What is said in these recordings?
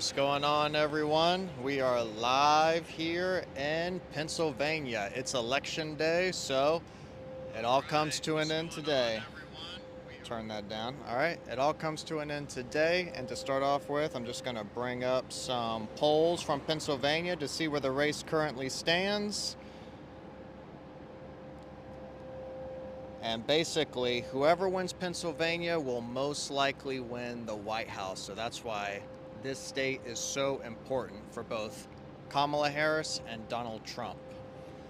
What's going on, everyone? We are live here in Pennsylvania. It's election day, so it all comes to an end today. Turn that down. All right, it all comes to an end today. And to start off with, I'm just going to bring up some polls from Pennsylvania to see where the race currently stands. And basically, whoever wins Pennsylvania will most likely win the White House. So that's why this state is so important for both Kamala Harris and Donald Trump.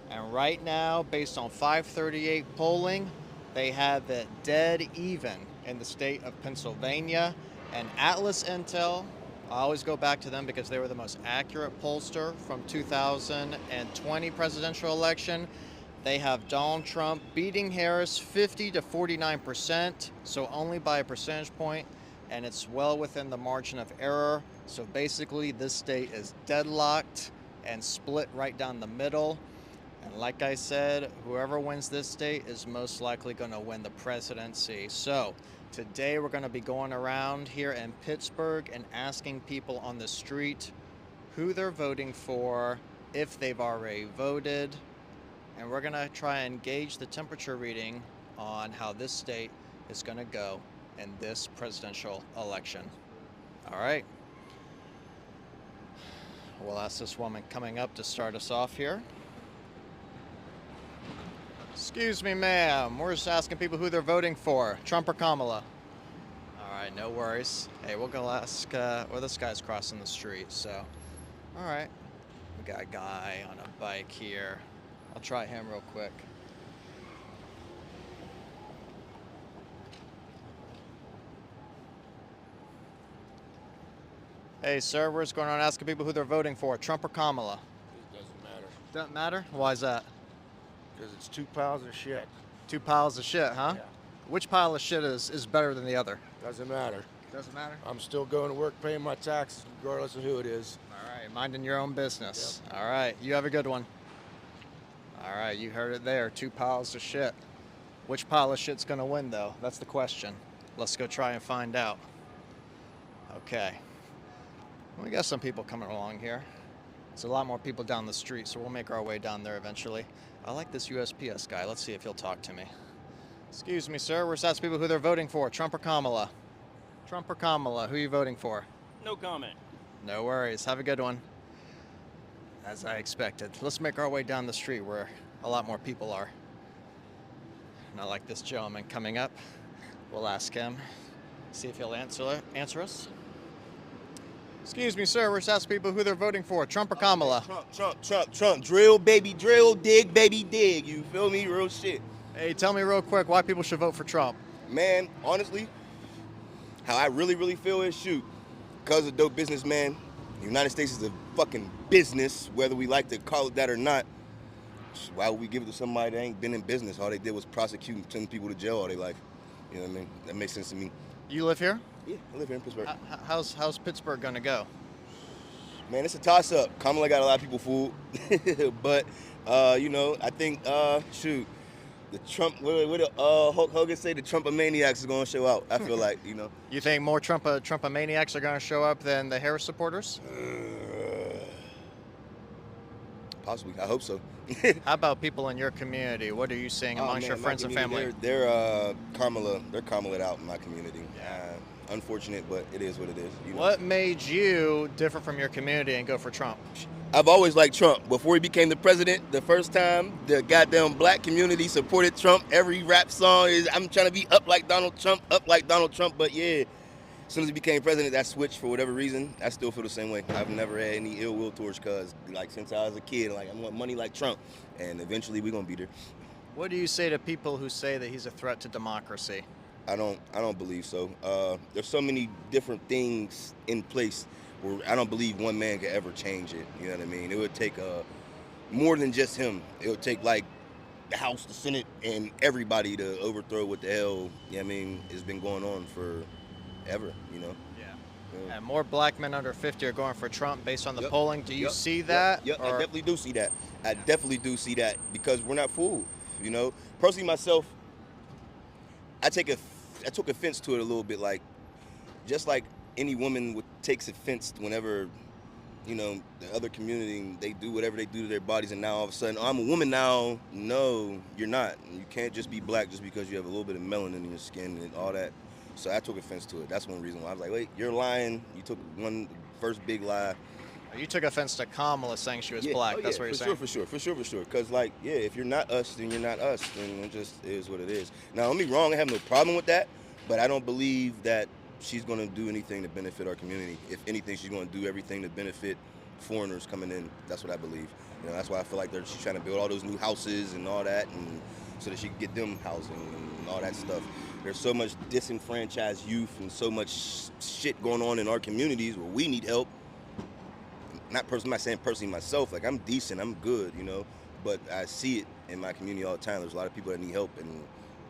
And right now, based on 538 polling, they have it dead even in the state of Pennsylvania. And Atlas Intel, I always go back to them because they were the most accurate pollster from 2020 presidential election. They have Donald Trump beating Harris 50 to 49%, so only by a percentage point, and it's well within the margin of error. So basically, this state is deadlocked and split right down the middle. And like I said, whoever wins this state is most likely going to win the presidency. So today we're going to be going around here in Pittsburgh and asking people on the street who they're voting for, if they've already voted. And we're going to try and gauge the temperature reading on how this state is going to go in this presidential election. All right. We'll ask this woman coming up to start us off here. Excuse me, ma'am. We're just asking people who they're voting for, Trump or Kamala. All right, no worries. Hey, we'll go ask, well, this guy's crossing the street, so. All right. We got a guy on a bike here. I'll try him real quick. Hey, sir, we're just going on asking people who they're voting for, Trump or Kamala. It doesn't matter. Doesn't matter? Why is that? Because it's two piles of shit. Two piles of shit, huh? Yeah. Which pile of shit is better than the other? Doesn't matter. Doesn't matter? I'm still going to work paying my taxes regardless of who it is. All right, minding your own business. Yep. All right, you have a good one. All right, you heard it there, two piles of shit. Which pile of shit's gonna win, though? That's the question. Let's go try and find out. Okay. We got some people coming along here. There's a lot more people down the street, so we'll make our way down there eventually. I like this USPS guy. Let's see if he'll talk to me. Excuse me, sir. We're just asking people who they're voting for, Trump or Kamala. Trump or Kamala, who are you voting for? No comment. No worries. Have a good one. As I expected. Let's make our way down the street where a lot more people are. And I like this gentleman coming up. We'll ask him, see if he'll answer us. Excuse me, sir. We're just asking people who they're voting for, Trump or Kamala. Trump. Drill, baby, drill. Dig, baby, dig. You feel me? Real shit. Hey, tell me real quick why people should vote for Trump. Man, honestly, how I really feel is, shoot, because a dope businessman. The United States is a fucking business, whether we like to call it that or not. Why would we give it to somebody that ain't been in business? All they did was prosecute and send people to jail all their life. You know what I mean? That makes sense to me. You live here? Yeah, I live here in Pittsburgh. How's Pittsburgh gonna go? Man, it's a toss-up. Kamala got a lot of people fooled. But, you know, I think, shoot, the Trump, what did Hulk Hogan say? The Trumpomaniacs is going to show out, I feel like, you know. You think more Trumpomaniacs are going to show up than the Harris supporters? Possibly. I hope so. How about people in your community? What are you seeing amongst your friends and family? They're Kamala out in my community. Unfortunate, but it is what it is. You know? What made you different from your community and go for Trump? I've always liked Trump. Before he became the president, the first time the goddamn black community supported Trump, every rap song is, I'm trying to be up like Donald Trump. But yeah, as soon as he became president, that switched for whatever reason. I still feel the same way. I've never had any ill will towards cuz, like, since I was a kid, like, I want money like Trump. And eventually we're going to be there. What do you say to people who say that he's a threat to democracy? I don't believe so. There's so many different things in place where I don't believe one man could ever change it. You know what I mean? It would take more than just him. It would take, like, the House, the Senate, and everybody to overthrow what the hell, you know what I mean, has been going on forever, you know? Yeah. And more black men under 50 are going for Trump based on the polling. Do you see that? Yep. I definitely do see that. I definitely do see that because we're not fooled, you know? Personally, myself, I took offense to it a little bit, like, just like any woman takes offense whenever, you know, the other community, they do whatever they do to their bodies, and now all of a sudden, oh, I'm a woman now. No, you're not. You can't just be black just because you have a little bit of melanin in your skin and all that. So I took offense to it. That's one reason why I was like, wait, you're lying. You took one first big lie. You took offense to Kamala saying she was Yeah. black. Oh, That's yeah, what you're for saying? sure. Because, like, yeah, if you're not us, then you're not us. Then it just is what it is. Now, don't be wrong. I have no problem with that, but I don't believe that she's going to do anything to benefit our community. If anything, she's going to do everything to benefit foreigners coming in. That's what I believe. You know, that's why I feel like she's trying to build all those new houses and all that, and so that she can get them housing and all that stuff. There's so much disenfranchised youth and so much shit going on in our communities where we need help. I'm not saying personally myself, like I'm decent, I'm good, you know, but I see it in my community all the time. There's a lot of people that need help, and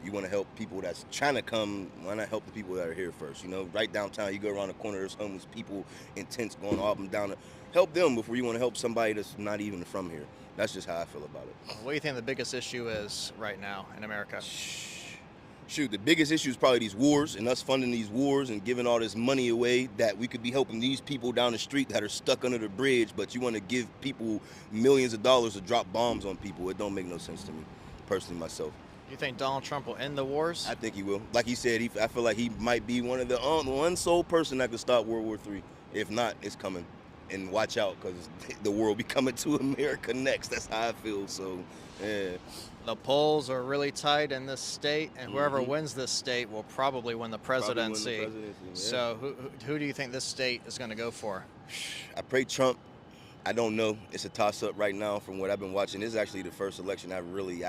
you want to help people that's trying to come, why not help the people that are here first, you know? Right downtown, you go around the corner, there's homeless people in tents going up and down. Help them before you want to help somebody that's not even from here. That's just how I feel about it. What do you think the biggest issue is right now in America? Shoot, the biggest issue is probably these wars and us funding these wars and giving all this money away that we could be helping these people down the street that are stuck under the bridge, but you want to give people millions of dollars to drop bombs on people. It don't make no sense to me, personally, myself. You think Donald Trump will end the wars? I think he will. Like he said, I feel like he might be one of the one sole person that could stop World War III. If not, it's coming. And watch out, because the world be coming to America next. That's how I feel. So, yeah. The polls are really tight in this state, and whoever wins this state will probably win the presidency. Yeah. So who do you think this state is going to go for? I pray Trump. I don't know. It's a toss-up right now from what I've been watching. This is actually the first election I really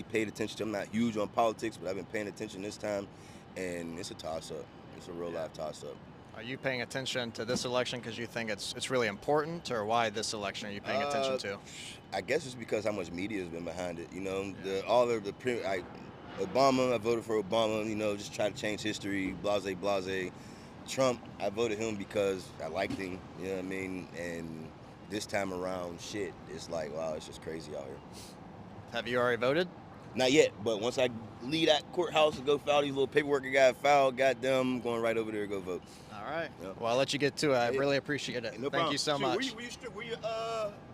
paid attention to. I'm not huge on politics, but I've been paying attention this time, and it's a toss-up. It's a real live toss-up. Are you paying attention to this election because you think it's really important, or why this election are you paying attention to? I guess it's because how much media has been behind it. You know, Obama, I voted for Obama. You know, just try to change history. Blase, blase. Trump, I voted him because I liked him. You know what I mean? And this time around, shit, it's like, wow, it's just crazy out here. Have you already voted? Not yet, but once I leave that courthouse and go file these little paperwork I got filed, goddamn, I'm going right over there to go vote. All right. Yep. Well, I'll let you get to it. I really appreciate it. No Thank you so much. Where you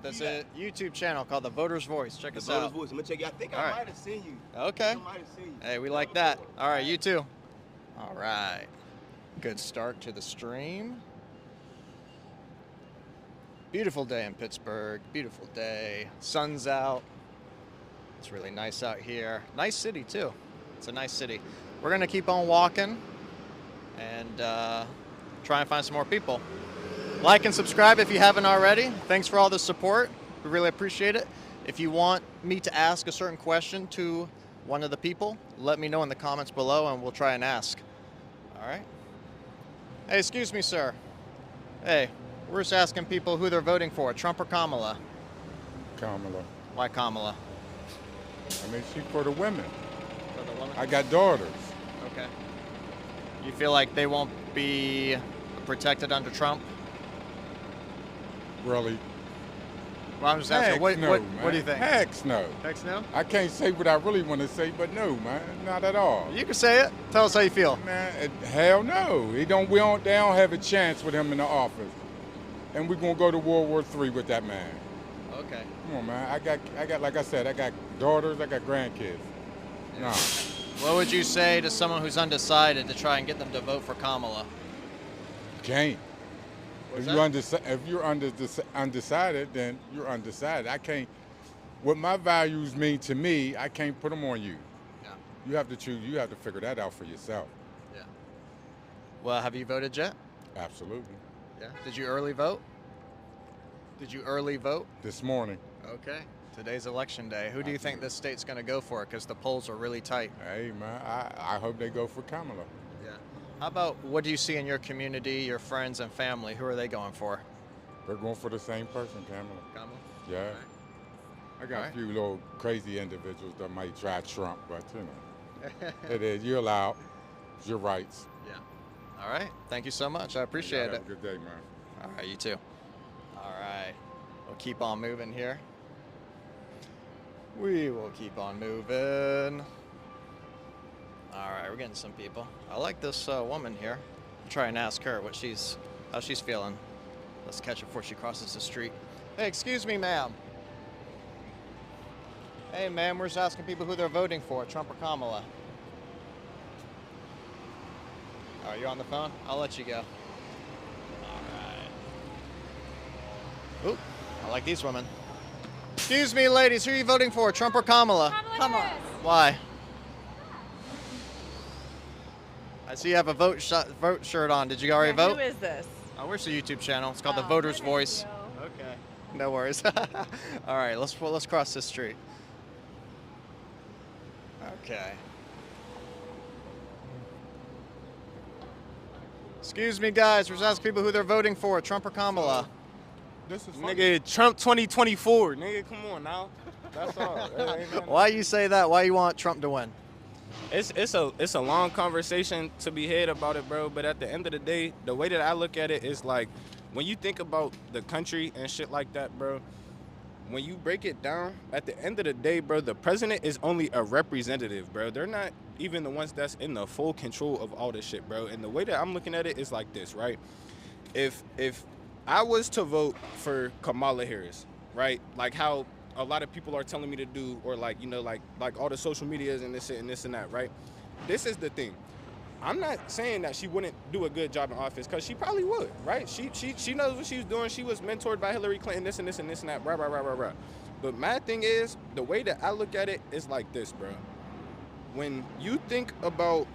That's a YouTube channel called The Voter's Voice. Check us Voter's out. Voice. I'm gonna check you. I think I might have seen you. Okay. I might have seen you. Hey, we like that. All right, you too. All right. Good start to the stream. Beautiful day in Pittsburgh. Beautiful day. Sun's out. It's really nice out here. Nice city, too. It's a nice city. We're going to keep on walking and try and find some more people. Like and subscribe if you haven't already. Thanks for all the support. We really appreciate it. If you want me to ask a certain question to one of the people, let me know in the comments below and we'll try and ask. All right? Hey, excuse me, sir. Hey, we're just asking people who they're voting for, Trump or Kamala. Kamala. Why Kamala? I mean, she's for the women. For the women? I got daughters. Okay. You feel like they won't be protected under Trump? Really? Well, I'm just asking, what do you think? Heck no. Heck no? I can't say what I really want to say, but no, man, not at all. You can say it. Tell us how you feel. Man, hell no. They don't have a chance with him in the office. And we're going to go to World War III with that man. Okay. Come on, man. I got, like I said, I got daughters, I got grandkids. No. What would you say to someone who's undecided to try and get them to vote for Kamala? Can't. If you're undecided, then you're undecided. I can't. What my values mean to me, I can't put them on you. Yeah. You have to choose. You have to figure that out for yourself. Yeah. Well, have you voted yet? Absolutely. Yeah. Did you early vote? This morning. Okay. Today's election day. Who do you think this state's going to go for? Because the polls are really tight. Hey, man, I hope they go for Kamala. Yeah. How about what do you see in your community, your friends and family? Who are they going for? They're going for the same person, Kamala. Kamala? Yeah. Right. I got Right. a few little crazy individuals that might try Trump, but you know, it is. You're allowed. It's your rights. Yeah. All right. Thank you so much. I appreciate it. Have a good day, man. All right, you too. All right. We'll keep on moving here. We will keep on moving. All right, we're getting some people. I like this woman here. Try and ask her how she's feeling. Let's catch her before she crosses the street. Hey, excuse me, ma'am. Hey, ma'am, we're just asking people who they're voting for, Trump or Kamala. All right, you're on the phone? I'll let you go. All right. Oop, I like these women. Excuse me, ladies, who are you voting for, Trump or Kamala? Kamala. Why? I see you have a vote shirt on. Did you already vote? Who is this? Oh, where's the YouTube channel? It's called The Voter's Voice. Okay. No worries. All right, let's cross this street. Okay. Excuse me, guys. We're just asking people who they're voting for, Trump or Kamala. This is Nigga, Trump 2024. Nigga, come on now. That's all. Why you say that? Why you want Trump to win? It's a long conversation to be had about it, bro. But at the end of the day, the way that I look at it is like, when you think about the country and shit like that, bro, when you break it down, at the end of the day, bro, the president is only a representative, bro. They're not even the ones that's in the full control of all this shit, bro. And the way that I'm looking at it is like this, right? If I was to vote for Kamala Harris, right, like how a lot of people are telling me to do, or like, you know, like all the social medias and this and that, right? This is the thing. I'm not saying that she wouldn't do a good job in office, because she probably would, right? She knows what she was doing. She was mentored by Hillary Clinton, this and that, rah, rah, rah, rah, rah. But my thing is, the way that I look at it is like this, bro. When you think about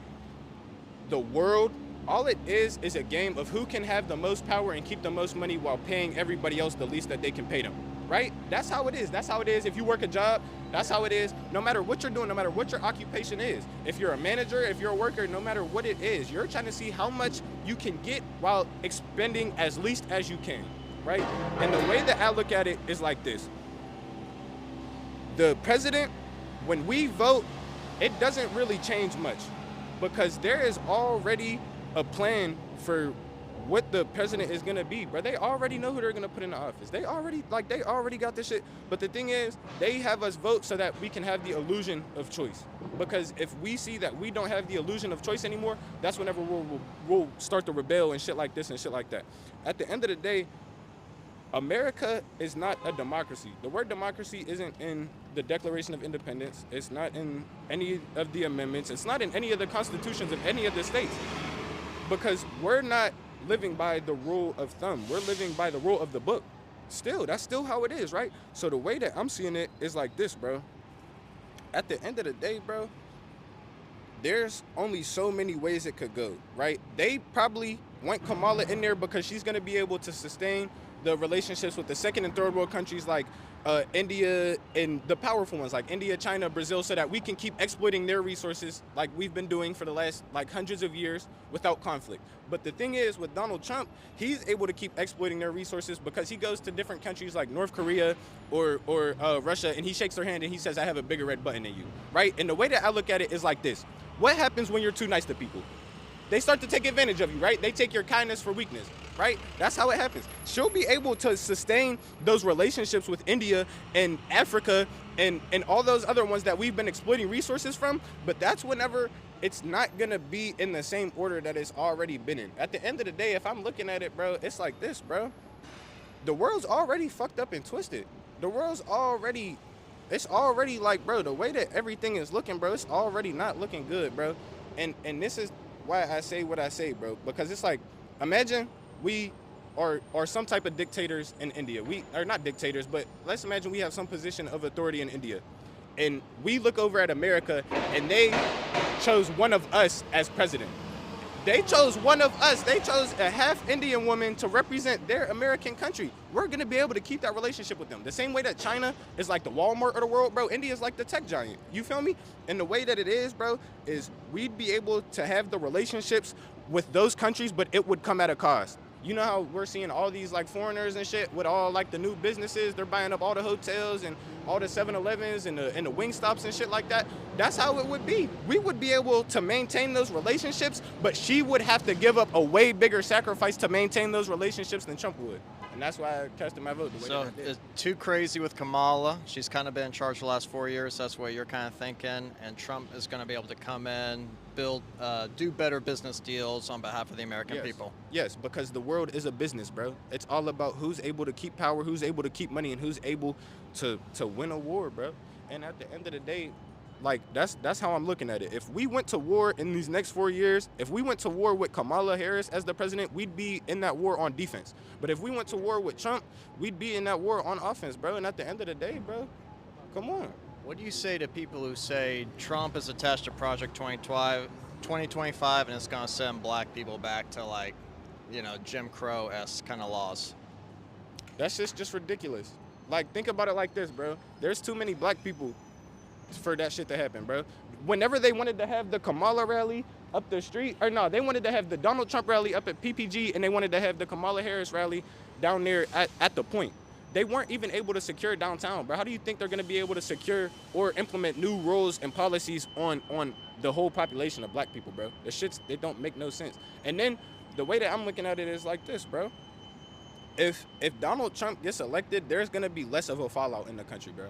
the world, all it is a game of who can have the most power and keep the most money while paying everybody else the least that they can pay them, right? That's how it is. That's how it is. If you work a job, that's how it is. No matter what you're doing, no matter what your occupation is. If you're a manager, if you're a worker, no matter what it is, you're trying to see how much you can get while expending as least as you can, right? And the way that I look at it is like this. The president, when we vote, it doesn't really change much, because there is already a plan for what the president is gonna be, bro. They already know who they're gonna put in the office. They already got this shit. But the thing is, they have us vote so that we can have the illusion of choice. Because if we see that we don't have the illusion of choice anymore, that's whenever we'll start to rebel and shit like this and shit like that. At the end of the day, America is not a democracy. The word democracy isn't in the Declaration of Independence. It's not in any of the amendments. It's not in any of the constitutions of any of the states. Because we're not living by the rule of thumb. We're living by the rule of the book. Still, that's still how it is, right? So the way that I'm seeing it is like this, bro. At the end of the day, bro, there's only so many ways it could go, right? They probably want Kamala in there because she's going to be able to sustain the relationships with the second and third world countries like India and the powerful ones like India, China, Brazil, so that we can keep exploiting their resources like we've been doing for the last like hundreds of years without conflict. But the thing is, with Donald Trump, he's able to keep exploiting their resources because he goes to different countries like North Korea or Russia, and he shakes their hand and he says, I have a bigger red button than you, right? And the way that I look at it is like this. What happens when you're too nice to people? They start to take advantage of you, right? They take your kindness for weakness, right? That's how it happens. She'll be able to sustain those relationships with India and Africa and all those other ones that we've been exploiting resources from, but that's whenever it's not gonna be in the same order that it's already been in. At the end of the day, if I'm looking at it, bro, it's like this, bro. The world's already fucked up and twisted. The world's already, it's already like, bro, the way that everything is looking, bro, it's already not looking good, bro. And this is why I say what I say, bro, because it's like, imagine we are some type of dictators in India. We are not dictators, but let's imagine we have some position of authority in India. And we look over at America and they chose one of us as president. They chose one of us. They chose a half Indian woman to represent their American country. We're gonna be able to keep that relationship with them. The same way that China is like the Walmart of the world, bro, India is like the tech giant. You feel me? And the way that it is, bro, is we'd be able to have the relationships with those countries, but it would come at a cost. You know how we're seeing all these like foreigners and shit with all like the new businesses, they're buying up all the hotels and all the 7-Elevens and the wing stops and shit like that. That's how it would be. We would be able to maintain those relationships, but she would have to give up a way bigger sacrifice to maintain those relationships than Trump would. And that's why I casted my vote the way So that I did. it's too crazy with Kamala. She's kind of been in charge the last 4 years. That's what you're kind of thinking. And Trump is going to be able to come in, build, do better business deals on behalf of the American people. Yes, because the world is a business, bro. It's all about who's able to keep power, who's able to keep money, and who's able to win a war, bro. And at the end of the day, like that's how I'm looking at it. If we went to war in these next 4 years, if we went to war with Kamala Harris as the president, we'd be in that war on defense. But if we went to war with Trump, we'd be in that war on offense, bro. And at the end of the day, bro, come on. What do you say to people who say Trump is attached to Project 2025 and it's going to send black people back to, like, you know, Jim Crow-esque kind of laws? That's just ridiculous. Like, think about it like this, bro. There's too many black people for that shit to happen, bro. Whenever they wanted to have the Kamala rally up the street, or no, they wanted to have the Donald Trump rally up at PPG, and they wanted to have the Kamala Harris rally down there at the Point. They weren't even able to secure downtown, bro. How do you think they're going to be able to secure or implement new rules and policies on the whole population of black people, bro? They don't make no sense. And then the way that I'm looking at it is like this, bro. If Donald Trump gets elected, there's going to be less of a fallout in the country, bro.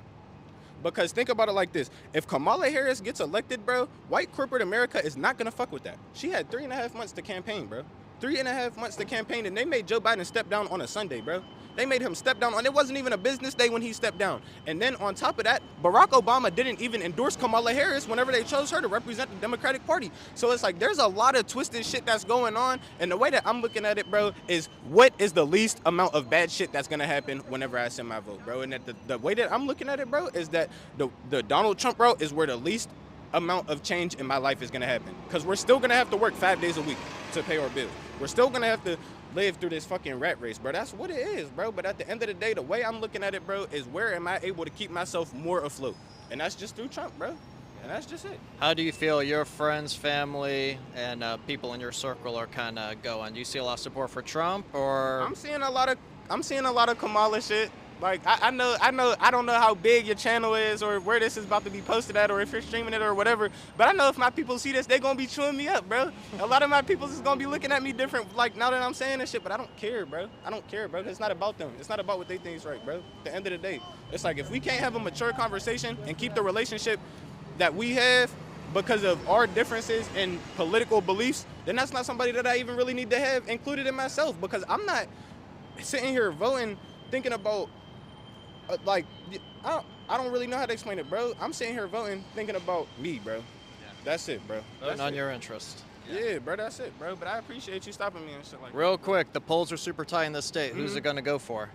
Because think about it like this. If Kamala Harris gets elected, bro, white corporate America is not going to fuck with that. She had 3.5 months to campaign, bro. 3.5 months to campaign, and they made Joe Biden step down on a Sunday, bro. They made him step down on, it wasn't even a business day when he stepped down. And then on top of that, Barack Obama didn't even endorse Kamala Harris whenever they chose her to represent the Democratic Party. So it's like, there's a lot of twisted shit that's going on. And the way that I'm looking at it, bro, is what is the least amount of bad shit that's gonna happen whenever I send my vote, bro? And that the way that I'm looking at it, bro, is that the Donald Trump route is where the least amount of change in my life is gonna happen. Because we're still gonna have to work 5 days a week to pay our bills. We're still gonna have to live through this fucking rat race, bro. That's what it is, bro. But at the end of the day, the way I'm looking at it, bro, is where am I able to keep myself more afloat? And that's just through Trump, bro. And that's just it. How do you feel your friends, family, and people in your circle are kind of going? Do you see a lot of support for Trump, or? I'm seeing a lot of Kamala shit. Like, I don't know how big your channel is or where this is about to be posted at or if you're streaming it or whatever, but I know if my people see this, they're going to be chewing me up, bro. A lot of my people is going to be looking at me different, like, now that I'm saying this shit, but I don't care, bro. I don't care, bro. It's not about them. It's not about what they think is right, bro. At the end of the day, it's like if we can't have a mature conversation and keep the relationship that we have because of our differences in political beliefs, then that's not somebody that I even really need to have included in myself, because I'm not sitting here voting thinking about like, I don't really know how to explain it, bro. I'm sitting here voting, thinking about me, bro. Yeah. That's it, bro. Voting on your interest. Yeah, bro, that's it, bro. But I appreciate you stopping me and shit like that. Real quick, the polls are super tight in this state. Mm-hmm. Who's it going to go for?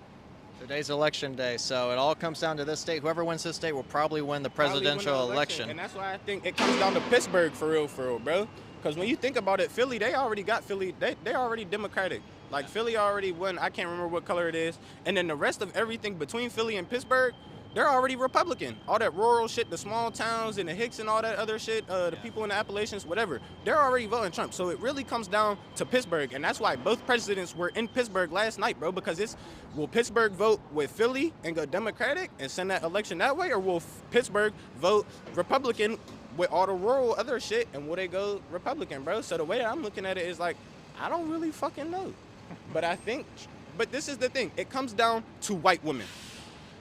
Today's election day, so it all comes down to this state. Whoever wins this state will probably win the presidential election. And that's why I think it comes down to Pittsburgh for real, bro. Because when you think about it, Philly, they already got Philly. They already Democratic. Like, Philly already won. I can't remember what color it is. And then the rest of everything between Philly and Pittsburgh, they're already Republican. All that rural shit, the small towns and the Hicks and all that other shit, the people in the Appalachians, whatever, they're already voting Trump. So it really comes down to Pittsburgh. And that's why both presidents were in Pittsburgh last night, bro, because will Pittsburgh vote with Philly and go Democratic and send that election that way? Or will Pittsburgh vote Republican with all the rural other shit and will they go Republican, bro? So the way that I'm looking at it is like, I don't really fucking know. But this is the thing. It comes down to white women.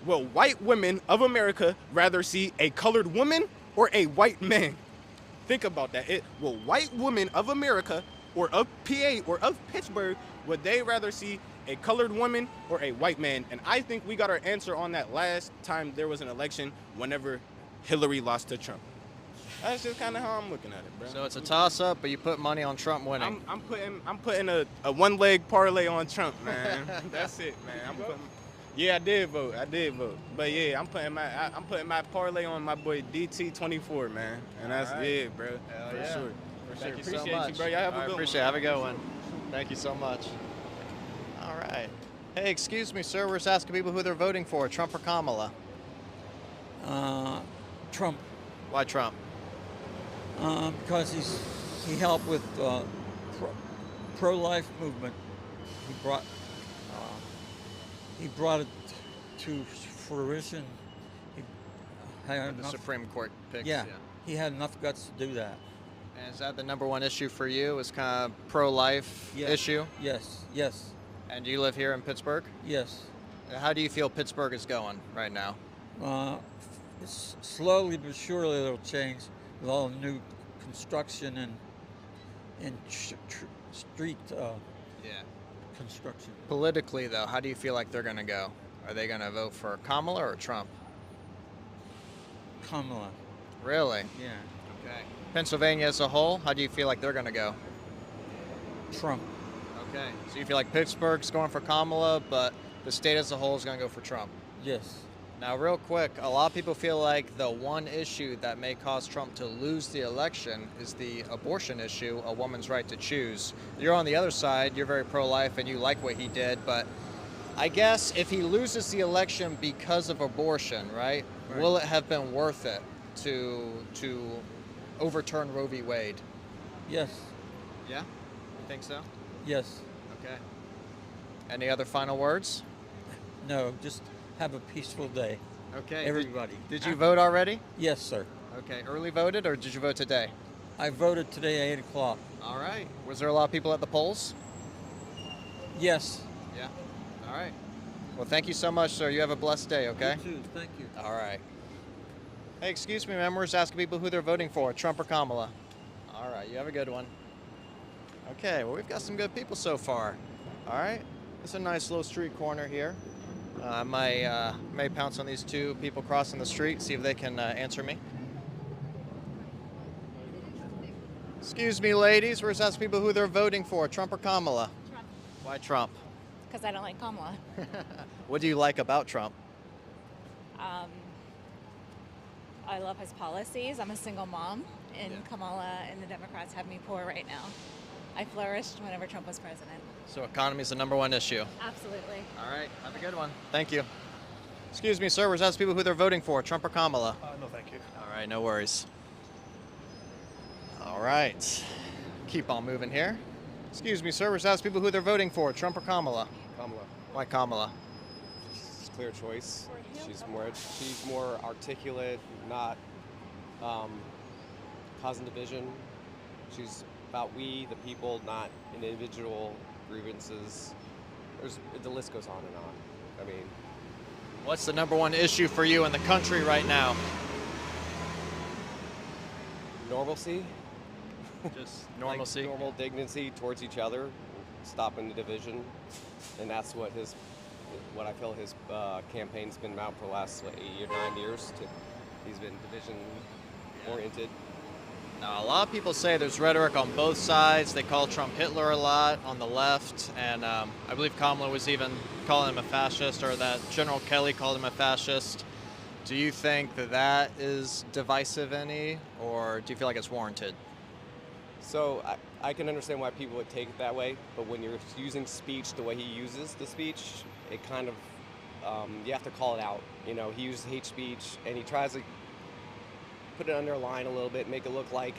Will white women of America rather see a colored woman or a white man? Think about that. Will white women of America or of PA or of Pittsburgh, would they rather see a colored woman or a white man? And I think we got our answer on that last time there was an election whenever Hillary lost to Trump. That's just kind of how I'm looking at it, bro. So it's a toss-up, but you put money on Trump winning. I'm putting a one-leg parlay on Trump, man. That's it, man. I did vote. But yeah, I'm putting my parlay on my boy DT24, man. And that's it, bro. For sure. Thank you so Appreciate much. you, bro. Y'all have a good one. Appreciate it. Have a good one. Thank you so much. All right. Hey, excuse me, sir. We're just asking people who they're voting for, Trump or Kamala. Trump. Why Trump? Because he helped with pro-life movement. He brought it to fruition. He had The enough, Supreme Court picks. yeah, he had enough guts to do that. And is that the number one issue for you? Is kind of pro-life issue? Yes. And you live here in Pittsburgh? Yes. How do you feel Pittsburgh is going right now? Slowly but surely it'll change with all new construction and street Yeah. construction. Politically, though, how do you feel like they're going to go? Are they going to vote for Kamala or Trump? Kamala. Really? Yeah. Okay. Pennsylvania as a whole, how do you feel like they're going to go? Trump. Okay. So you feel like Pittsburgh's going for Kamala, but the state as a whole is going to go for Trump? Yes. Now, real quick, a lot of people feel like the one issue that may cause Trump to lose the election is the abortion issue, a woman's right to choose. You're on the other side, you're very pro-life and you like what he did, but I guess if he loses the election because of abortion, right, will it have been worth it to overturn Roe v. Wade? Yes. Yeah? You think so? Yes. Okay. Any other final words? No, just have a peaceful day. Okay. Everybody. Did you vote already? Yes, sir. Okay. Early voted or did you vote today? I voted today at 8 o'clock. All right. Was there a lot of people at the polls? Yes. Yeah. All right. Well, thank you so much, sir. You have a blessed day, okay? You too. Thank you. All right. Hey, excuse me, ma'am. We're just asking people who they're voting for, Trump or Kamala. All right. You have a good one. Okay. Well, we've got some good people so far. All right. It's a nice little street corner here. I may pounce on these two people crossing the street, see if they can answer me. Excuse me, ladies. We're just asking people who they're voting for, Trump or Kamala. Trump. Why Trump? Because I don't like Kamala. What do you like about Trump? I love his policies. I'm a single mom, and Yeah. Kamala and the Democrats have me poor right now. I flourished whenever Trump was president. So economy is the number one issue. Absolutely. All right, have a good one. Thank you. Excuse me, sir. We're just asking people who they're voting for, Trump or Kamala. No, thank you. All right, no worries. All right, keep on moving here. Excuse me, sir. We're just asking people who they're voting for, Trump or Kamala. Kamala. Why Kamala? It's a clear choice. She's more articulate, not causing division. She's about we, the people, not individual grievances. The list goes on and on. I mean, What's the number one issue for you in the country right now? normalcy. Just normalcy. Like normal dignity towards each other, stopping the division, and that's what I feel his campaign's been about for the last 8 or 9 years. He's been division oriented. Now, a lot of people say there's rhetoric on both sides. They call Trump Hitler a lot on the left, and I believe Kamala was even calling him a fascist, or that General Kelly called him a fascist. Do you think that is divisive any, or do you feel like it's warranted? So I can understand why people would take it that way, but when you're using speech the way he uses the speech, it kind of, you have to call it out. You know, he uses hate speech, and he tries to put it under a line a little bit, make it look like,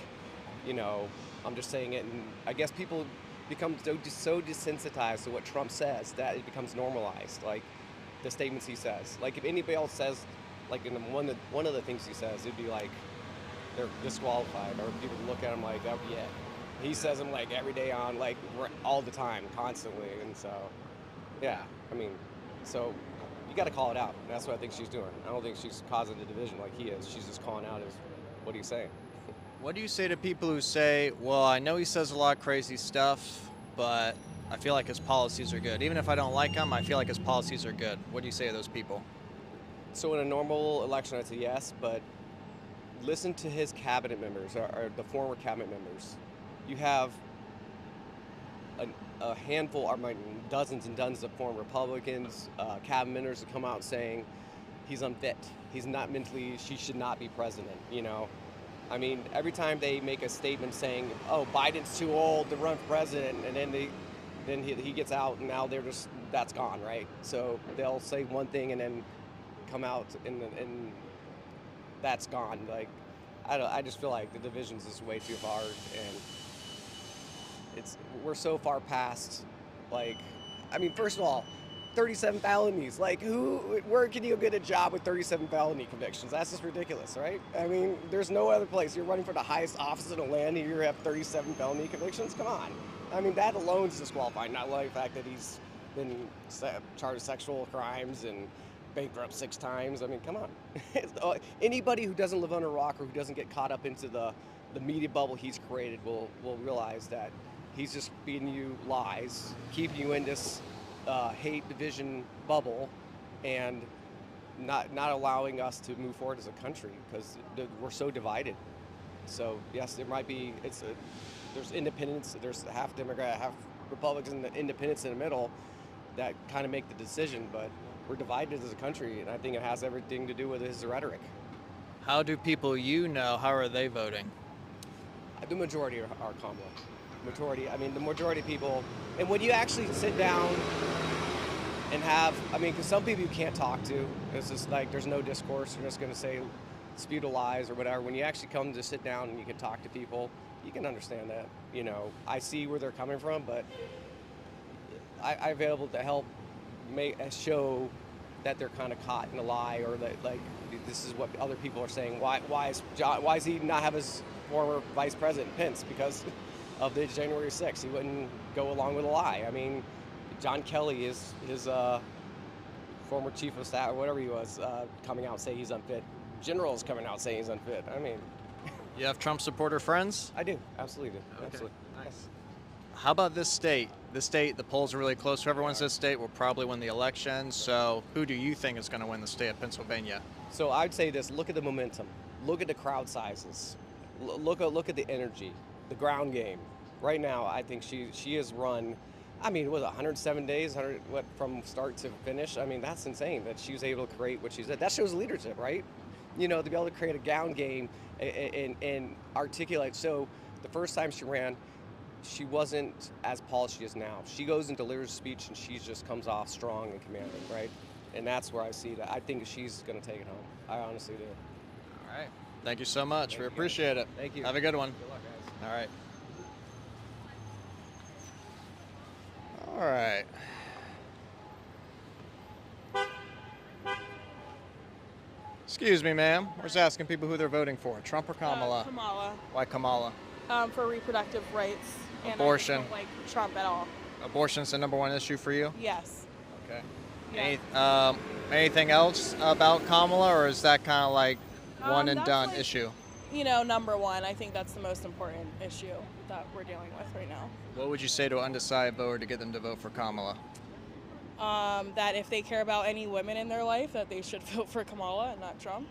you know, I'm just saying it, and I guess people become so desensitized to what Trump says that it becomes normalized, like the statements he says. Like if anybody else says, like in one of the things he says, it'd be like they're disqualified, or people look at him like, oh yeah. He says them like every day on, like all the time, constantly, and so, yeah, I mean, so you got to call it out. And that's what I think she's doing. I don't think she's causing the division like he is. She's just calling out what he's saying. What do you say to people who say, well, I know he says a lot of crazy stuff, but I feel like his policies are good. Even if I don't like him, I feel like his policies are good. What do you say to those people? So in a normal election, I'd say yes, but listen to his cabinet members, or the former cabinet members. You have a handful, dozens and dozens of former Republicans, cabinet members that come out saying he's unfit. He's not mentally, she should not be president, you know. I mean, every time they make a statement saying, oh, Biden's too old to run for president, and then he gets out, and now that's gone, right? So they'll say one thing and then come out and that's gone. Like, I just feel like the divisions is way too hard, and we're so far past, like, I mean, first of all, 37 felonies. Like, where can you get a job with 37 felony convictions? That's just ridiculous, right? I mean, there's no other place. You're running for the highest office in the land and you have 37 felony convictions? Come on. I mean, that alone is disqualifying, not like the fact that he's been charged with sexual crimes and bankrupt 6 times. I mean, come on. Anybody who doesn't live under a rock or who doesn't get caught up into the media bubble he's created will realize that he's just feeding you lies, keeping you in this hate division bubble, and not allowing us to move forward as a country because we're so divided. So yes, there might be there's independents, there's half Democrat, half Republicans, and independents in the middle that kind of make the decision, but we're divided as a country, and I think it has everything to do with his rhetoric. How do people how are they voting? The majority are Kamala. The majority of people, and when you actually sit down and because some people you can't talk to, it's just like there's no discourse, you're just going to say spew the lies or whatever. When you actually come to sit down and you can talk to people, you can understand that. I see where they're coming from, but I'm able to help show that they're kind of caught in a lie, or that like this is what other people are saying. Why is he not have his former vice president Pence because of the January 6th? He wouldn't go along with a lie. I mean, John Kelly is his former chief of staff or whatever he was coming out saying he's unfit. General's coming out saying he's unfit. I mean, You have Trump supporter friends? I do, absolutely do. Okay. Absolutely. Nice. How about this state? This state, the polls are really close. Whoever wins this state will probably win the election. So who do you think is going to win the state of Pennsylvania? So I'd say this: look at the momentum, look at the crowd sizes, look at the energy, the ground game. Right now, I think she has run. I mean, was it 107 days, from start to finish? I mean, that's insane that she was able to create what she did. That shows leadership, right? To be able to create a ground game and articulate. So the first time she ran, she wasn't as polished as she is now. She goes and delivers a speech, and she just comes off strong and commanding, right? And that's where I see that. I think she's going to take it home. I honestly do. All right. Thank you so much. We appreciate it. Thank you. Have a good one. Good luck, guys. All right. All right. Excuse me, ma'am. We're just asking people who they're voting for, Trump or Kamala? Kamala. Why Kamala? For reproductive rights. And Abortion. I just don't like Trump at all. Abortion's the number one issue for you? Yes. Okay. Yeah. Anything else about Kamala, or is that kind of like one and That's done like, issue? Number one. I think that's the most important issue that we're dealing with right now. What would you say to an undecided voter to get them to vote for Kamala? That if they care about any women in their life, that they should vote for Kamala and not Trump.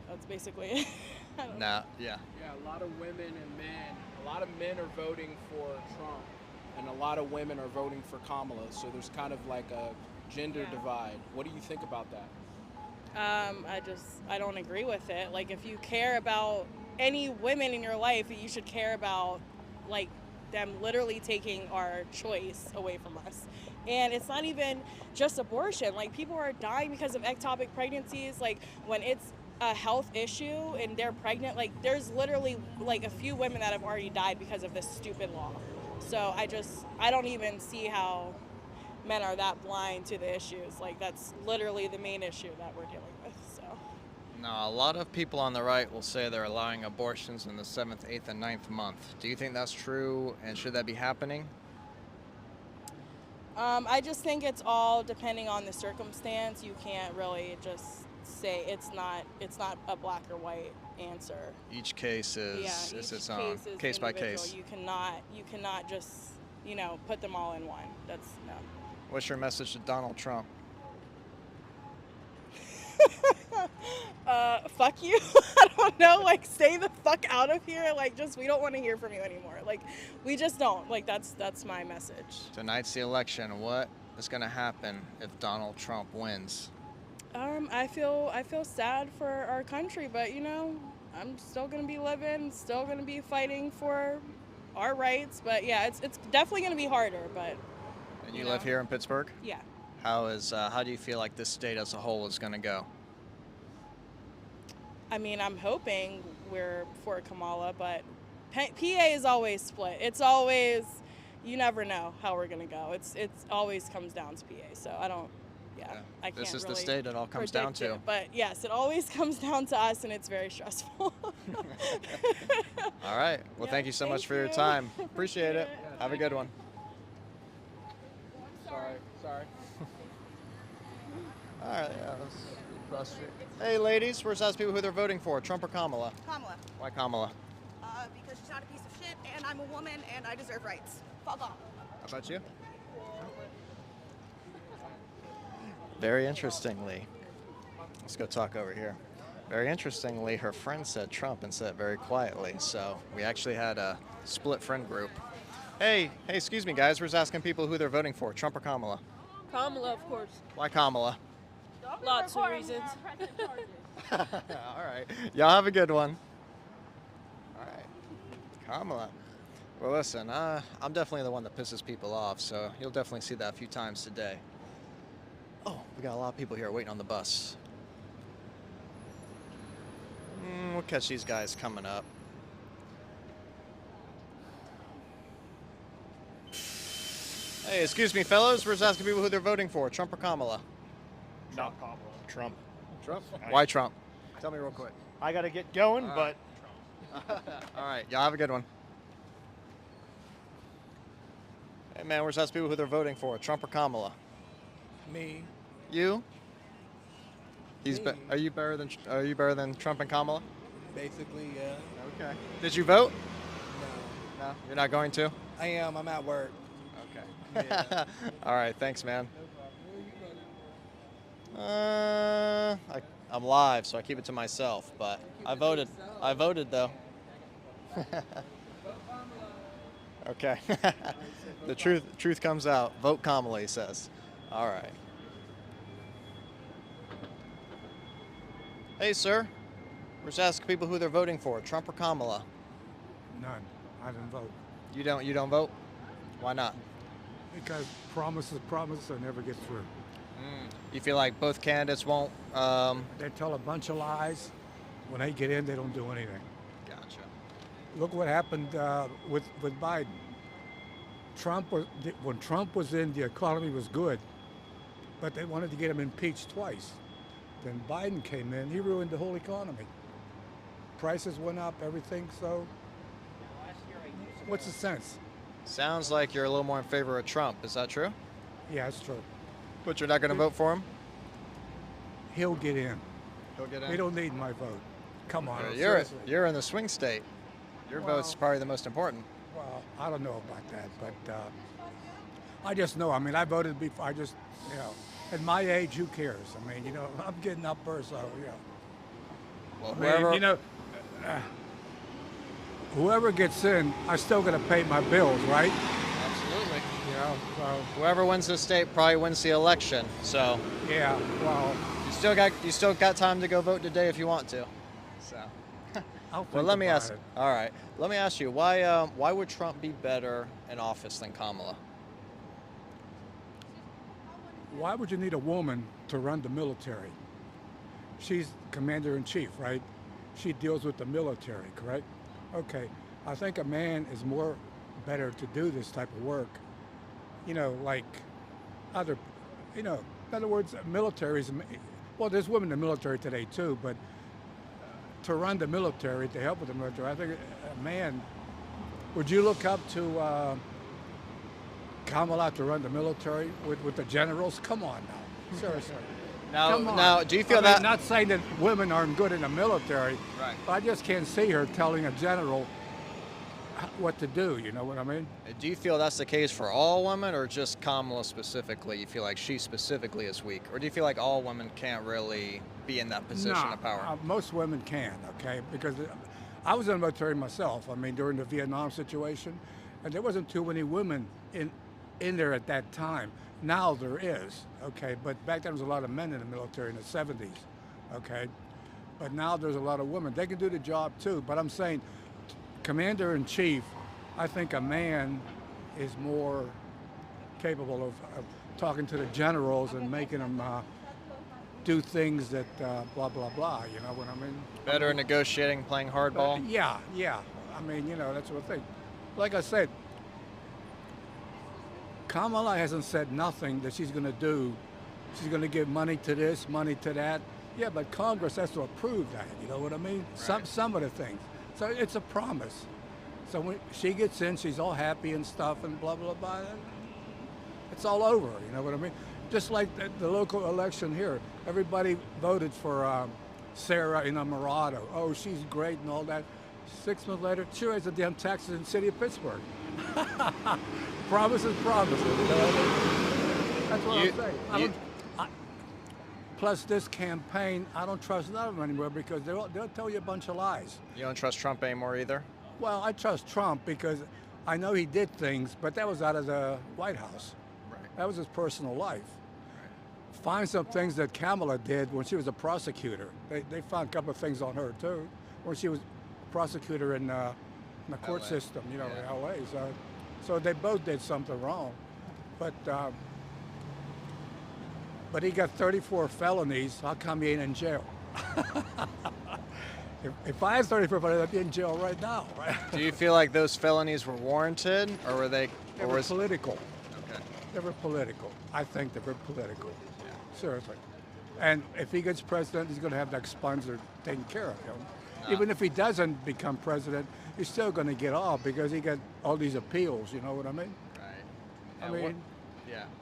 That's basically it. Nah, yeah. Yeah, a lot of women and men. A lot of men are voting for Trump, and a lot of women are voting for Kamala. So there's kind of like a gender divide. What do you think about that? I don't agree with it. Like, if you care about any women in your life, you should care about, like, them literally taking our choice away from us. And it's not even just abortion. Like, people are dying because of ectopic pregnancies. Like, when it's a health issue and they're pregnant, like, there's literally, like, a few women that have already died because of this stupid law. So I don't even see how men are that blind to the issues. Like, that's literally the main issue that we're dealing with. So No, a lot of people on the right will say they're allowing abortions in the 7th, 8th, and 9th month. Do you think that's true, and should that be happening? I just think it's all depending on the circumstance. You can't really just say it's not a black or white answer. Each case is its own, case by case. You cannot just put them all in one. That's no. What's your message to Donald Trump? Fuck you. I don't know. Like, stay the fuck out of here. Like, we don't want to hear from you anymore. Like, we just don't. Like, that's my message. Tonight's the election. What is going to happen if Donald Trump wins? I feel sad for our country, but I'm still gonna be living, still gonna be fighting for our rights. But yeah, it's definitely gonna be harder. But And you live here in Pittsburgh? Yeah. How do you feel like this state as a whole is going to go? I mean, I'm hoping we're for Kamala, but PA is always split. It's always, you never know how we're gonna go. It's always comes down to PA. So I don't. Yeah, I can't. This is really the state it all comes down to. it, but yes, it always comes down to us, and it's very stressful. All right. Well, Yeah, thank you so much thank for your you. time. Appreciate it. Have a good one. Sorry. All right, yeah, that's frustrating. Hey, ladies, we're just asking people who they're voting for, Trump or Kamala. Kamala. Why Kamala? Because she's not a piece of shit, and I'm a woman, and I deserve rights. Fuck off. How about you? Very interestingly, let's go talk over here. Very interestingly, her friend said Trump and said it very quietly, so we actually had a split friend group. Hey, excuse me, guys, we're just asking people who they're voting for, Trump or Kamala. Kamala, of course. Why Kamala? Lots of reasons. All right. Y'all have a good one. All right. Kamala. Well, listen, I'm definitely the one that pisses people off, so you'll definitely see that a few times today. Oh, we got a lot of people here waiting on the bus. We'll catch these guys coming up. Hey, excuse me, fellas. We're just asking people who they're voting for, Trump or Kamala. Not Kamala. Trump. Trump? Why Trump? Tell me real quick. I got to get going, All but All right, y'all have a good one. Hey, man, we're just asking people who they're voting for, Trump or Kamala. Me. You? Are you better than Trump and Kamala? Basically, yeah. Okay. Did you vote? No. No. You're not going to? I am. I'm at work. Okay. All right. Thanks, man. I'm live, so I keep it to myself. But I voted. I voted though. Okay. The truth comes out. Vote Kamala, he says. All right. Hey, sir. We're just asking people who they're voting for, Trump or Kamala. None. I didn't vote. You don't vote? Why not? Because promises and never get through. You feel like both candidates won't? They tell a bunch of lies. When they get in, they don't do anything. Gotcha. Look what happened with Biden. When Trump was in, the economy was good, but they wanted to get him impeached twice. Then Biden came in, he ruined the whole economy. Prices went up, everything, so what's the sense? Sounds like you're a little more in favor of Trump. Is that true? Yeah, it's true. But you're not going to vote for him? He'll get in. He'll get in? He don't need my vote. Come on, You're in the swing state. Your vote's probably the most important. Well, I don't know about that, but I just know. I mean, I voted before. I just, at my age, who cares? I mean, I'm getting up there, so, Well, whoever gets in, I still got to pay my bills, right? Absolutely. So, whoever wins the state probably wins the election. So yeah, well, you still got time to go vote today if you want to. So. Well, let me ask. All right, let me ask you why would Trump be better in office than Kamala? Why would you need a woman to run the military? She's commander-in-chief, right? She deals with the military, correct? Okay, I think a man is more better to do this type of work. Like other, in other words, militaries. Well, there's women in the military today too, but to run the military, to help with the military, I think a man. Would you look up to Kamala to run the military with the generals? Come on now, seriously. Now, do you feel that? I'm not saying that women aren't good in the military, right? But I just can't see her telling a general what to do. You know what I mean? Do you feel that's the case for all women, or just Kamala specifically? You feel like she specifically is weak, or do you feel like all women can't really be in that position of power? Most women can, okay? Because I was in the military myself. I mean, during the Vietnam situation, and there wasn't too many women in there at that time. Now there is, okay? But back then there was a lot of men in the military in the 70s, okay? But now there's a lot of women. They can do the job too, but I'm saying commander-in-chief, I think a man is more capable of talking to the generals and making them do things that blah, blah, blah, you know what I mean? Better negotiating, playing hardball? Yeah. I mean, that's what I think. Like I said, Kamala hasn't said nothing that she's going to do. She's going to give money to this, money to that. Yeah, but Congress has to approve that, you know what I mean? Right. Some of the things. So it's a promise. So when she gets in, she's all happy and stuff and blah, blah, blah. It's all over. You know what I mean? Just like the local election here, everybody voted for Sarah Inamorado. Oh, she's great and all that. 6 months later, she raised the damn taxes in the city of Pittsburgh. Promises, promises. You know what I mean? That's what I'm saying. Plus, this campaign, I don't trust none of them anymore because they'll tell you a bunch of lies. You don't trust Trump anymore either? Well, I trust Trump because I know he did things, but that was out of the White House. Right. That was his personal life. Find some things that Kamala did when she was a prosecutor. They found a couple of things on her too, when she was a prosecutor in the court LA. system, you know, Yeah. in LA. So they both did something wrong, but he got 34 felonies. How come he ain't in jail? if I had 34 felonies, I'd be in jail right now. Right? Do you feel like those felonies were warranted, or were they? They were political. Okay. They were political. I think they were political. Seriously. And if he gets president, he's going to have that expunger taken care of him. Even if he doesn't become president, he's still going to get off because he got all these appeals. You know what I mean? Right.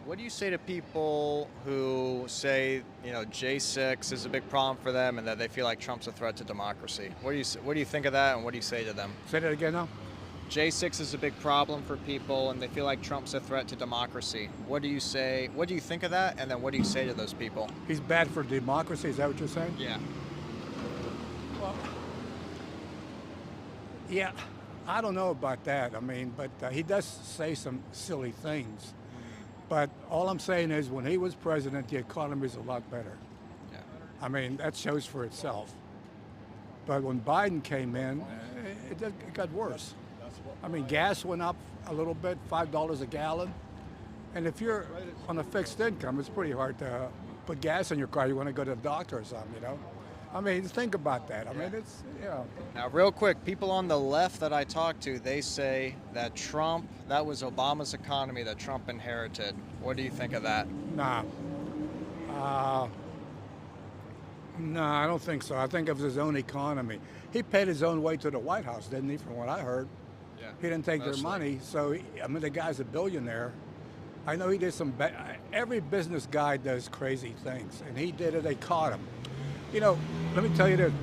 What do you say to people who say, you know, J6 is a big problem for them and that they feel like Trump's a threat to democracy? What do you think of that, and what do you say to them? Say that again now. J6 is a big problem for people, and they feel like Trump's a threat to democracy. What do you say? What do you think of that, and then what do you say to those people? He's bad for democracy. Is that what you're saying? Yeah. Well, yeah, I don't know about that. I mean, but he does say some silly things. But all I'm saying is, when he was president, the economy is a lot better. Yeah. I mean, that shows for itself. But when Biden came in, it got worse. I mean, gas went up a little bit, $5 a gallon. And if you're on a fixed income, it's pretty hard to put gas in your car. You want to go to the doctor or something, you know? I mean, think about that. I mean, it's, you know. Now, real quick, people on the left that I talk to, they say that that was Obama's economy that Trump inherited. What do you think of that? Nah. No, I don't think so. I think it was his own economy. He paid his own way to the White House, didn't he, from what I heard? Yeah. He didn't take their money, so, I mean, the guy's a billionaire. I know he did every business guy does crazy things, and he did it, they caught him. You know, let me tell you this,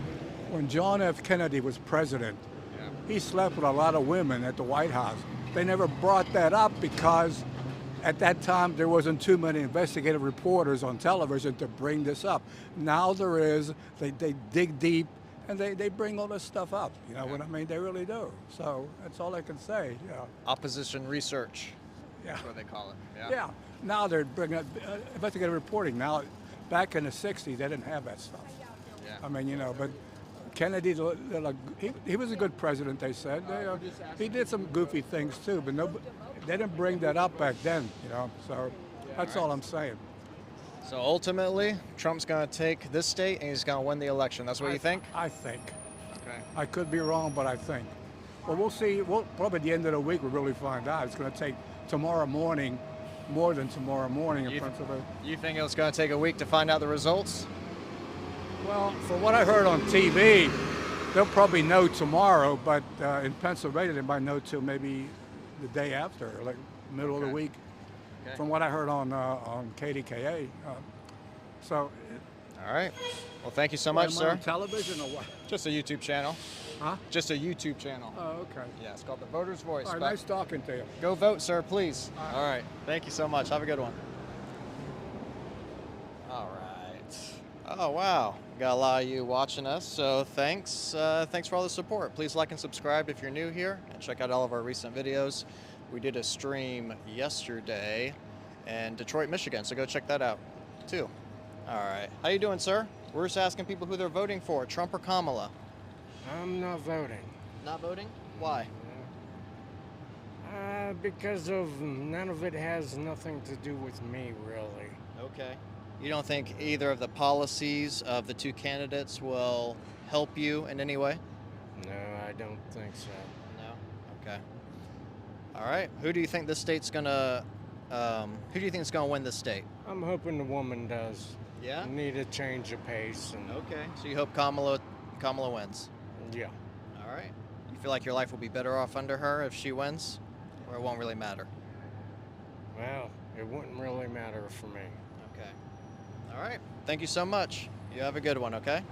when John F. Kennedy was president, he slept with a lot of women at the White House. They never brought that up because at that time there wasn't too many investigative reporters on television to bring this up. Now there is, they dig deep and they bring all this stuff up. You know what I mean? They really do. So that's all I can say. Yeah. Opposition research. Yeah. That's what they call it. Yeah. Yeah. Now they're bringing up investigative reporting. Now, back in the 60s, they didn't have that stuff. Yeah. I mean, you know, but Kennedy, he was a good president, they said. He did some goofy things too, but they didn't bring that up back then, you know. So that's all I'm saying. So ultimately, Trump's going to take this state and he's going to win the election. That's what you think? I think. Okay. I could be wrong, but I think. Well, we'll see. We'll probably at the end of the week we'll really find out. It's going to take tomorrow morning, more than tomorrow morning in Pennsylvania. You think it's going to take a week to find out the results? Well, from what I heard on TV, they'll probably know tomorrow, but in Pennsylvania, they might know till maybe the day after, like middle of the week, from what I heard on KDKA. All right. Well, thank you so much, sir. On television or what? Just a YouTube channel. Huh? Just a YouTube channel. Oh, okay. Yeah, it's called The Voter's Voice. All right, nice talking to you. Go vote, sir, please. All right. Thank you so much. Have a good one. All right. Oh, wow. Got a lot of you watching us, so thanks. Thanks for all the support. Please like and subscribe if you're new here, and check out all of our recent videos. We did a stream yesterday in Detroit, Michigan, so go check that out, too. All right. How you doing, sir? We're just asking people who they're voting for, Trump or Kamala. I'm not voting. Not voting? Why? Because of none of it has nothing to do with me, really. Okay. You don't think either of the policies of the two candidates will help you in any way? No, I don't think so. No? Okay. All right. Who do you think this state's gonna, who do you think is gonna win this state? I'm hoping the woman does. Yeah? Need a change of pace. And Okay. So you hope Kamala wins? Yeah. All right. You feel like your life will be better off under her if she wins? Or it won't really matter? Well, It wouldn't really matter for me. Okay. All right. Thank you so much. You have a good one, okay?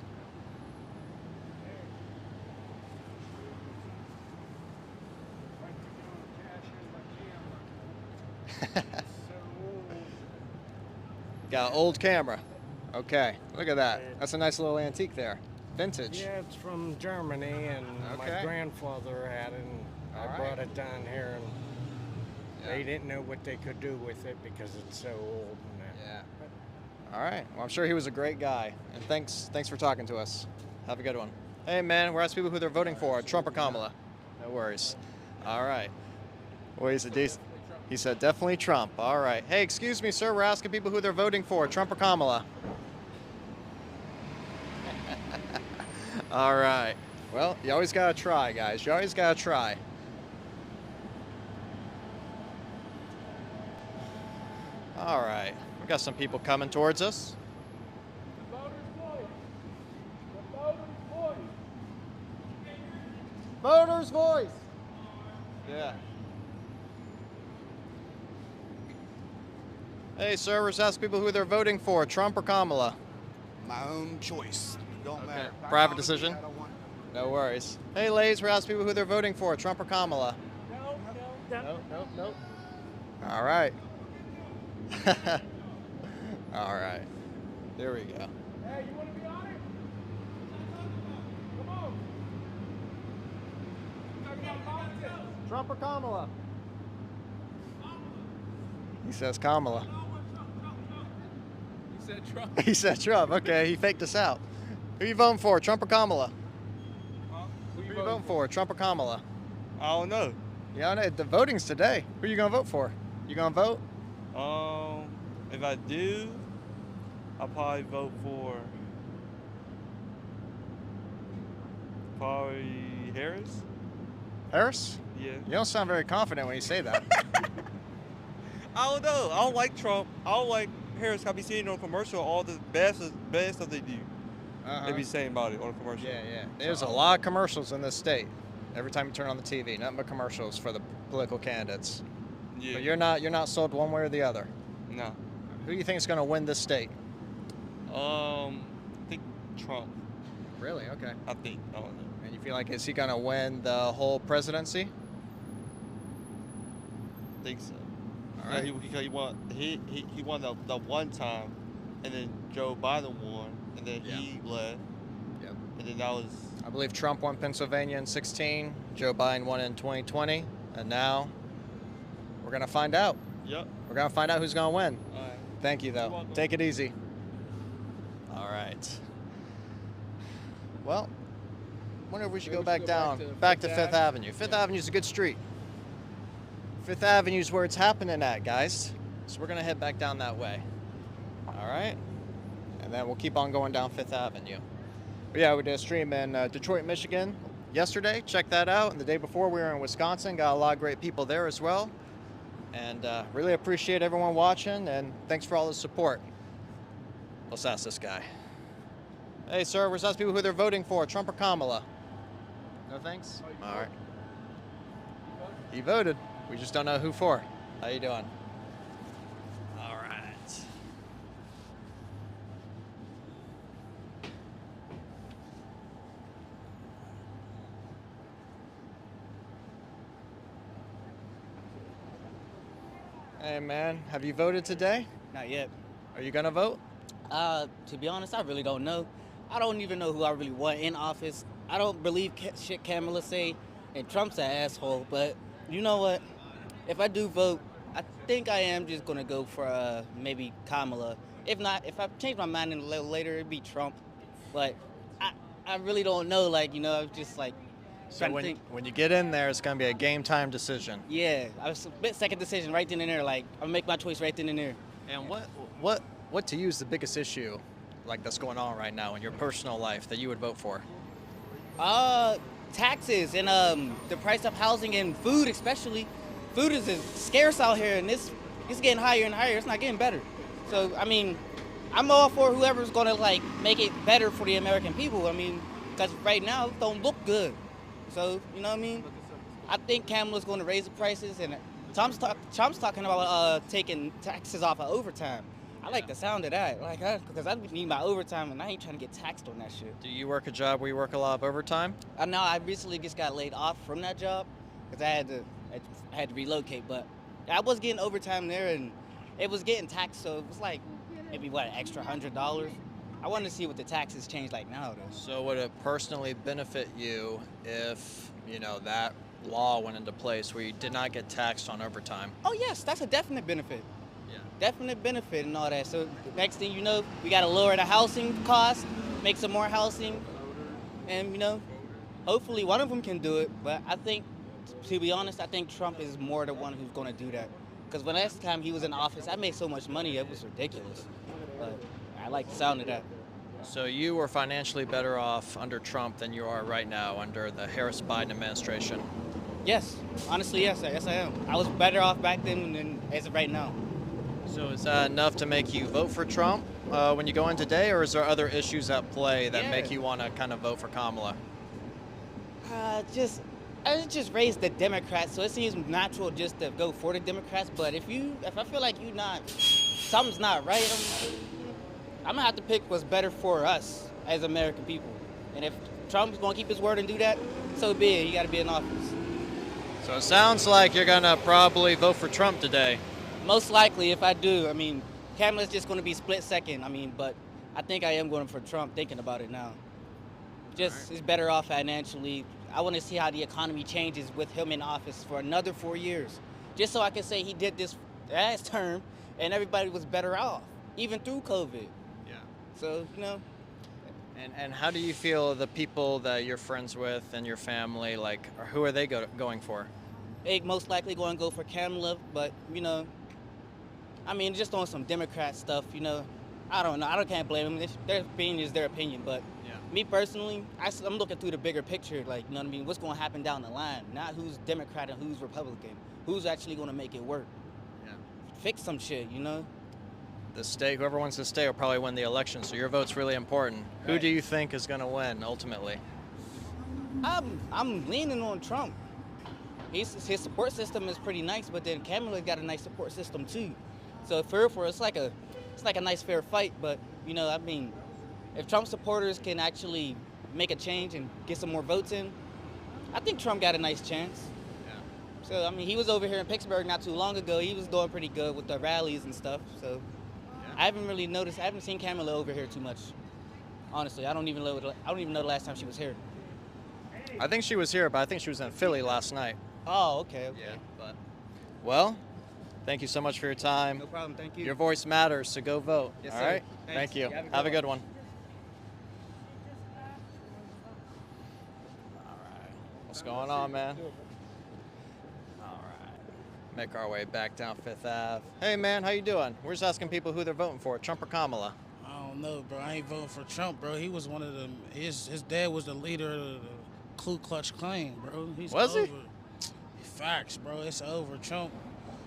Got an old camera. Okay, look at that. That's a nice little antique there. Vintage. Yeah, it's from Germany, and my Okay. grandfather had it, and I All brought right. it down here, and Yeah. they didn't know what they could do with it because it's so old. And that. Yeah. All right. Well, I'm sure he was a great guy. And thanks for talking to us. Have a good one. Hey, man, we're asking people who they're voting for, Trump or Kamala. No worries. All right. Well, he said definitely Trump. All right. Hey, excuse me, sir. We're asking people who they're voting for, Trump or Kamala. All right. Well, you always got to try, guys. You always got to try. All right. We got some people coming towards us. Voter's voice. Yeah. Hey, sir, we're just asking people who they're voting for, Trump or Kamala. My own choice. Don't matter. Private decision. No worries. Hey, ladies, we're asking people who they're voting for, Trump or Kamala. No. All right. All right. There we go. Hey, you want to be on it? Come on. Talking about politics. Trump or Kamala? He says Kamala. You said Trump. He said Trump. Okay, he faked us out. Who you voting for, Trump or Kamala? Who Who you voting for, Trump or Kamala? I don't know. Yeah, the voting's today. Who you gonna vote for? You gonna vote? If I do, I'll probably vote for probably Harris. Harris? Yeah. You don't sound very confident when you say that. I don't know. I don't like Trump. I don't like Harris. I be seeing on commercial all the best stuff they do. They be saying about it on commercial. Yeah. There's a lot of commercials in this state. Every time you turn on the TV, nothing but commercials for the political candidates. Yeah. But you're not sold one way or the other. No. Who do you think is going to win this state? I think Trump. Really? Okay. I think. I don't know. And you feel like is he going to win the whole presidency? I think so. All right. He won the one time, and then Joe Biden won, and then he left. Yep. And then that was. I believe Trump won Pennsylvania in 2016. Joe Biden won in 2020, and now we're going to find out. Yep. We're going to find out who's going to win. All right. Thank you, though. You're welcome. Take it easy. All right. Well, I wonder if we should go back down, back to Fifth Avenue. Fifth Avenue is a good street. Fifth Avenue is where it's happening at, guys. So we're going to head back down that way. All right? And then we'll keep on going down Fifth Avenue. But yeah, we did a stream in Detroit, Michigan yesterday. Check that out. And the day before, we were in Wisconsin. Got a lot of great people there as well. And really appreciate everyone watching. And thanks for all the support. Let's ask this guy. Hey, sir, we're asking people who they're voting for, Trump or Kamala. No thanks? All right. He voted. We just don't know who for. How you doing? All right. Hey, man, have you voted today? Not yet. Are you gonna vote? To be honest, I really don't know. I don't even know who I really want in office. I don't believe shit Kamala say, and Trump's an asshole. But you know what? If I do vote, I think I am just gonna go for maybe Kamala. If not, if I change my mind a little later, it'd be Trump. But I really don't know. Like, you know, I was just like So trying to think. when you get in there, it's gonna be a game time decision. Yeah, I was a bit second decision right then and there. Like, I'll make my choice right then and there. And what to you is the biggest issue, like that's going on right now in your personal life that you would vote for? Taxes and the price of housing and food, especially. Food is scarce out here, and it's getting higher and higher. It's not getting better. So I mean, I'm all for whoever's gonna like make it better for the American people. I mean, because right now it don't look good. So you know what I mean? I think Kamala's going to raise the prices, and Trump's talking about taking taxes off of overtime. I like the sound of that, like, because I need my overtime and I ain't trying to get taxed on that shit. Do you work a job where you work a lot of overtime? No, I recently just got laid off from that job because I had to relocate, but I was getting overtime there and it was getting taxed, so it was like maybe what, an extra $100. I wanted to see what the taxes change like now, though. So would it personally benefit you if, that law went into place where you did not get taxed on overtime? Oh yes, that's a definite benefit. Yeah. Definite benefit and all that. So next thing you know, we got to lower the housing cost, make some more housing, and hopefully one of them can do it. But I think, to be honest, I think Trump is more the one who's going to do that. Because when last time he was in office, I made so much money, it was ridiculous. But I like the sound of that. So you were financially better off under Trump than you are right now under the Harris-Biden administration? Yes, honestly, yes I am. I was better off back then than as of right now. So is that enough to make you vote for Trump when you go in today, or is there other issues at play that make you want to kind of vote for Kamala? I just raised the Democrats, so it seems natural just to go for the Democrats. But if I feel like something's not right, I'm gonna have to pick what's better for us as American people. And if Trump's gonna keep his word and do that, so be it. He got to be in office. So it sounds like you're gonna probably vote for Trump today. Most likely, if I do. Kamala's just gonna be split second. But I think I am going for Trump. Thinking about it now, it's better off financially. I want to see how the economy changes with him in office for another 4 years, just so I can say he did this last term and everybody was better off, even through COVID. Yeah. So, And how do you feel the people that you're friends with and your family, who are they going for? They most likely going to go for Kamala, but, just on some Democrat stuff, I don't know. I can't blame them. Their opinion is their opinion, but me personally, I'm looking through the bigger picture, what's going to happen down the line, not who's Democrat and who's Republican, who's actually going to make it work. Yeah. Fix some shit, The state, whoever wins the state will probably win the election, so your vote's really important. Right. Who do you think is going to win ultimately? I'm leaning on Trump. His support system is pretty nice, but then Kamala's got a nice support system too. So it's like a nice fair fight. But if Trump supporters can actually make a change and get some more votes in, I think Trump got a nice chance. Yeah. So he was over here in Pittsburgh not too long ago. He was doing pretty good with the rallies and stuff. So I haven't really noticed. I haven't seen Kamala over here too much. Honestly, I don't even know the last time she was here. I think she was here, but I think she was in Philly last night. Oh, okay. Yeah, well, thank you so much for your time. No problem. Thank you. Your voice matters, so go vote. Yes, all sir. right? Thanks. Thank you. Have a good one. All right. What's going on, man? All right. Make our way back down Fifth Ave. Hey, man, how you doing? We're just asking people who they're voting for, Trump or Kamala. I don't know, bro. I ain't voting for Trump, bro. He was one of them. His dad was the leader of the Ku Klux Klan, bro. Was he? Facts, bro. It's over. Trump,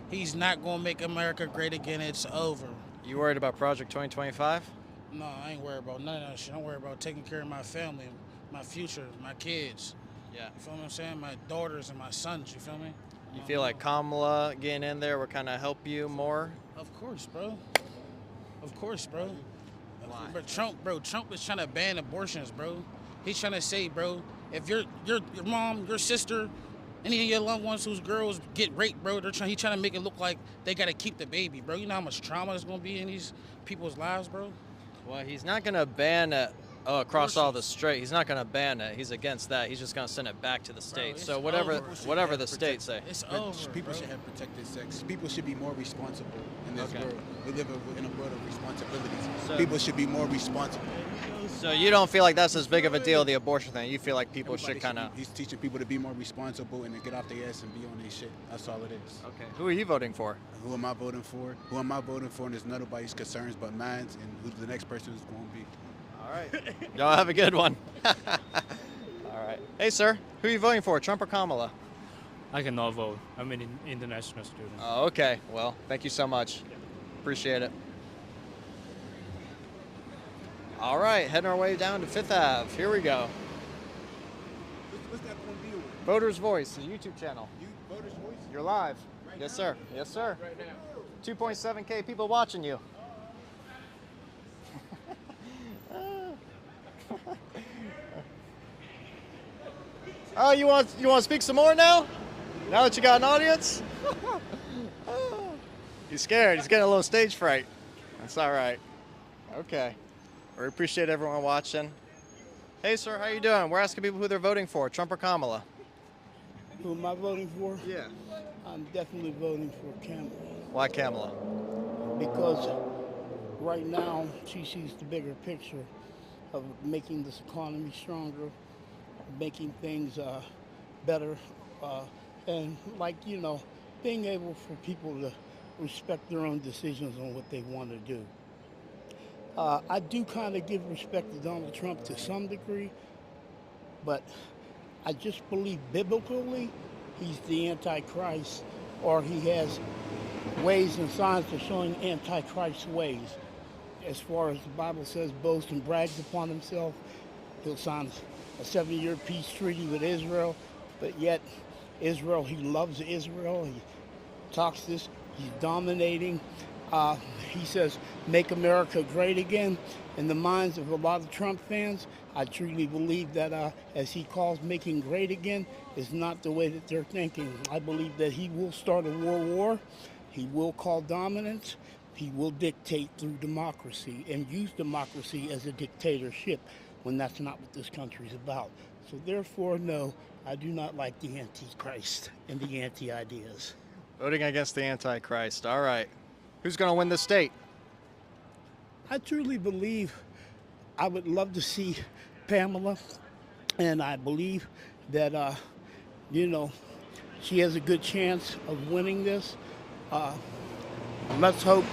he's not going to make America great again. It's over. You worried about Project 2025? No, I ain't worried about none of that shit. I'm worried about taking care of my family, my future, my kids. Yeah. You feel what I'm saying? My daughters and my sons, you feel me? You feel like Kamala getting in there would kind of help you more? Of course, bro. Of course, bro. Why? But Trump is trying to ban abortions, bro. He's trying to say, bro, if your mom, your sister, any of your loved ones whose girls get raped, bro, he's trying to make it look like they got to keep the baby, bro. You know how much trauma is going to be in these people's lives, bro? Well, he's not going to ban it across all the state. He's not going to ban it. He's against that. He's just going to send it back to the states. So whatever the states say. It's over, People should have protected sex. People should be more responsible in this world. We live in a world of responsibilities. People should be more responsible. So you don't feel like that's as big of a deal, the abortion thing? You feel like people should kind of... He's teaching people to be more responsible and to get off their ass and be on their shit. That's all it is. Okay. Who are you voting for? Who am I voting for? Who am I voting for? And it's nobody's concerns but mine and who the next person is going to be. All right. Y'all have a good one. All right. Hey, sir. Who are you voting for, Trump or Kamala? I cannot vote. I'm an international student. Oh, okay. Well, thank you so much. Appreciate it. All right, heading our way down to Fifth Ave. Here we go. What's that going to deal with? Voters Voice, the YouTube channel. Voters Voice? You're live. Right. Yes, sir. Yes, sir. 2.7K people watching you. Oh, you want to speak some more now? Now that you got an audience? He's scared. He's getting a little stage fright. That's all right. Okay. We appreciate everyone watching. Hey, sir, how you doing? We're asking people who they're voting for, Trump or Kamala. Who am I voting for? Yeah. I'm definitely voting for Kamala. Why Kamala? Because right now she sees the bigger picture of making this economy stronger, making things better, and being able for people to respect their own decisions on what they want to do. I do kind of give respect to Donald Trump to some degree, but I just believe biblically he's the Antichrist, or he has ways and signs of showing Antichrist ways. As far as the Bible says, boasts and brags upon himself. He'll sign a 7-year peace treaty with Israel, but yet Israel, he loves Israel. He talks this, he's dominating. He says, make America great again. In the minds of a lot of Trump fans, I truly believe that, as he calls making great again, is not the way that they're thinking. I believe that he will start a world war. He will call dominance. He will dictate through democracy and use democracy as a dictatorship when that's not what this country is about. So therefore, no, I do not like the Antichrist and the anti-ideas. Voting against the Antichrist. All right. Who's going to win the state? I truly believe I would love to see Pamela, and I believe that, she has a good chance of winning this. Let's hope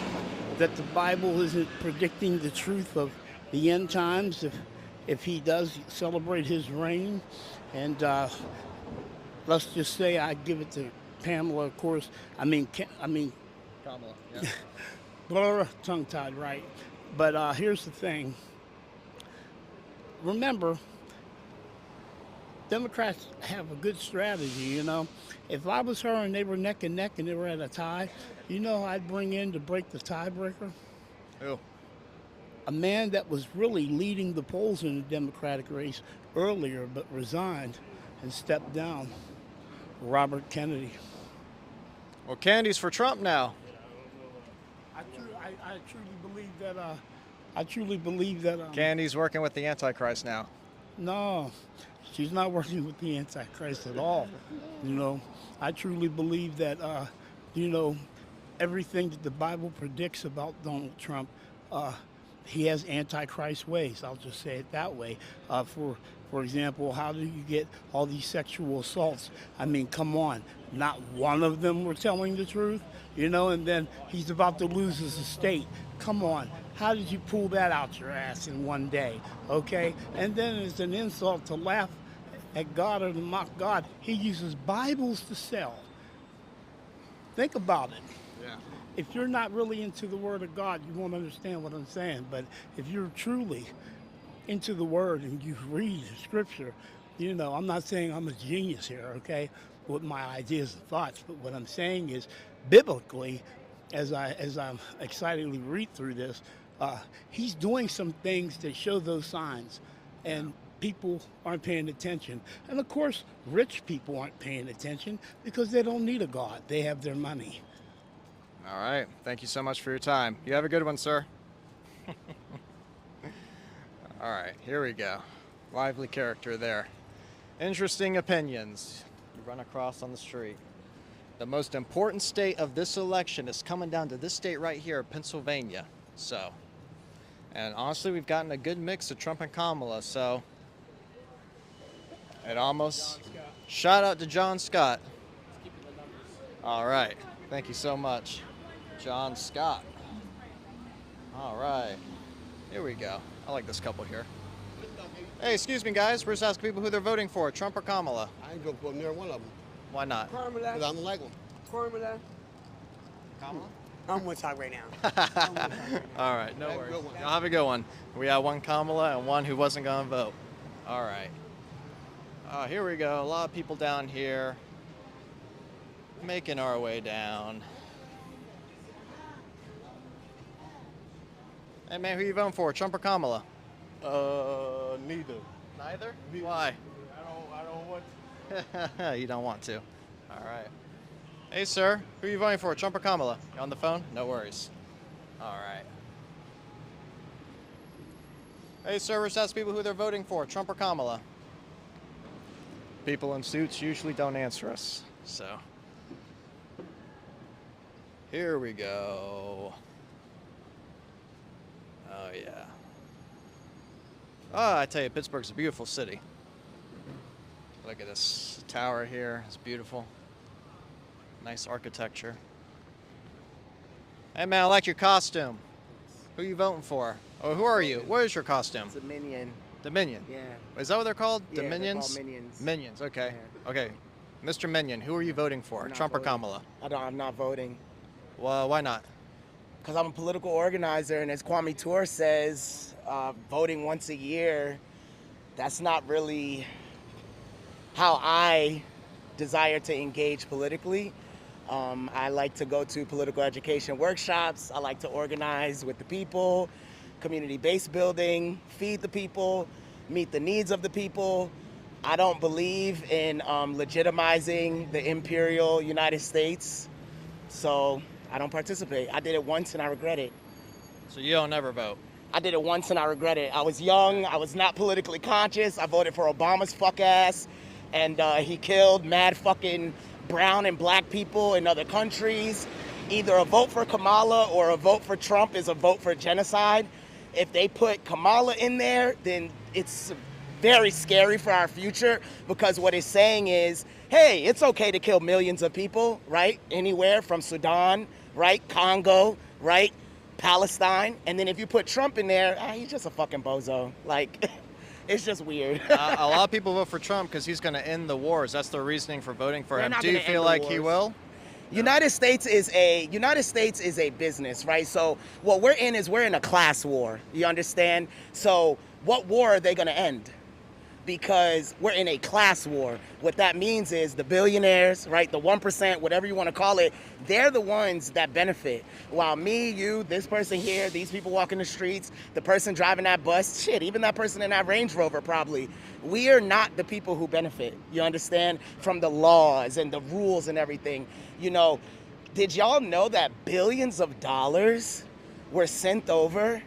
that the Bible isn't predicting the truth of the end times if he does celebrate his reign. And let's just say I give it to Pamela, of course. Kamala. Yeah. Blah, tongue-tied, right? But here's the thing. Remember, Democrats have a good strategy, If I was her and they were neck and neck and they were at a tie, I'd bring in to break the tiebreaker? Who? A man that was really leading the polls in the Democratic race earlier but resigned and stepped down. Robert Kennedy. Well, Kennedy's for Trump now. I truly believe that. Kennedy's working with the Antichrist now. No, she's not working with the Antichrist at all. I truly believe that, everything that the Bible predicts about Donald Trump, he has Antichrist ways. I'll just say it that way. For example, how do you get all these sexual assaults? I mean, come on. Not one of them were telling the truth, and then he's about to lose his estate. Come on. How did you pull that out your ass in one day, okay? And then it's an insult to laugh at God or to mock God. He uses Bibles to sell. Think about it. Yeah. If you're not really into the Word of God, you won't understand what I'm saying. But if you're truly into the Word and you read Scripture, I'm not saying I'm a genius here, okay, with my ideas and thoughts. But what I'm saying is, biblically, as I'm excitedly read through this, he's doing some things that show those signs, and people aren't paying attention. And of course, rich people aren't paying attention because they don't need a God. They have their money. All right. Thank you so much for your time. You have a good one, sir. All right. Here we go. Lively character there. Interesting opinions you run across on the street. The most important state of this election is coming down to this state right here, Pennsylvania. So, and honestly, we've gotten a good mix of Trump and Kamala. So, it almost. Shout out to John Scott. All right. Thank you so much, John Scott. All right. Here we go. I like this couple here. Hey, excuse me, guys. We're just asking people who they're voting for, Trump or Kamala. I ain't voting for neither one of them. Why not? Because I don't like them. Kamala? I'm going to talk right now. All right, no worries. Y'all have a good one. We have one Kamala and one who wasn't going to vote. All right. Here we go. A lot of people down here. Making our way down. Hey man, who you voting for, Trump or Kamala? Neither. Neither? Why? I don't want to. You don't want to. All right. Hey sir, who you voting for, Trump or Kamala? You on the phone? No worries. All right. Hey sir, let's ask people who they're voting for, Trump or Kamala? People in suits usually don't answer us, so. Here we go. Oh yeah. Oh, I tell you, Pittsburgh's a beautiful city. Look at this tower here, it's beautiful. Nice architecture. Hey man, I like your costume. Who you voting for? Oh, who are you? What is your costume? It's a minion. Dominion. Yeah. Is that what they're called? Yeah, they're Dominions? called minions. Minions, okay. Yeah. Okay. Mr. Minion, who are you voting for? I'm not Trump or voting. Kamala? I'm not voting. Well, why not? Because I'm a political organizer, and as Kwame Ture says, voting once a year, that's not really how I desire to engage politically. I like to go to political education workshops. I like to organize with the people, community-based building, feed the people, meet the needs of the people. I don't believe in legitimizing the imperial United States, so I don't participate. I did it once and I regret it. So you don't ever vote? I did it once and I regret it. I was young, I was not politically conscious. I voted for Obama's fuck ass, and he killed mad fucking brown and black people in other countries. Either a vote for Kamala or a vote for Trump is a vote for genocide. If they put Kamala in there, then it's very scary for our future, because what it's saying is, hey, it's okay to kill millions of people, right? Anywhere from Sudan, right? Congo, right? Palestine. And then if you put Trump in there, he's just a fucking bozo. Like, it's just weird. A lot of people vote for Trump because he's going to end the wars. That's the reasoning for voting for him. Do you feel like he will? United States is a business, right? So what we're in is we're in a class war. You understand? So what war are they going to end? Because we're in a class war. What that means is the billionaires, right, the 1%, whatever you want to call it, they're the ones that benefit. While me, you, this person here, these people walking the streets, the person driving that bus, shit, even that person in that Range Rover probably, we are not the people who benefit, you understand, from the laws and the rules and everything. You know, did y'all know that billions of dollars were sent over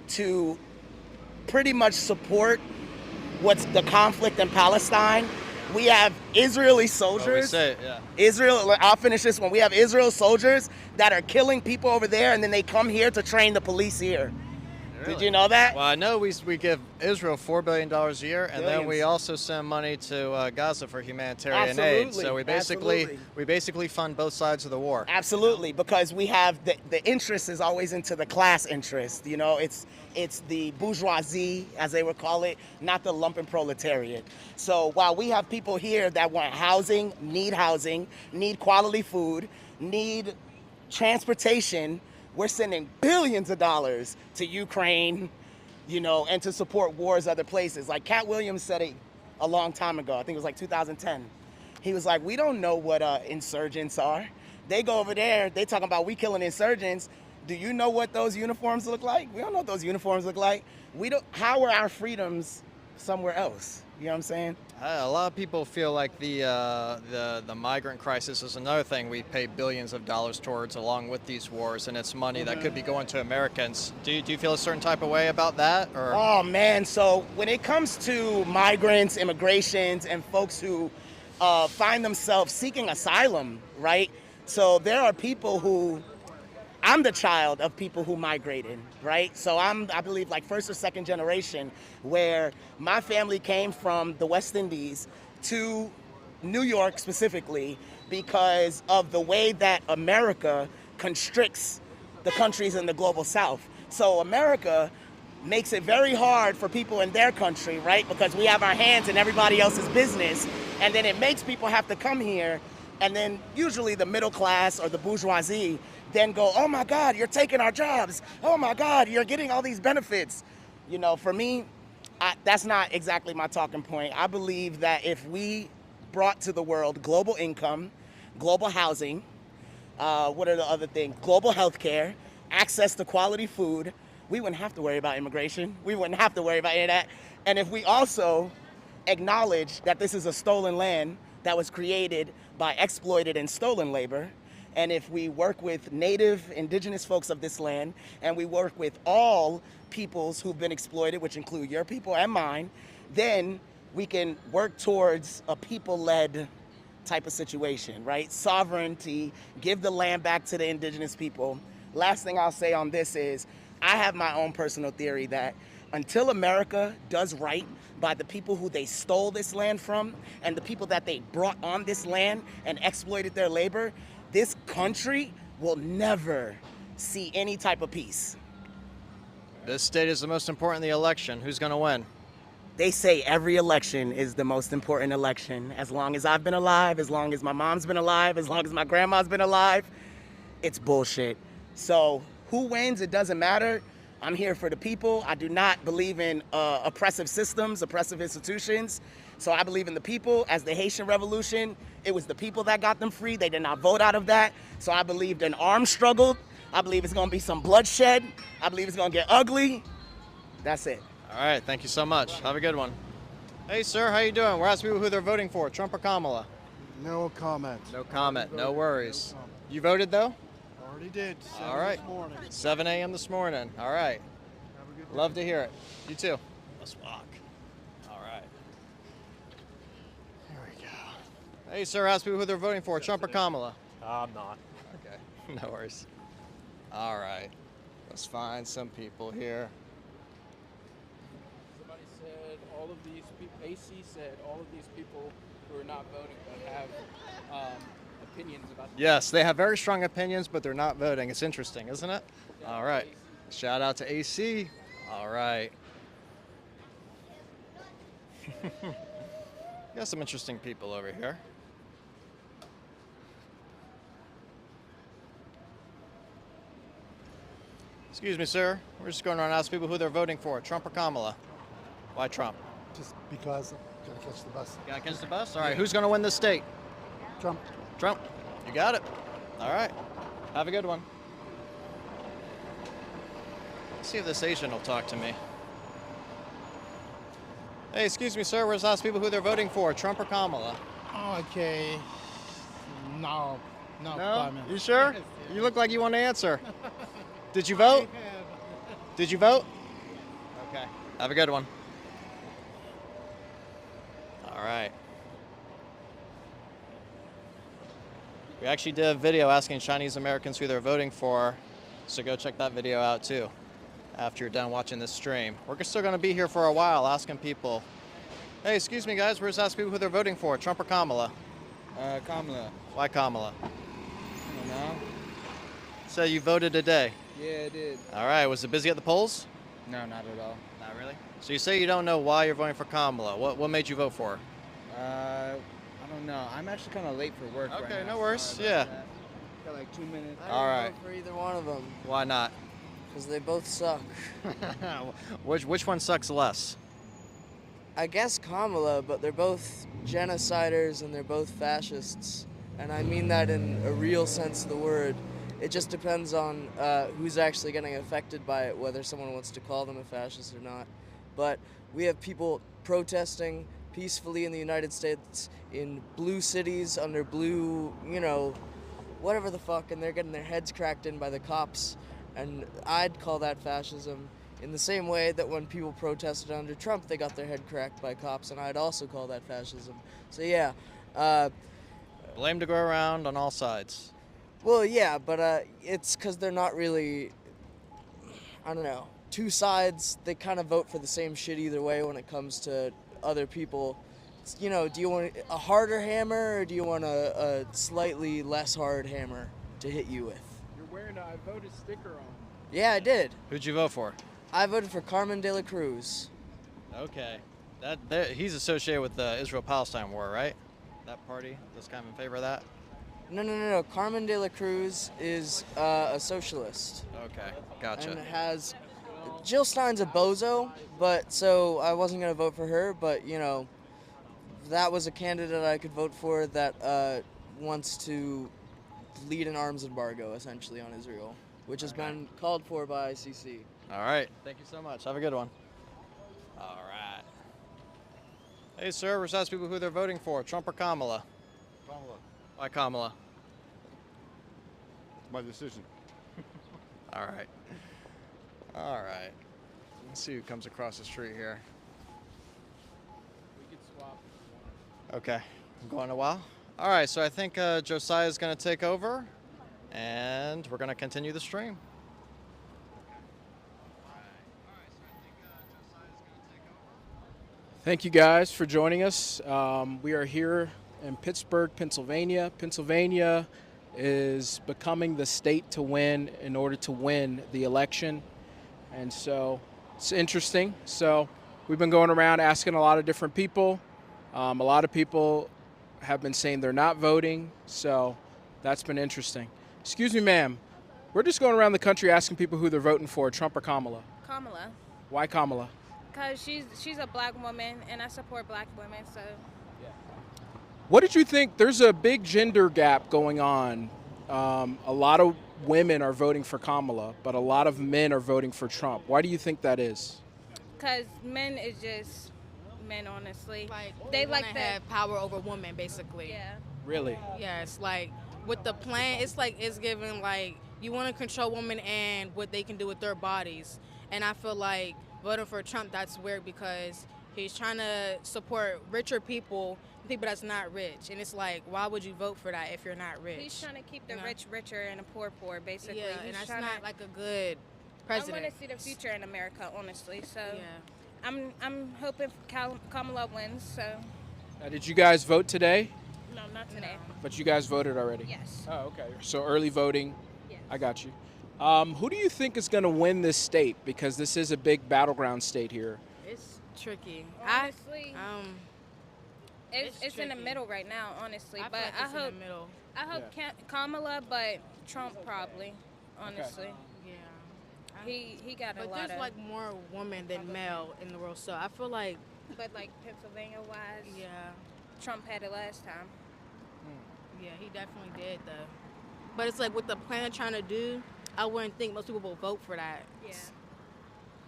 to pretty much support what's the conflict in Palestine? We have Israeli soldiers. I'll finish this one. We have Israel soldiers that are killing people over there, and then they come here to train the police here. Really? Did you know that? Well, I know we give Israel $4 billion a year, and then we also send money to Gaza for humanitarian aid. So we basically fund both sides of the war. Absolutely, because we have the interest is always into the class interest. You know, it's the bourgeoisie, as they would call it, not the lumpen proletariat. So while we have people here that want housing, need quality food, need transportation, we're sending billions of dollars to Ukraine, you know, and to support wars other places. Like Cat Williams said it a long time ago, I think it was like 2010. He was like, we don't know what insurgents are. They go over there, they talking about we killing insurgents. Do you know what those uniforms look like? We don't know what those uniforms look like. How are our freedoms somewhere else? You know what I'm saying? A lot of people feel like the migrant crisis is another thing we pay billions of dollars towards along with these wars, and it's money that could be going to Americans. Do you feel a certain type of way about that? Or? Oh man, so when it comes to migrants, immigrations, and folks who find themselves seeking asylum, right? So there are people who, I'm the child of people who migrated, right? So I believe like first or second generation, where my family came from the West Indies to New York specifically because of the way that America constricts the countries in the global South. So America makes it very hard for people in their country, right? Because we have our hands in everybody else's business, and then it makes people have to come here, and then usually the middle class or the bourgeoisie then go, oh my God, you're taking our jobs. Oh my God, you're getting all these benefits. You know, for me, that's not exactly my talking point. I believe that if we brought to the world global income, global housing, what are the other things? Global health care, access to quality food. We wouldn't have to worry about immigration. We wouldn't have to worry about any of that. And if we also acknowledge that this is a stolen land that was created by exploited and stolen labor, and if we work with native indigenous folks of this land, and we work with all peoples who've been exploited, which include your people and mine, then we can work towards a people-led type of situation, right? Sovereignty, give the land back to the indigenous people. Last thing I'll say on this is, I have my own personal theory that until America does right by the people who they stole this land from and the people that they brought on this land and exploited their labor, this country will never see any type of peace. This state is the most important in the election. Who's going to win? They say every election is the most important election. As long as I've been alive, as long as my mom's been alive, as long as my grandma's been alive, it's bullshit. So who wins, it doesn't matter. I'm here for the people. I do not believe in oppressive systems, oppressive institutions. So I believe in the people. As the Haitian Revolution, it was the people that got them free. They did not vote out of that. So I believed in armed struggle. I believe it's going to be some bloodshed. I believe it's going to get ugly. That's it. All right, thank you so much. Have a good one. Hey, sir, how you doing? We're asking people who they're voting for, Trump or Kamala. No comment. No comment, no worries. You voted, though? Already did. All right. 7 a.m. this morning. All right. Love to hear it. You too. Let's walk. All right. Here we go. Hey, sir, ask people who they're voting for, Trump or Kamala. I'm not. Okay, no worries. All right. Let's find some people here. Somebody said all of these people, AC said all of these people who are not voting but have opinions about Yes, they have very strong opinions, but they're not voting. It's interesting, isn't it? All right. Shout out to AC. All right. Got some interesting people over here. Excuse me, sir. We're just going around and ask people who they're voting for, Trump or Kamala. Why Trump? Just because I'm going to catch the bus. Gotta catch the bus? All right. Who's going to win this state? Trump. Trump. You got it. All right. Have a good one. Let's see if this Asian will talk to me. Hey, excuse me, sir. We're just asking people who they're voting for, Trump or Kamala. Okay. No. No. No? comment. You sure? You look like you want to answer. Did you vote? Did you vote? Okay. Have a good one. All right. We actually did a video asking Chinese Americans who they're voting for, so go check that video out too after you're done watching this stream. We're still going to be here for a while asking people, hey, excuse me guys, we're just asking people who they're voting for, Trump or Kamala. Kamala. Why Kamala? I don't know. So you voted today? Yeah, I did. All right, was it busy at the polls? No, not at all. Not really? So you say you don't know why you're voting for Kamala. What made you vote for her? I don't know. I'm actually kind of late for work right now. Okay, no worries. Sorry Yeah. about that. Got like 2 minutes. All right. For either one of them, Why not? because they both suck. Which one sucks less? I guess Kamala, but they're both genociders and they're both fascists. And I mean that in a real sense of the word. It just depends on who's actually getting affected by it, whether someone wants to call them a fascist or not. But we have people protesting peacefully in the United States in blue cities under blue, whatever the fuck, and they're getting their heads cracked in by the cops. And I'd call that fascism in the same way that when people protested under Trump, they got their head cracked by cops, and I'd also call that fascism. So yeah. Blame to go around on all sides. Well, yeah, but it's because they're not really, I don't know, two sides. They kind of vote for the same shit either way when it comes to other people. It's, do you want a harder hammer or do you want a slightly less hard hammer to hit you with? You're wearing a I voted sticker on. Yeah, I did. Who'd you vote for? I voted for Carmen de la Cruz. Okay. He's associated with the Israel-Palestine war, right? That party that's kind of in favor of that? No. Carmen de la Cruz is a socialist. Okay, gotcha. And has Jill Stein's a bozo, but so I wasn't gonna vote for her. But that was a candidate I could vote for that wants to lead an arms embargo, essentially, on Israel, which has been called for by ICC. All right. Thank you so much. Have a good one. All right. Hey, sir. We're just asking people who they're voting for, Trump or Kamala. Kamala. Why Kamala? My decision. All right. All right. Let's see who comes across the street here. We could swap. Okay. I'm going a while. All right. So I think Josiah is going to take over, and we're going to continue the stream. Thank you guys for joining us. We are here in Pittsburgh, Pennsylvania. Pennsylvania is becoming the state to win in order to win the election. And so it's interesting. So we've been going around asking a lot of different people. A lot of people have been saying they're not voting. So that's been interesting. Excuse me, ma'am. We're just going around the country asking people who they're voting for, Trump or Kamala. Kamala, Why Kamala? because she's a black woman and I support black women, so What did you think? There's a big gender gap going on. A lot of women are voting for Kamala, but a lot of men are voting for Trump. Why do you think that is? because men is just men, honestly. Like they wanna like the have power over women, basically. Yeah. Really? Yes, like with the plan, it's given like you want to control women and what they can do with their bodies. And I feel like voting for Trump, that's weird because he's trying to support richer people that's not rich. And it's like, why would you vote for that if you're not rich? He's trying to keep the rich richer and the poor poor, basically. Yeah, and He's that's not like a good president. I want to see the future in America, honestly. So yeah. I'm hoping Kamala wins. So Did you guys vote today? no, not today. But you guys voted already? Yes. Oh, okay. So early voting. Yes. I got you. Who do you think is going to win this state? Because this is a big battleground state here. It's tricky. Honestly, it's in the tricky. middle right now, honestly. I feel but like it's I hope in the middle. I hope Kamala, but Trump probably. Honestly. Yeah. He got a But lot there's of. like more women than male in the world, so I feel like. But like Pennsylvania wise, Yeah. Trump had it last time. Yeah, he definitely did though. But it's like with the plan they're trying to do, I wouldn't think most people will vote for that. Yeah.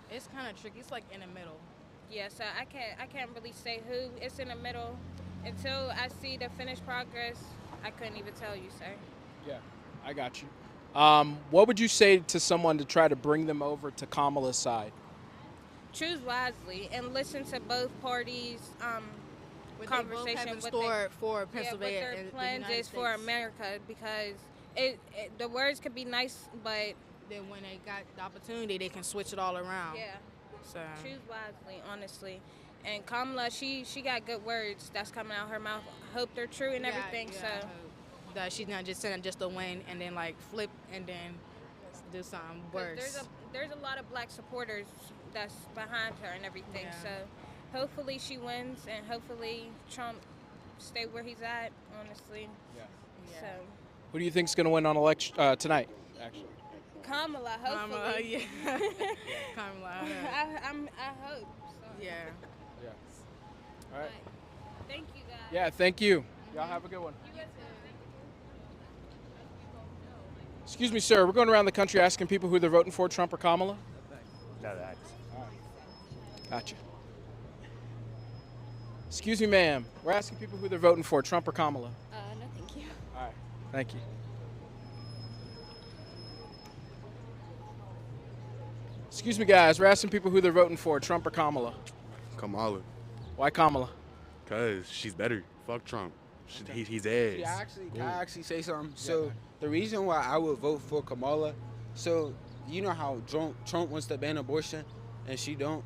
It's kind of tricky. It's like in the middle. Yeah, so I can't really say who. It's in the middle. Until I see the finished progress, I couldn't even tell you, sir. Yeah, I got you. What would you say to someone to try to bring them over to Kamala's side? Choose wisely and listen to both parties' What conversation. they both have in what store for yeah, Pennsylvania what their and the plans United is for States. America, because the words could be nice, but Then when they got the opportunity, they can switch it all around. yeah. So Choose wisely, honestly. And Kamala, she got good words that's coming out her mouth. Hope they're true and everything. I So hope that she's not just saying just a win and then like flip and then do something 'cause worse. there's a lot of black supporters that's behind her and everything. Yeah. So hopefully she wins, and hopefully Trump stay where he's at. Honestly. Yeah. So Who do you think is going to win on election tonight? Actually, Kamala, hopefully. Kamala, yeah. Kamala, I hope. So. yeah. Yeah. All right. Thank you guys. Yeah. Thank you. Y'all have a good one. You guys too. Excuse me, sir. We're going around the country asking people who they're voting for, Trump or Kamala. No, thanks. Gotcha. Excuse me, ma'am. We're asking people who they're voting for, Trump or Kamala. No, thank you. All right. Thank you. Excuse me, guys. We're asking people who they're voting for, Trump or Kamala. Kamala. Why Kamala? Because she's better. Fuck Trump. He's ass. Can I actually say something? So the reason why I would vote for Kamala, so you know how Trump wants to ban abortion and she don't?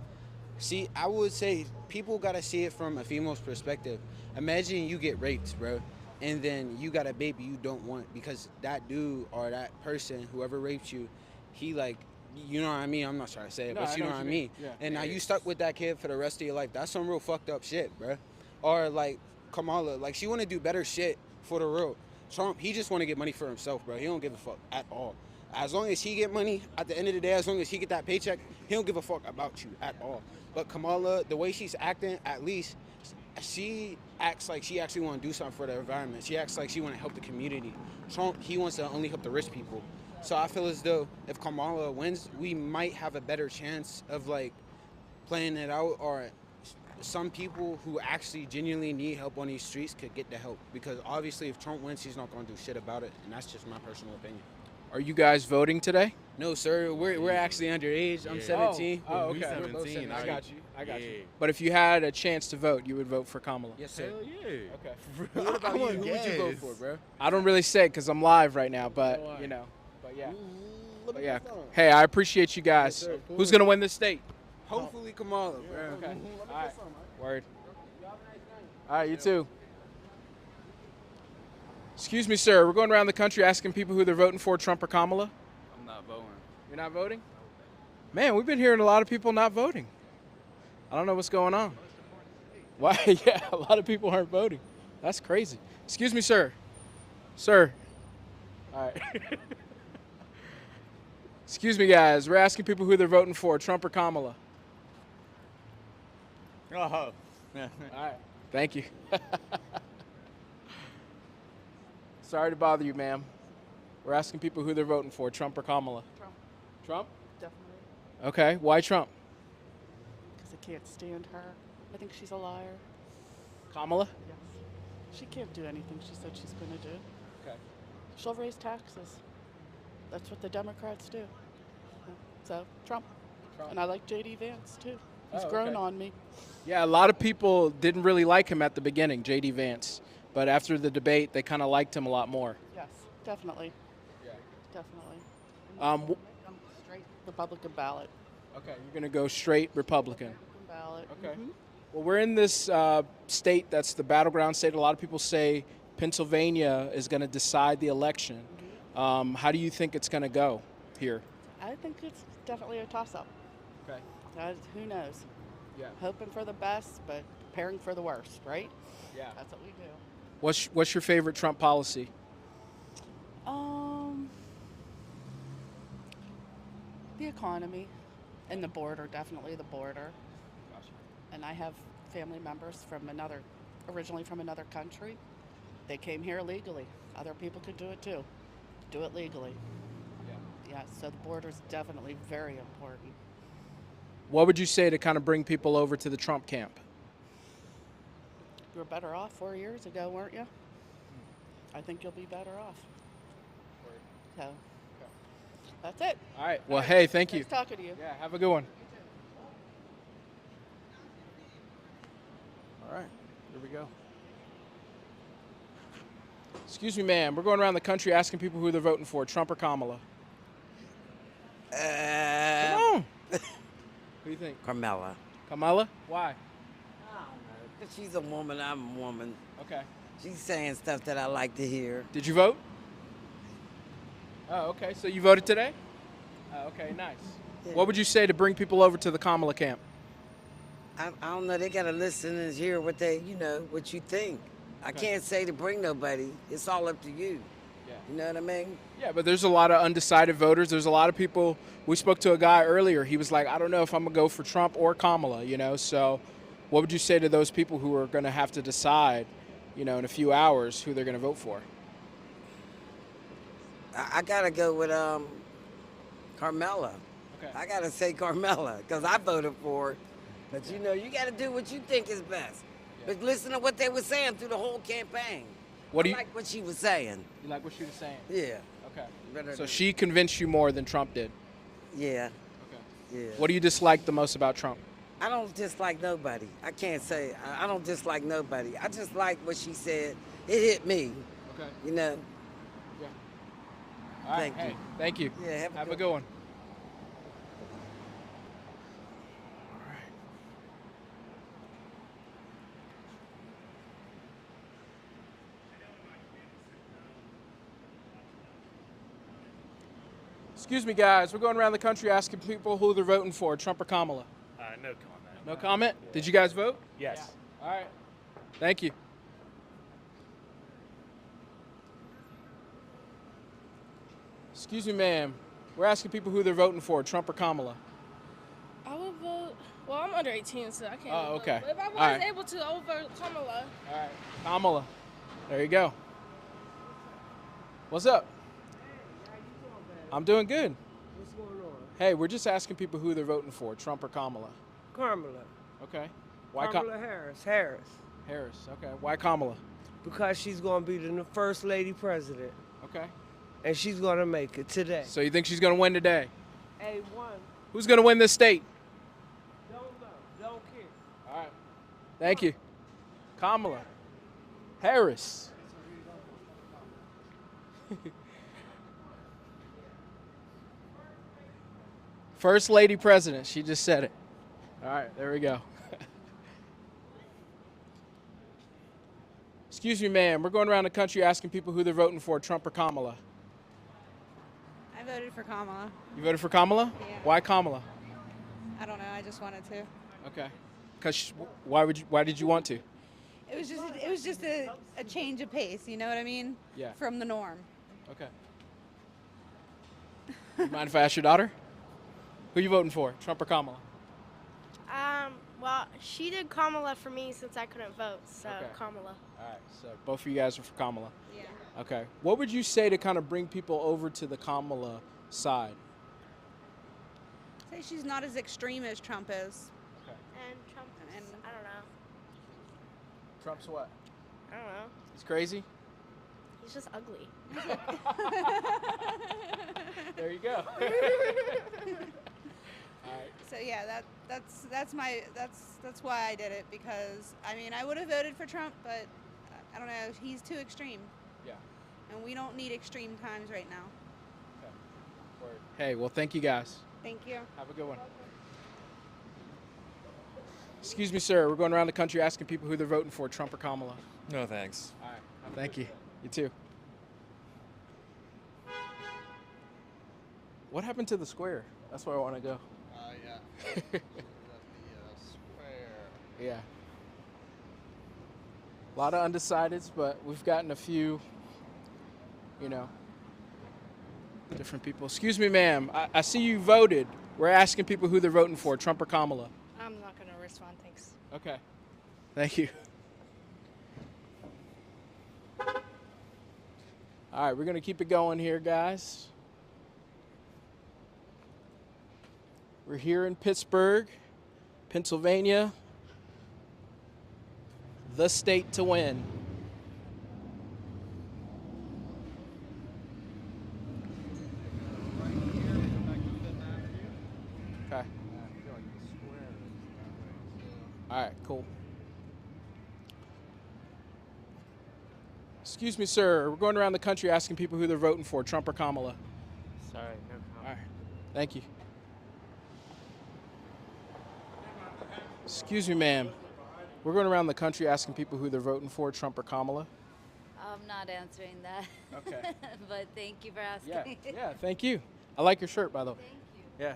See, I would say people got to see it from a female's perspective. Imagine you get raped, bro, and then you got a baby you don't want because that dude or that person, whoever raped you, he like, you know what I mean? I'm not trying to say it, but you know what I mean? Yeah. And now you stuck with that kid for the rest of your life. That's some real fucked up shit, bro. Or like Kamala, like she want to do better shit for the world. Trump, he just want to get money for himself, bro. He don't give a fuck at all. As long as he get money, at the end of the day, as long as he get that paycheck, he don't give a fuck about you at all. But Kamala, the way she's acting, at least she acts like she actually want to do something for the environment. She acts like she want to help the community. Trump, he wants to only help the rich people. So I feel as though if Kamala wins, we might have a better chance of like playing it out, or some people who actually genuinely need help on these streets could get the help. Because obviously if Trump wins, he's not going to do shit about it. And that's just my personal opinion. Are you guys voting today? No, sir. We're actually underage. I'm 17. Oh, okay. We're both 17. I got you. I got you. But if you had a chance to vote, you would vote for Kamala? Yes, sir. Hell yeah. Okay. What about you? Who would you vote for, bro? I don't really say it because I'm live right now, but, you know. But yeah. But yeah. Hey, I appreciate you guys. Yes, Who's going to win this state? Hopefully Kamala, bro. Okay. All right. Word. All right, you too. Excuse me, sir. We're going around the country asking people who they're voting for, Trump or Kamala. I'm not voting. You're not voting? Man, we've been hearing a lot of people not voting. I don't know what's going on. Why? Yeah, a lot of people aren't voting. That's crazy. Excuse me, sir. Sir. All right. Excuse me, guys. We're asking people who they're voting for, Trump or Kamala. Oh. All right. Thank you. Sorry to bother you, ma'am. We're asking people who they're voting for, Trump or Kamala. Trump. Trump? Definitely. Okay. Why Trump? Because I can't stand her. I think she's a liar. Kamala? Yes. She can't do anything she said she's going to do. Okay. She'll raise taxes. That's what the Democrats do. So, Trump. And I like J.D. Vance, too. He's grown on me. Yeah, a lot of people didn't really like him at the beginning, J.D. Vance. But after the debate, they kind of liked him a lot more. Yes, definitely. Yeah. Definitely. I'm straight Republican ballot. Okay, you're going to go straight Republican. Republican ballot. Okay. Mhm. Well, we're in this state that's the battleground state. A lot of people say Pennsylvania is going to decide the election. How do you think it's going to go here? I think it's definitely a toss-up. Okay. Who knows? Yeah. Hoping for the best, but preparing for the worst, right? Yeah. That's what we do. What's your favorite Trump policy? The economy and the border, definitely the border. And I have family members originally from another country. They came here illegally. Other people could do it too. Do it legally. Yeah, so the border is definitely very important. What would you say to kind of bring people over to the Trump camp? You were better off 4 years ago, weren't you? I think you'll be better off. So, that's it. All right. Well, hey, thank you. Nice talking to you. Yeah, have a good one. All right, here we go. Excuse me, ma'am. We're going around the country asking people who they're voting for, Trump or Kamala. Come on. Who do you think? Kamala. Kamala? Why? I don't know. 'Cause she's a woman, I'm a woman. Okay. She's saying stuff that I like to hear. Did you vote? Oh, okay. So you voted today? Oh, okay, nice. Yeah. What would you say to bring people over to the Kamala camp? I don't know. They got to listen and hear what what you think. I can't say to bring nobody. It's all up to you. Yeah. You know what I mean? Yeah, but there's a lot of undecided voters. There's a lot of people. We spoke to a guy earlier. He was like, I don't know if I'm going to go for Trump or Kamala, So what would you say to those people who are going to have to decide, in a few hours who they're going to vote for? I got to go with Carmela. Okay. I got to say Carmela because I voted for her. But, you got to do what you think is best. Yeah. But listen to what they were saying through the whole campaign. I like what she was saying. You like what she was saying? Yeah. Okay. So she convinced you more than Trump did? Yeah. Okay. Yeah. What do you dislike the most about Trump? I don't dislike nobody. I can't say I don't dislike nobody. I just like what she said. It hit me. Okay. Yeah. All right. Thank you. Thank you. Yeah, have a good one. Excuse me, guys. We're going around the country asking people who they're voting for, Trump or Kamala. No comment. No comment? Did you guys vote? Yes. All right. Thank you. Excuse me, ma'am. We're asking people who they're voting for, Trump or Kamala. I would vote. Well, I'm under 18, so I can't. Oh, okay. Vote. But if I was All right. able to, I would vote Kamala. All right. Kamala. There you go. What's up? I'm doing good. What's going on? Hey, we're just asking people who they're voting for, Trump or Kamala. Kamala. Okay. Why Kamala Harris. Harris. Harris. Okay. Why Kamala? Because she's going to be the first lady president. Okay. And she's going to make it today. So you think she's going to win today? A1. Who's going to win this state? Don't know. Don't care. All right. Thank you. Kamala Harris. First lady president. She just said it. All right, there we go. Excuse me, ma'am. We're going around the country asking people who they're voting for, Trump or Kamala. I voted for Kamala. You voted for Kamala? Yeah. Why Kamala? I don't know. I just wanted to. Okay. Because why did you want to? It was just a change of pace. You know what I mean? Yeah. From the norm. Okay. You mind if I ask your daughter? Who you voting for, Trump or Kamala? Well, she did Kamala for me since I couldn't vote, so Okay. Kamala. All right, so both of you guys are for Kamala. Yeah. Okay. What would you say to kind of bring people over to the Kamala side? Say she's not as extreme as Trump is. And Trump, And I don't know. Trump's what? I don't know. He's crazy? He's just ugly. There you go. All right. So yeah, that's why I did it, because I mean I would have voted for Trump, but I don't know, he's too extreme. Yeah. And we don't need extreme times right now. Okay. Word. Hey, well, thank you guys. Thank you. Have a good one. Excuse me, sir. We're going around the country asking people who they're voting for, Trump or Kamala. No, thanks. All right. Thank you. You too. What happened to the square? That's where I want to go. Yeah. The square. Yeah. A lot of undecideds, but we've gotten a few, different people. Excuse me, ma'am. I see you voted. We're asking people who they're voting for, Trump or Kamala. I'm not going to respond, thanks. Okay. Thank you. All right, we're going to keep it going here, guys. We're here in Pittsburgh, Pennsylvania, the state to win. Okay. All right, cool. Excuse me, sir. We're going around the country asking people who they're voting for, Trump or Kamala. Sorry, no comment. All right. Thank you. Excuse me, ma'am. We're going around the country asking people who they're voting for, Trump or Kamala. I'm not answering that. Okay. But thank you for asking. Yeah, thank you. I like your shirt, by the way. Thank you. Yeah.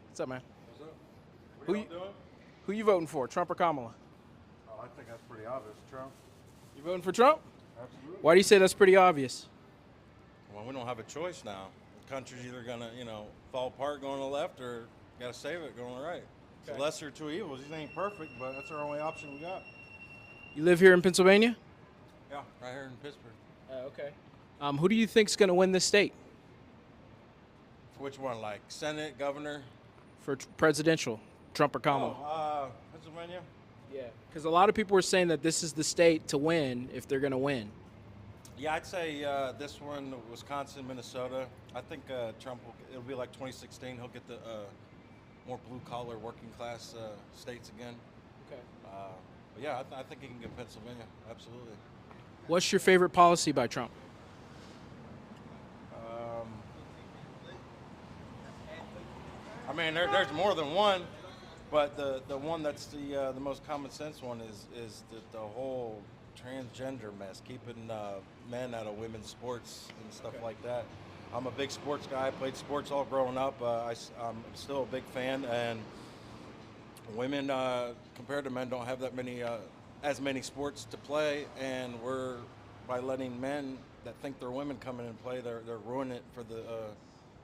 What's up, man? What's up? What are y'all doing? Who you voting for, Trump or Kamala? Oh, I think that's pretty obvious. Trump. You voting for Trump? Absolutely. Why do you say that's pretty obvious? Well, we don't have a choice now. The country's either going to, fall apart going to the left or got to save it going to the right. It's the lesser of two evils. These ain't perfect, but that's our only option we got. You live here in Pennsylvania? Yeah, right here in Pittsburgh. Okay. Who do you think's going to win this state? For which one, like Senate, governor? For presidential, Trump or Kamala? Pennsylvania? Yeah. Because a lot of people were saying that this is the state to win if they're going to win. Yeah, I'd say this one, Wisconsin, Minnesota. I think Trump, it'll be like 2016. He'll get the more blue-collar, working-class states again. Okay. But yeah, I think he can get Pennsylvania, absolutely. What's your favorite policy by Trump? I mean, there's more than one, but the one that's the most common sense one is the whole transgender mess, keeping men out of women's sports and stuff like that. I'm a big sports guy. I played sports all growing up. I'm still a big fan, and women compared to men don't have that many as many sports to play, and by letting men that think they're women come in and play, they're ruining it for the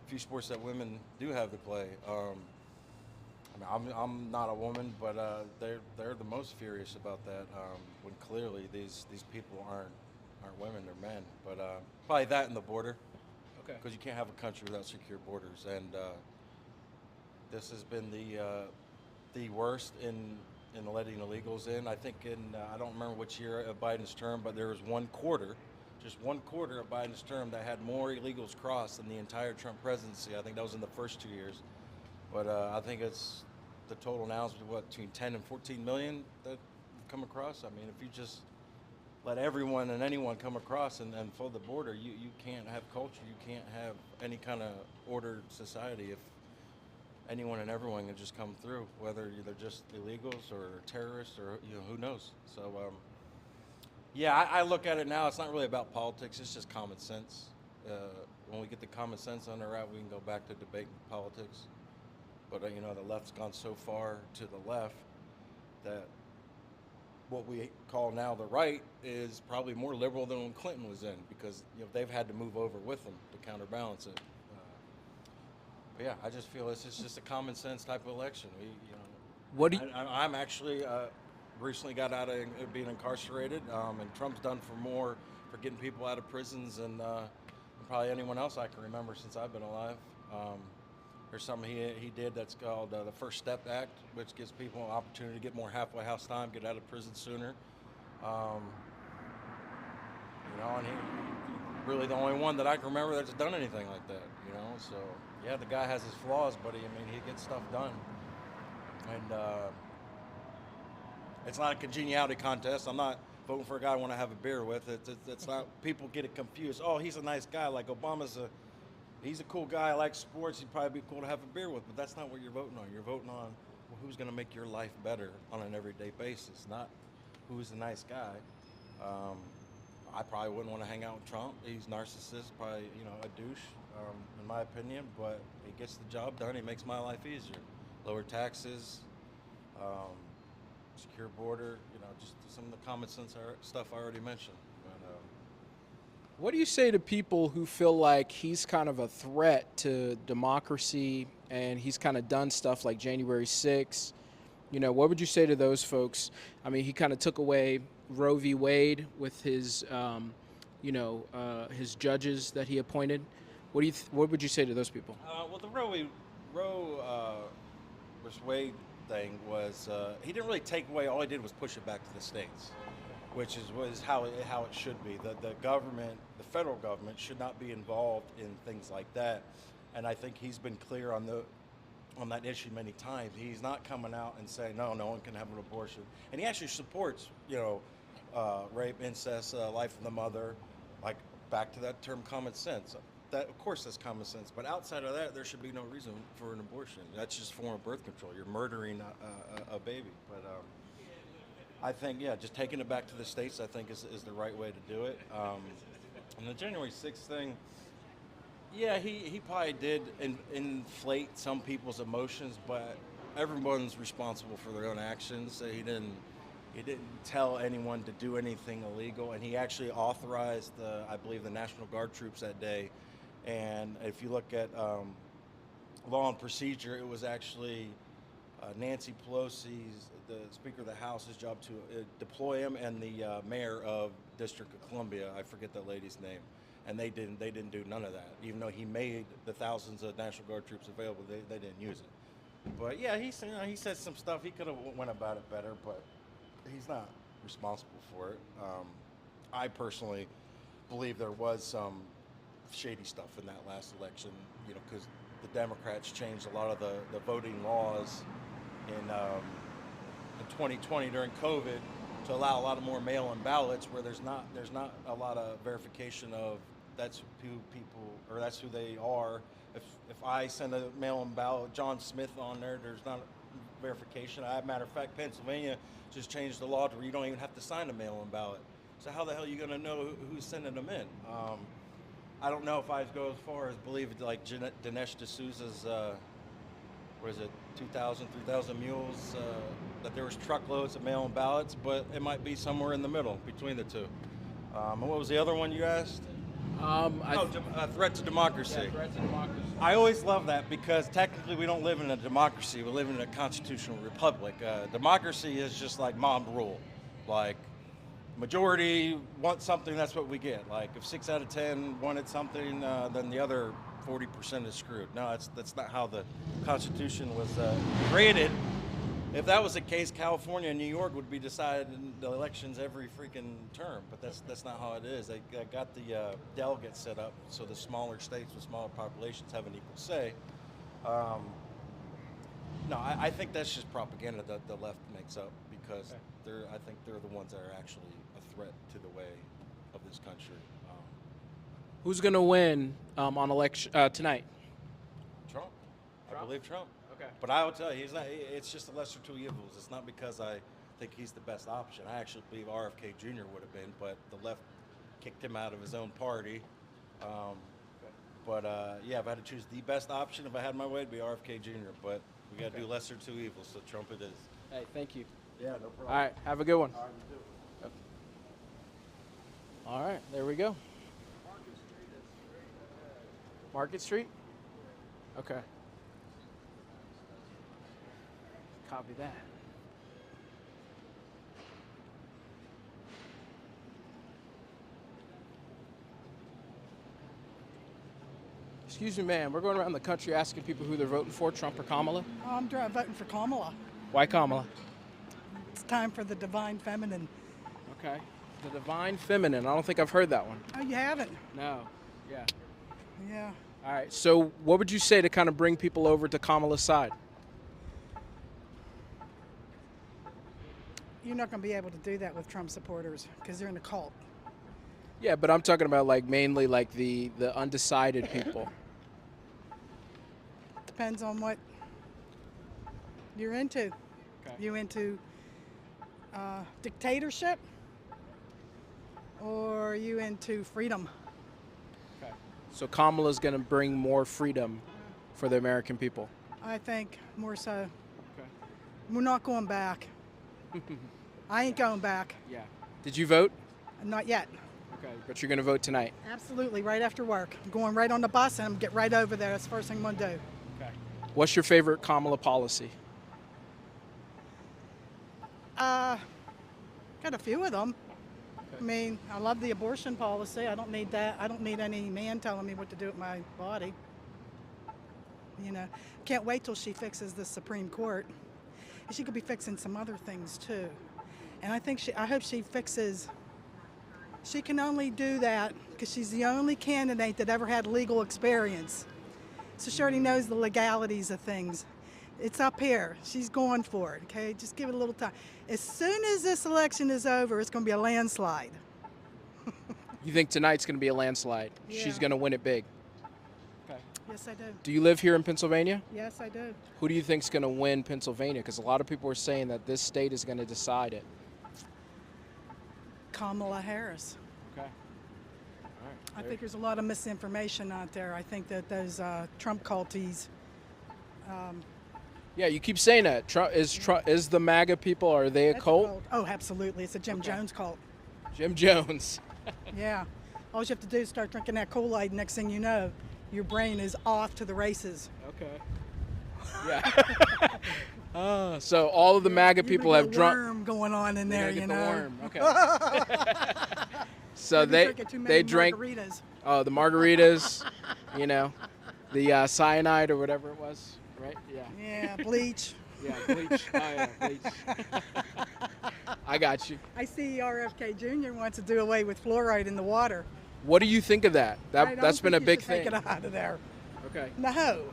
few sports that women do have to play. I mean, I'm not a woman, but they're the most furious about that. When clearly these people aren't women, they're men. But probably that and the border. Okay. Because you can't have a country without secure borders, and this has been the worst in letting illegals in. I think I don't remember which year of Biden's term, but there was just one quarter of Biden's term that had more illegals cross than the entire Trump presidency. I think that was in the first 2 years. But I think it's the total now is between 10 and 14 million that come across. I mean, if you just let everyone and anyone come across and flood the border, you can't have culture. You can't have any kind of ordered society if anyone and everyone can just come through, whether they're just illegals or terrorists or who knows. So yeah, I look at it now. It's not really about politics. It's just common sense. When we get the common sense under route, we can go back to debating politics. But the left's gone so far to the left that what we call now the right is probably more liberal than when Clinton was in, because they've had to move over with them to counterbalance it. But yeah, I just feel it's just a common sense type of election. I'm actually recently got out of being incarcerated, and Trump's done for getting people out of prisons than probably anyone else I can remember since I've been alive. There's something he did that's called the First Step Act, which gives people an opportunity to get more halfway house time, get out of prison sooner. And he really the only one that I can remember that's done anything like that. So yeah, the guy has his flaws, but he gets stuff done. And it's not a congeniality contest. I'm not voting for a guy I want to have a beer with. It's not. People get it confused. Oh, he's a nice guy. Like he's a cool guy. I like sports. He'd probably be cool to have a beer with. But that's not what you're voting on. You're voting on who's going to make your life better on an everyday basis, not who's a nice guy. I probably wouldn't want to hang out with Trump. He's narcissist, probably a douche, in my opinion. But he gets the job done. He makes my life easier. Lower taxes, secure border. Just some of the common sense stuff I already mentioned. But, what do you say to people who feel like he's kind of a threat to democracy and he's kind of done stuff like January 6th? What would you say to those folks? I mean, he kind of took away Roe v. Wade with his, his judges that he appointed. What would you say to those people? Well, the Roe versus Wade thing was he didn't really take away. All he did was push it back to the states, which was how it should be. The government, the federal government, should not be involved in things like that. And I think he's been clear on that issue many times. He's not coming out and saying no one can have an abortion, and he actually supports rape, incest, life of the mother. Like, back to that term, common sense. That, of course, that's common sense. But outside of that, there should be no reason for an abortion. That's just a form of birth control. You're murdering a baby. But I think, just taking it back to the states, I think, is the right way to do it. And the January 6th thing, he probably did inflate some people's emotions, but everyone's responsible for their own actions. So he didn't tell anyone to do anything illegal, and he actually authorized I believe the National Guard troops that day. And if you look at law and procedure, it was actually Nancy Pelosi's, the Speaker of the House's job to deploy him, and the mayor of District of Columbia, I forget that lady's name, and they didn't do none of that. Even though he made the thousands of National Guard troops available, they didn't use it. But yeah, he said some stuff. He could have went about it better, but he's not responsible for it. I personally believe there was some shady stuff in that last election, because the Democrats changed a lot of the voting laws in 2020 during COVID to allow a lot of more mail-in ballots where there's not a lot of verification of that's who people, or that's who they are. If I send a mail-in ballot, John Smith on there, there's not verification. Matter of fact, Pennsylvania just changed the law to where you don't even have to sign a mail-in ballot. So how the hell are you going to know who's sending them in? I don't know if I'd go as far as believe like Dinesh D'Souza's, 2,000, 3,000 mules, that there was truckloads of mail-in ballots, but it might be somewhere in the middle between the two. And what was the other one you asked? A threat to democracy. Yeah, threat to democracy. I always love that because technically we don't live in a democracy. We live in a constitutional republic. Democracy is just like mob rule. Like, majority want something, that's what we get. Like, if 6 out of 10 wanted something, then the other 40% is screwed. No, that's not how the Constitution was created. If that was the case, California and New York would be decided in the elections every freaking term, but that's not how it is. They got the delegates set up so the smaller states with smaller populations have an equal say. No, I think that's just propaganda that the left makes up because I think they're the ones that are actually a threat to the way of this country. Who's going to win on election tonight? Trump. I believe Trump. Okay. But I will tell you, he's not. It's just the lesser two evils. It's not because I think he's the best option. I actually believe RFK Jr. would have been, but the left kicked him out of his own party. But yeah, if I had to choose the best option, if I had my way, it'd be RFK Jr. But we got to do lesser two evils, so Trump it is. Hey, thank you. Yeah, no problem. All right, have a good one. All right, you too. All right, there we go. Market Street? Okay. Copy that. Excuse me, ma'am. We're going around the country asking people who they're voting for, Trump or Kamala. I'm voting for Kamala. Why Kamala? It's time for the divine feminine. Okay. The divine feminine. I don't think I've heard that one. Oh, you haven't? No. Yeah. Yeah. All right. So what would you say to kind of bring people over to Kamala's side? You're not going to be able to do that with Trump supporters because they're in a cult. Yeah, but I'm talking about like mainly like the undecided people. Depends on what you're into. Okay. You into dictatorship or are you into freedom? Okay. So Kamala's going to bring more freedom for the American people. I think more so. Okay. We're not going back. I ain't going back. Yeah. Did you vote? Not yet. Okay, but you're going to vote tonight. Absolutely, right after work. I'm going right on the bus and I'm get right over there. That's the first thing I'm going to do. Okay. What's your favorite Kamala policy? Got a few of them. Okay. I mean, I love the abortion policy. I don't need that. I don't need any man telling me what to do with my body. You know, can't wait till she fixes the Supreme Court. And she could be fixing some other things too. And I hope she fixes. She can only do that because she's the only candidate that ever had legal experience. So she already knows the legalities of things. It's up here. She's going for it, okay? Just give it a little time. As soon as this election is over, it's going to be a landslide. You think tonight's going to be a landslide? Yeah. She's going to win it big. Okay. Yes, I do. Do you live here in Pennsylvania? Yes, I do. Who do you think's going to win Pennsylvania? Because a lot of people are saying that this state is going to decide it. Kamala Harris. Okay. All right. I think there's a lot of misinformation out there. I think that those Trump culties. Yeah, you keep saying that. Is the MAGA people, are they a cult? Oh, absolutely. It's a Jim Jones cult. Jim Jones. Yeah. All you have to do is start drinking that Kool-Aid. Next thing you know, your brain is off to the races. Okay. Yeah. So all of the MAGA people have drunk. Worm going on in there, you know. The worm. Okay. So they drank. Margaritas. Oh, the margaritas. You know, the cyanide or whatever it was, right? Yeah. Yeah, bleach. Yeah, bleach. Oh, yeah, bleach. I got you. I see RFK Jr. wants to do away with fluoride in the water. What do you think of that? That's been a big thing. Take it out of there. Okay. No.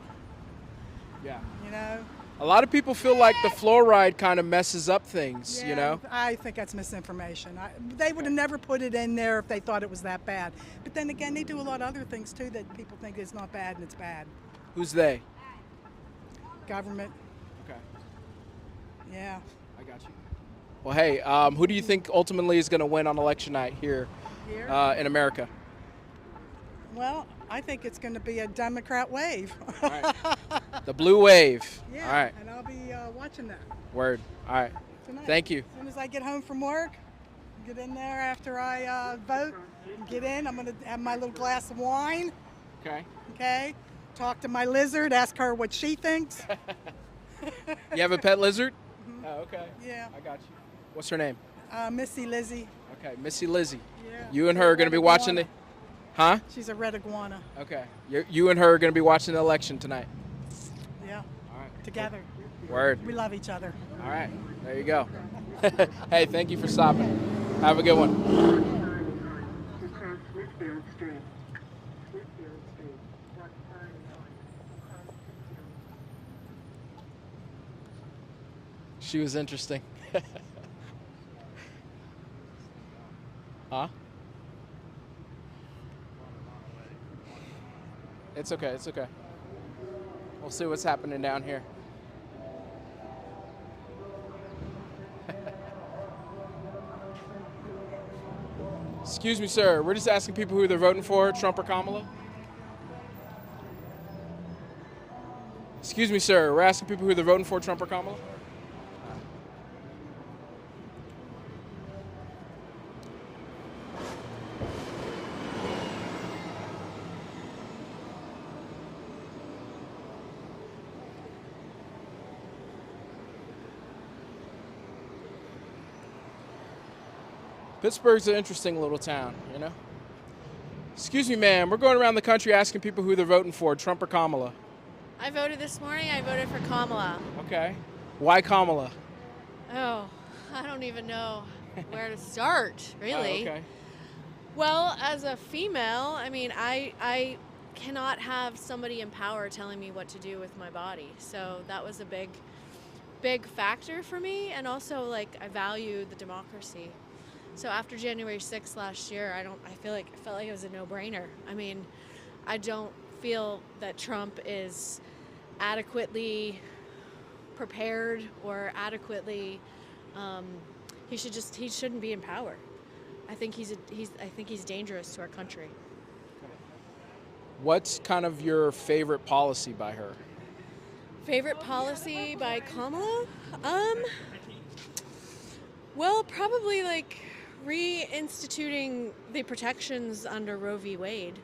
Yeah. You know. A lot of people feel like the fluoride kind of messes up things, Yeah, you know? I think that's misinformation. They would have never put it in there if they thought it was that bad. But then again, they do a lot of other things too that people think is not bad and it's bad. Who's they? Government. Okay. Yeah. I got you. Well, hey, who do you think ultimately is going to win on election night here in America? Well, I think it's going to be a Democrat wave. All right. The blue wave. Yeah, all right. And I'll be watching that. Word. All right. Tonight. Thank you. As soon as I get home from work, get in there after I vote, Get in. I'm gonna have my little glass of wine. Okay. Okay. Talk to my lizard. Ask her what she thinks. You have a pet lizard? Oh, okay. Yeah. I got you. What's her name? Missy Lizzie. Okay, Missy Lizzie. Yeah. You and her are going to be watching the... Huh? She's a red iguana. Okay. You and her are going to be watching the election tonight. Yeah. All right. Together. Word. We love each other. All right. There you go. Hey, thank you for stopping. Have a good one. She was interesting. Huh? It's okay, it's okay. We'll see what's happening down here. Excuse me, sir. We're just asking people who they're voting for, Trump or Kamala. Excuse me, sir. We're asking people who they're voting for, Trump or Kamala. Pittsburgh's an interesting little town, you know? Excuse me, ma'am. We're going around the country asking people who they're voting for, Trump or Kamala. I voted this morning. I voted for Kamala. Okay. Why Kamala? Oh, I don't even know where to start, really. Oh, okay. Well, as a female, I mean, I cannot have somebody in power telling me what to do with my body. So that was a big factor for me. And also, like, I value the democracy. So after January 6th last year, I felt like it was a no-brainer. I mean, I don't feel that Trump is adequately prepared or adequately. He shouldn't be in power. I think he's dangerous to our country. What's kind of your favorite policy by her? Favorite policy by Kamala? Well, probably like reinstituting the protections under Roe v. Wade.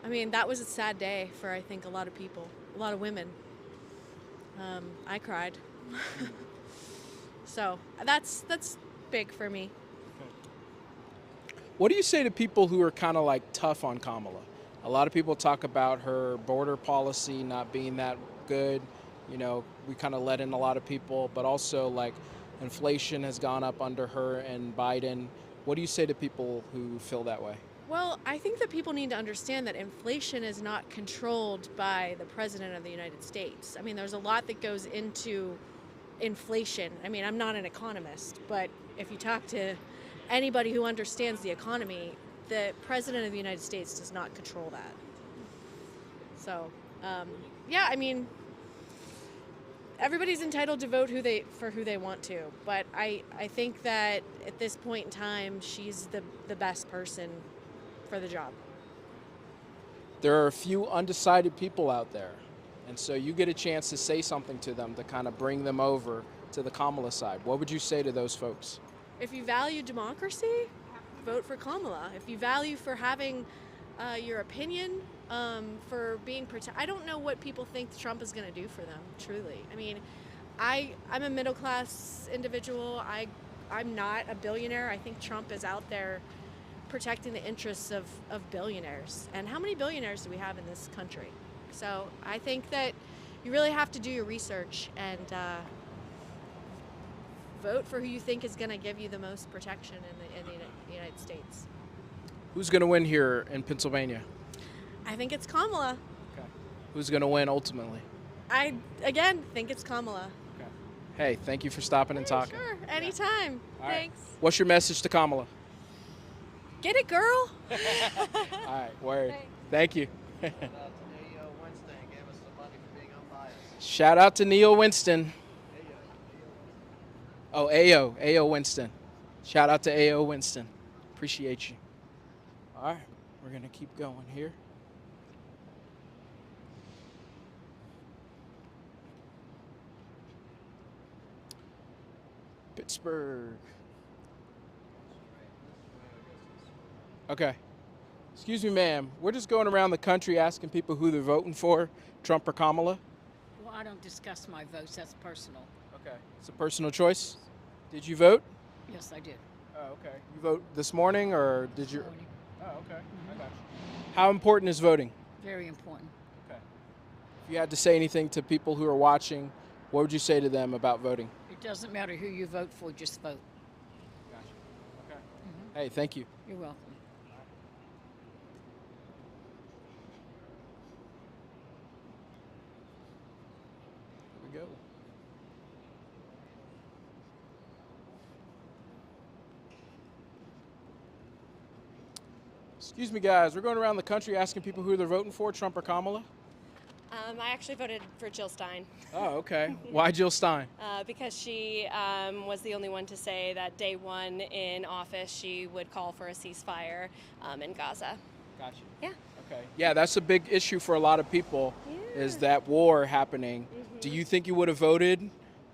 I mean, that was a sad day for, I think, a lot of people, a lot of women. I cried. So that's big for me. What do you say to people who are kind of like tough on Kamala? A lot of people talk about her border policy not being that good. You know, we kind of let in a lot of people, but also like inflation has gone up under her and Biden. What do you say to people who feel that way? Well, I think that people need to understand that inflation is not controlled by the President of the United States. I mean, there's a lot that goes into inflation. I mean, I'm not an economist, but if you talk to anybody who understands the economy, the President of the United States does not control that. So, yeah, I mean, everybody's entitled to vote who they want to, but I think that at this point in time, she's the best person for the job. There are a few undecided people out there, and so you get a chance to say something to them to kind of bring them over to the Kamala side. What would you say to those folks? If you value democracy, vote for Kamala. If you value for having your opinion, for being I don't know what people think Trump is going to do for them, truly. I mean, I'm a middle class individual. I'm not a billionaire. I think Trump is out there protecting the interests of billionaires. And how many billionaires do we have in this country? So I think that you really have to do your research and vote for who you think is going to give you the most protection in the United States. Who's going to win here in Pennsylvania? I think it's Kamala. Okay. Who's going to win ultimately? I, again, think it's Kamala. Okay. Hey, thank you for stopping and talking. Sure, anytime. All right. Thanks. What's your message to Kamala? Get it, girl. All right, word. Thank you. Shout out to Neil Winston. Oh, A.O. Winston. Shout out to A.O. Winston. Appreciate you. All right, we're going to keep going here. Pittsburgh. Okay. Excuse me, ma'am. We're just going around the country asking people who they're voting for, Trump or Kamala. Well, I don't discuss my votes. That's personal. Okay. It's a personal choice. Did you vote? Yes, I did. Oh, okay. You vote this morning, or did you? Morning. Oh, okay. I got you. How important is voting? Very important. Okay. If you had to say anything to people who are watching, what would you say to them about voting? It doesn't matter who you vote for, just vote. Gotcha. Okay. Hey, thank you. You're welcome. Here we go. Excuse me, guys. We're going around the country asking people who they're voting for, Trump or Kamala. I actually voted for Jill Stein. Oh, okay. Why Jill Stein? Because she was the only one to say that day one in office she would call for a ceasefire in Gaza. Gotcha. Yeah. Okay. Yeah, that's a big issue for a lot of people, is that war happening. Do you think you would have voted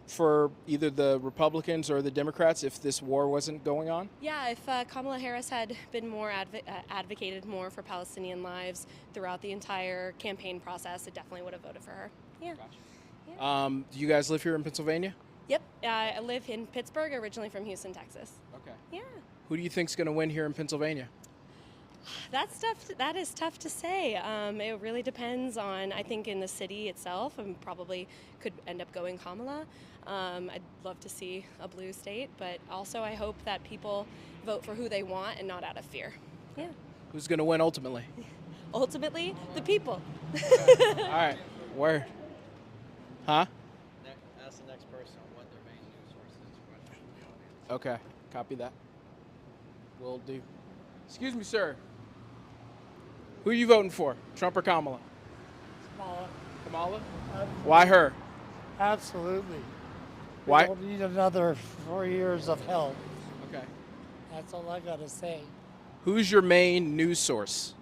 for either the Republicans or the Democrats if this war wasn't going on? Yeah, if Kamala Harris had been more advocated more for Palestinian lives throughout the entire campaign process, I definitely would have voted for her. Yeah. Gotcha. Do you guys live here in Pennsylvania? Yep. I live in Pittsburgh, originally from Houston, Texas. Okay. Yeah. Who do you think's going to win here in Pennsylvania? That's tough. That is tough to say. It really depends on, I think, in the city itself, and probably could end up going Kamala. I'd love to see a blue state, but also I hope that people vote for who they want and not out of fear. Yeah. Who's going to win ultimately? Ultimately, the people. All right. Word. Huh? Ask the next person what their main news source is. Okay. Copy that. Will do. Excuse me, sir. Who are you voting for, Trump or Kamala? Kamala. Kamala? Absolutely. Why her? Absolutely. Why? We don't need another 4 years of hell. Okay. That's all I gotta say. Who's your main news source?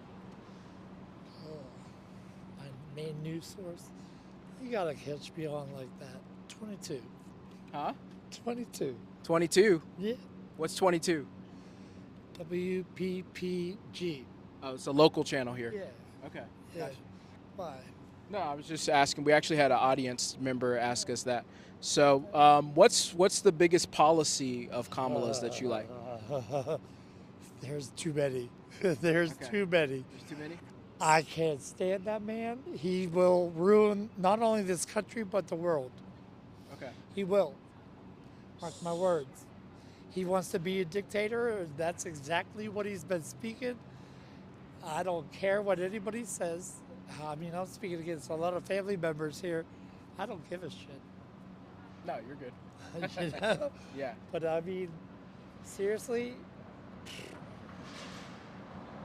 My main news source? You gotta catch me on like that. 22. Huh? 22. 22? Yeah. What's 22? WPPG. Oh, it's a local channel here. Yeah. Okay. Yeah. Gotcha. Why? No, I was just asking. We actually had an audience member ask us that. So, what's the biggest policy of Kamala's that you like? There's too many. There's too many. There's too many? I can't stand that man. He will ruin not only this country, but the world. Okay. He will. Mark my words. He wants to be a dictator. That's exactly what he's been speaking. I don't care what anybody says. I mean, I'm speaking against a lot of family members here. I don't give a shit. No, you're good. You know? Yeah. But I mean, seriously,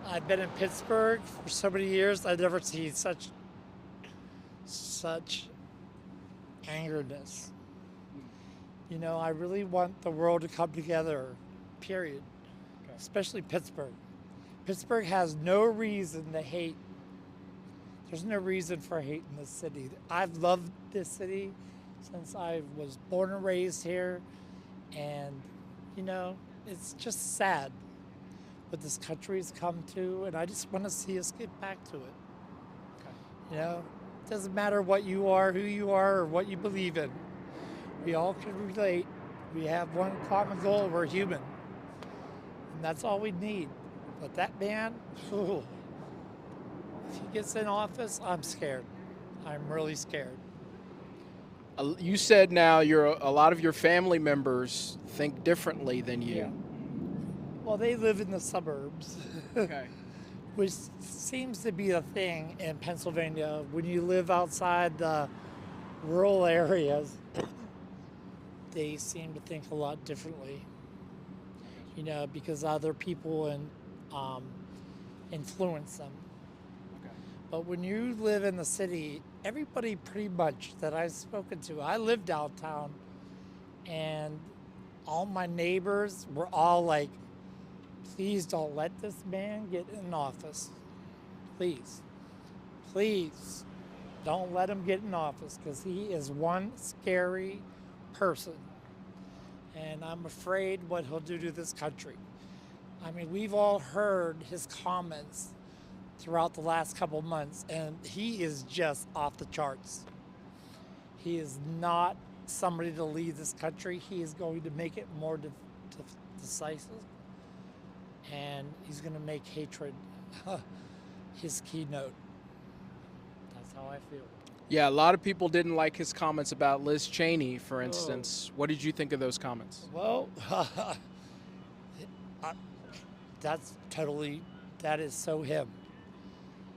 I've been in Pittsburgh for so many years. I've never seen such angerness. You know, I really want the world to come together, period. Okay. Especially Pittsburgh. Pittsburgh has no reason to hate. There's no reason for hate in this city. I've loved this city since I was born and raised here. And, you know, it's just sad what this country's come to. And I just want to see us get back to it. Okay. You know, it doesn't matter what you are, who you are, or what you believe in. We all can relate. We have one common goal. We're human. And that's all we need. But that man, if he gets in office, I'm scared. I'm really scared. You said now a lot of your family members think differently than you. Yeah. Well, they live in the suburbs. Okay. Which seems to be a thing in Pennsylvania. When you live outside the rural areas, they seem to think a lot differently. You know, because other people influence them. Okay. But when you live in the city, everybody pretty much that I've spoken to, I live downtown, and all my neighbors were all like, please don't let this man get in office. Please. Please don't let him get in office, because he is one scary person. And I'm afraid what he'll do to this country. I mean, we've all heard his comments throughout the last couple months, and he is just off the charts. He is not somebody to lead this country. He is going to make it more decisive, and he's going to make hatred his keynote. That's how I feel. Yeah, a lot of people didn't like his comments about Liz Cheney, for instance. What did you think of those comments? Well, that is so him.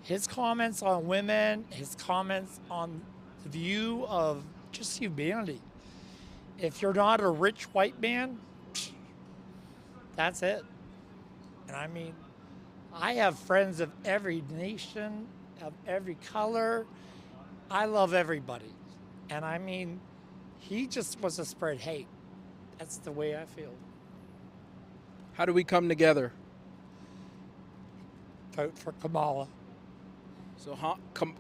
His comments on women, his comments on the view of just humanity. If you're not a rich white man, that's it. And I mean, I have friends of every nation, of every color. I love everybody. And I mean, he just wants to spread hate. That's the way I feel. How do we come together? Vote for Kamala. So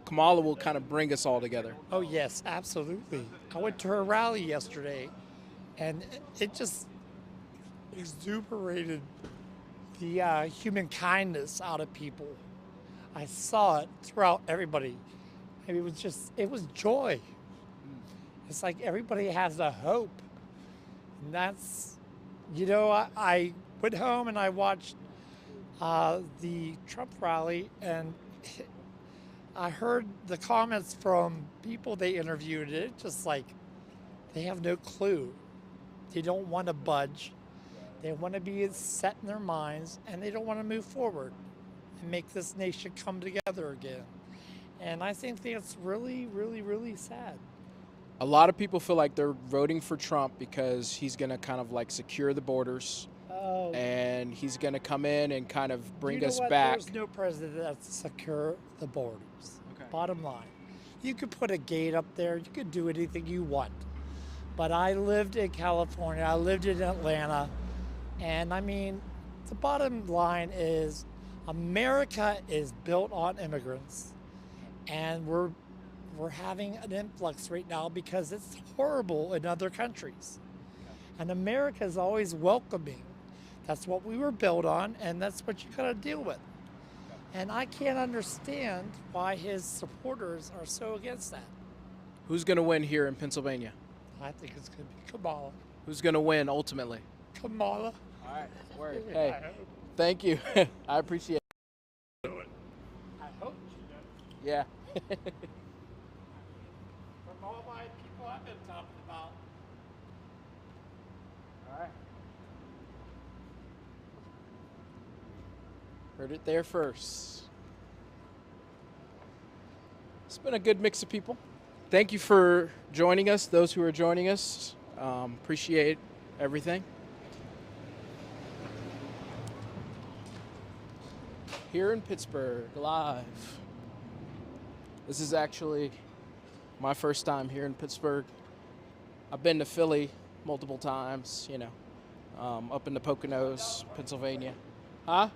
Kamala will kind of bring us all together. Oh, yes, absolutely. I went to her rally yesterday, and it just exuberated the human kindness out of people. I saw it throughout everybody. And it was joy. It's like everybody has a hope. And that's, I went home and I watched the Trump rally, and I heard the comments from people they interviewed. It just like they have no clue. They don't want to budge. They want to be set in their minds, and they don't want to move forward and make this nation come together again. And I think that's really, really, really sad. A lot of people feel like they're voting for Trump because he's going to kind of like secure the borders. Oh. And he's going to come in and kind of bring us what? back. There's no president that's secure the borders. Okay. Bottom line. You could put a gate up there. You could do anything you want. But I lived in California. I lived in Atlanta. And I mean, the bottom line is America is built on immigrants. And we're having an influx right now because it's horrible in other countries. And America is always welcoming. That's what we were built on, and that's what you gotta deal with. And I can't understand why his supporters are so against that. Who's going to win here in Pennsylvania? I think it's gonna be Kamala. Who's going to win ultimately? Kamala. All right, word. Hey, thank you. I appreciate it. I hope she does. Yeah. From all my people I've been talking about. All right. Heard it there first. It's been a good mix of people. Thank you for joining us, those who are joining us. Appreciate everything. Here in Pittsburgh, live. This is actually my first time here in Pittsburgh. I've been to Philly multiple times, up in the Poconos, Pennsylvania. Huh?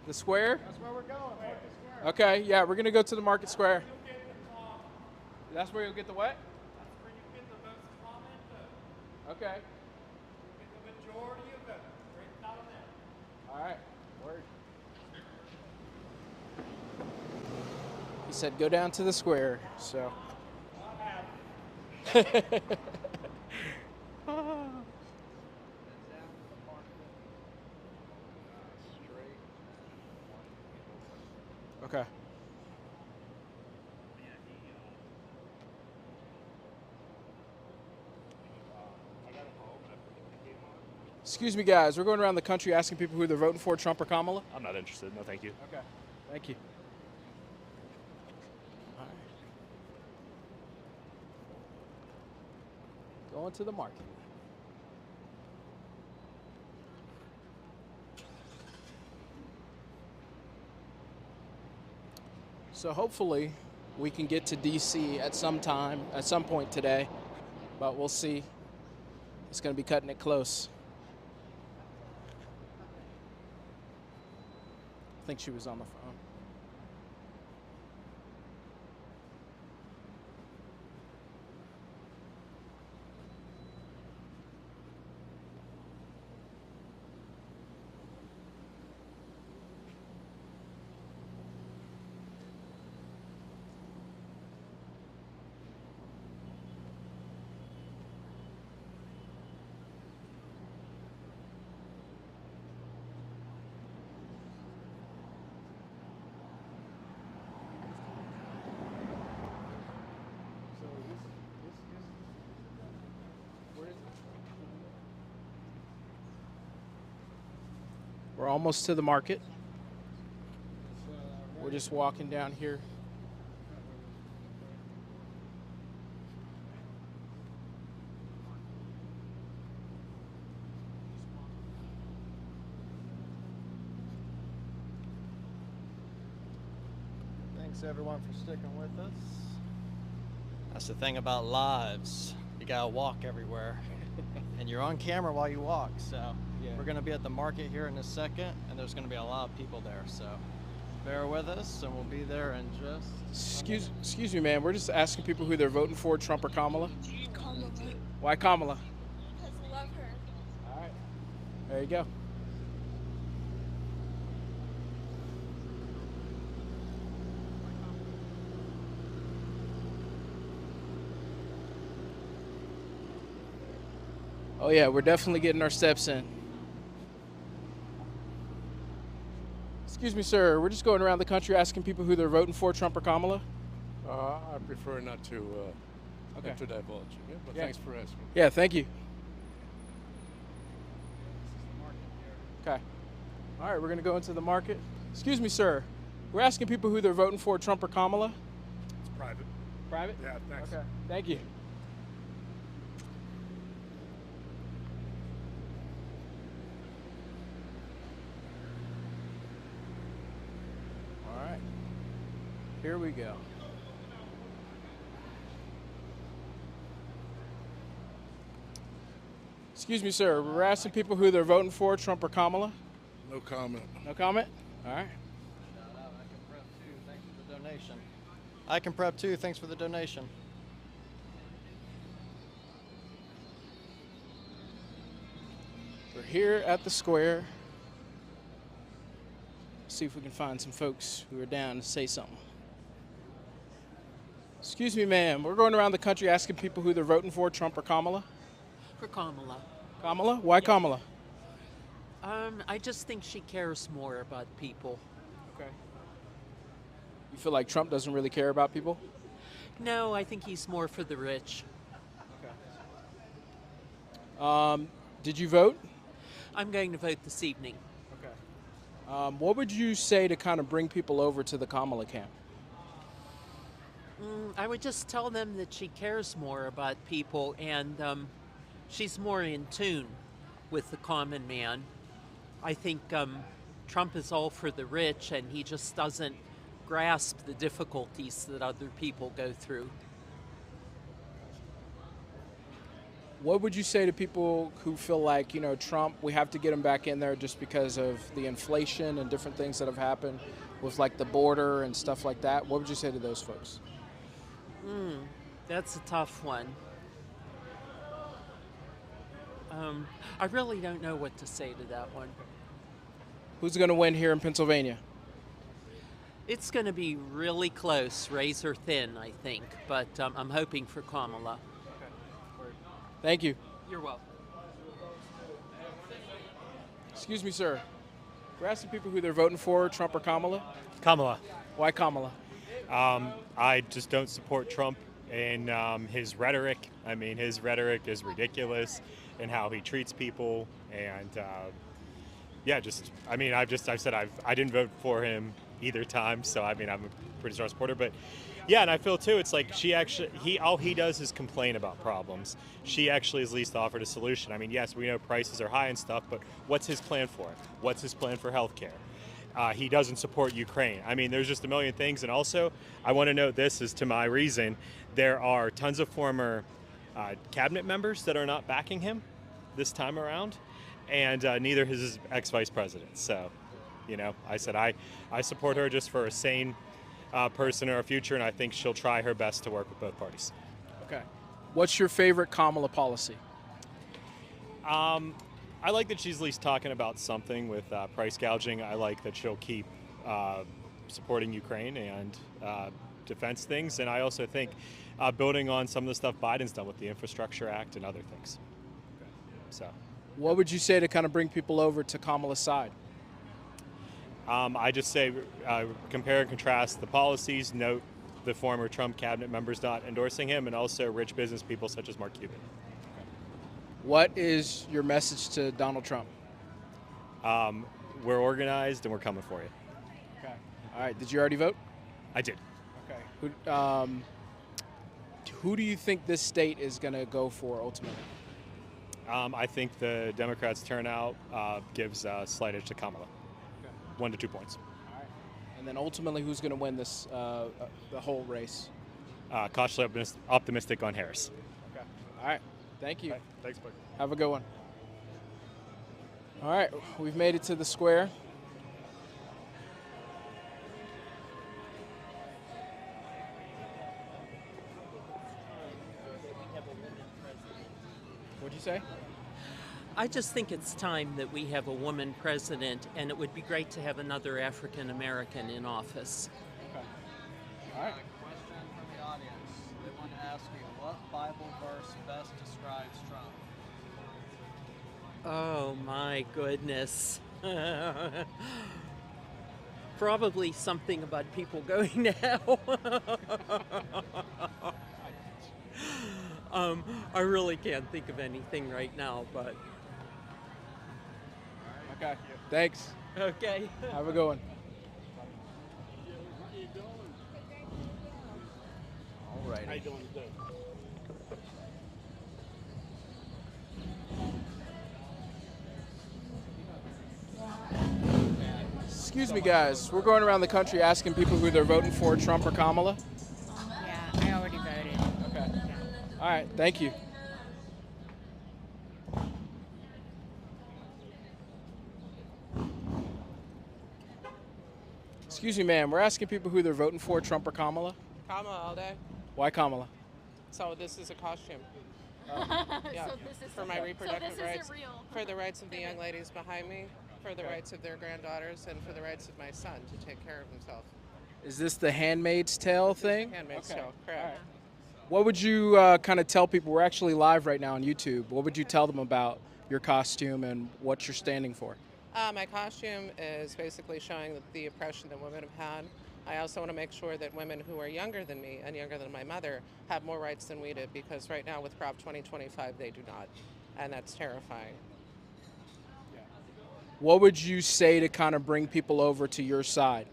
The square? That's where we're going. Market Square. Okay, yeah, we're gonna go to the Market Square. That's where you'll get the what? That's where you get the most common vote. Okay. You get the majority of vote. Right down there. All right. Word. He said go down to the square, so. Okay. Excuse me, guys. We're going around the country asking people who they're voting for, Trump or Kamala. I'm not interested. No, thank you. Okay. Thank you. All right. Going to the market. So hopefully we can get to DC at some point today, but we'll see. It's going to be cutting it close. I think she was on the phone. We're almost to the market. We're just walking down here. Thanks everyone for sticking with us. That's the thing about lives. You gotta walk everywhere. And you're on camera while you walk, so we're gonna be at the market here in a second, and there's gonna be a lot of people there, so bear with us, and we'll be there in just... Excuse me, man. We're just asking people who they're voting for, Trump or Kamala. Kamala. Why Kamala? Because I love her. All right. There you go. Oh yeah, we're definitely getting our steps in. Excuse me, sir. We're just going around the country asking people who they're voting for, Trump or Kamala. I prefer not to to divulge. Yeah, but thanks for asking. Yeah, thank you. Okay. All right, we're gonna go into the market. Excuse me, sir. We're asking people who they're voting for, Trump or Kamala. It's private. Private? Yeah, thanks. Okay. Thank you. All right. Here we go. Excuse me, sir. We're asking people who they're voting for, Trump or Kamala. No comment. No comment? All right. Thanks for the donation. I can prep too. Thanks for the donation. We're here at the square. See if we can find some folks who are down to say something. Excuse me, ma'am. We're going around the country asking people who they're voting for, Trump or Kamala. For Kamala. Kamala? Why Kamala? I just think she cares more about people. Okay. You feel like Trump doesn't really care about people? No, I think he's more for the rich. Did you vote? I'm going to vote this evening. Okay. What would you say to kind of bring people over to the Kamala camp? I would just tell them that she cares more about people and she's more in tune with the common man. I think Trump is all for the rich and he just doesn't grasp the difficulties that other people go through. What would you say to people who feel like, you know, Trump, we have to get him back in there just because of the inflation and different things that have happened with like the border and stuff like that? What would you say to those folks? That's a tough one. I really don't know what to say to that one. Who's going to win here in Pennsylvania? It's going to be really close, razor thin, I think, but I'm hoping for Kamala. Thank you. You're welcome. Excuse me, sir. We're asking people who they're voting for, Trump or Kamala. Kamala. Why Kamala? I just don't support Trump and his rhetoric. I mean, his rhetoric is ridiculous in how he treats people. And I've said I didn't vote for him either time. So, I mean, I'm a pretty strong supporter. But yeah, and I feel too, it's like all he does is complain about problems. She actually has at least offered a solution. I mean, yes, we know prices are high and stuff, but what's his plan for it? What's his plan for healthcare? He doesn't support Ukraine. I mean, there's just a million things. And also, I want to note this as to my reason. There are tons of former cabinet members that are not backing him this time around, and neither is his ex-vice president. So, you know, I said I support her just for a sane person or a future, and I think she'll try her best to work with both parties. Okay. What's your favorite Kamala policy? I like that she's at least talking about something with price gouging. I like that she'll keep supporting Ukraine and defense things. And I also think building on some of the stuff Biden's done with the Infrastructure Act and other things. Okay. So, what would you say to kind of bring people over to Kamala's side? I just say compare and contrast the policies, note the former Trump cabinet members not endorsing him, and also rich business people such as Mark Cuban. What is your message to Donald Trump? we're organized and we're coming for you. Okay. All right. Did you already vote? I did. Okay. Who do you think this state is going to go for ultimately? I think the Democrats' turnout gives a slight edge to Kamala. Okay. 1 to 2 points. All right. And then ultimately, who's going to win this the whole race? Cautiously optimistic on Harris. Okay. All right. Thank you. Right. Thanks, Buck. Have a good one. All right. We've made it to the square. What'd you say? I just think it's time that we have a woman president, and it would be great to have another African American in office. Okay. All right. Question from the audience. They want to ask you, what Bible verse best describes Trump? Oh my goodness. Probably something about people going to hell. I really can't think of anything right now, but. Okay. Thanks. Okay. Have a good one. All right. How you doing today? Excuse me, guys. We're going around the country asking people who they're voting for, Trump or Kamala. Yeah, I already voted. Okay. All right. Thank you. Excuse me, ma'am. We're asking people who they're voting for, Trump or Kamala. Kamala all day. Why Kamala? So this is a costume. Yeah, So this is for my reproductive so this rights, isn't real. for the rights of the young ladies behind me, for the rights of their granddaughters, and for the rights of my son to take care of himself. Is this the Handmaid's Tale thing? Handmaid's Okay. Tale, correct. What would you kind of tell people? We're actually live right now on YouTube. What would you tell them about your costume and what you're standing for? My costume is basically showing the oppression that women have had. I also want to make sure that women who are younger than me and younger than my mother have more rights than we did, because right now with Prop 2025 they do not, and that's terrifying. What would you say to kind of bring people over to your side?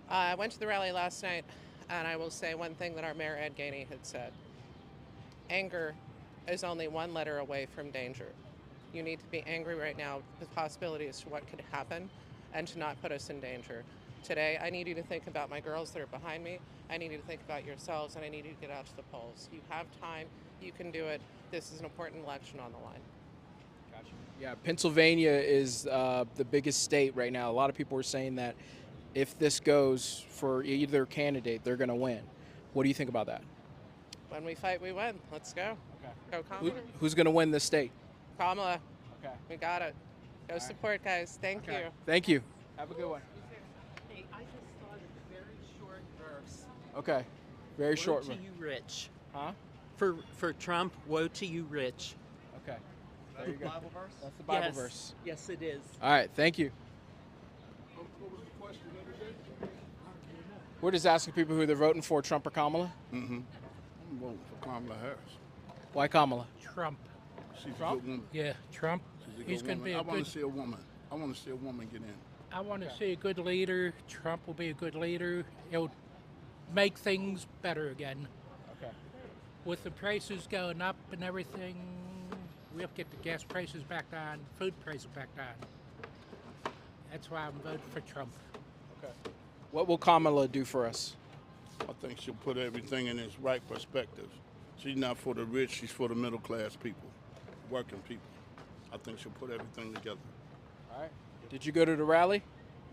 I went to the rally last night, and I will say one thing that our Mayor Ed Gainey had said. Anger is only one letter away from danger. You need to be angry right now with possibilities to what could happen and to not put us in danger. Today, I need you to think about my girls that are behind me. I need you to think about yourselves, and I need you to get out to the polls. You have time. You can do it. This is an important election on the line. Gotcha. Yeah, Pennsylvania is the biggest state right now. A lot of people are saying that if this goes for either candidate, they're going to win. What do you think about that? When we fight, we win. Let's go. Okay. Go Kamala. Who's going to win this state? Kamala. Okay. We got it. Go support, guys. Thank you. Thank you. Have a good one. Hey, I just thought of a very short verse. Okay. Very short. Woe to you rich. Huh? For Trump, woe to you rich. Okay. There you go. Bible verse? That's the Bible Yes. verse. Yes, it is. All right. Thank you. We're just asking people who they're voting for, Trump or Kamala. Mm-hmm. I'm voting for Kamala Harris. Why Kamala? Trump. She's Trump? a good woman. Yeah, Trump. She's a He's good going to woman. be I a want good. to see a woman. I want to see a woman get in. I want to see a good leader. Trump will be a good leader. He'll make things better again. Okay. With the prices going up and everything, we have to get the gas prices back down, food prices back down. That's why I'm voting for Trump. Okay. What will Kamala do for us? I think she'll put everything in its right perspective. She's not for the rich. She's for the middle class people, working people. I think she'll put everything together. All right. Did you go to the rally?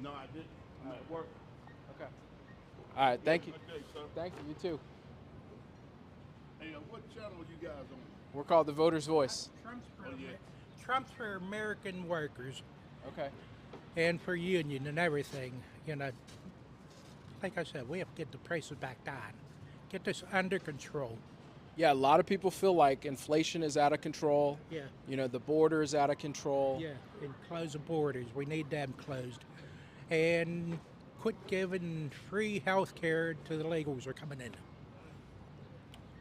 No, I didn't. I'm at work. Okay. All right. Thank you. Good day, sir. Thank you. You too. Hey, what channel you guys on? We're called the Voter's Voice. Trump's for American workers Okay. and for union and everything. You know, like I said, we have to get the prices back down, get this under control. Yeah, a lot of people feel like inflation is out of control. Yeah. You know, the border is out of control. Yeah, and close the borders. We need them closed. And quit giving free health care to the illegals who are coming in.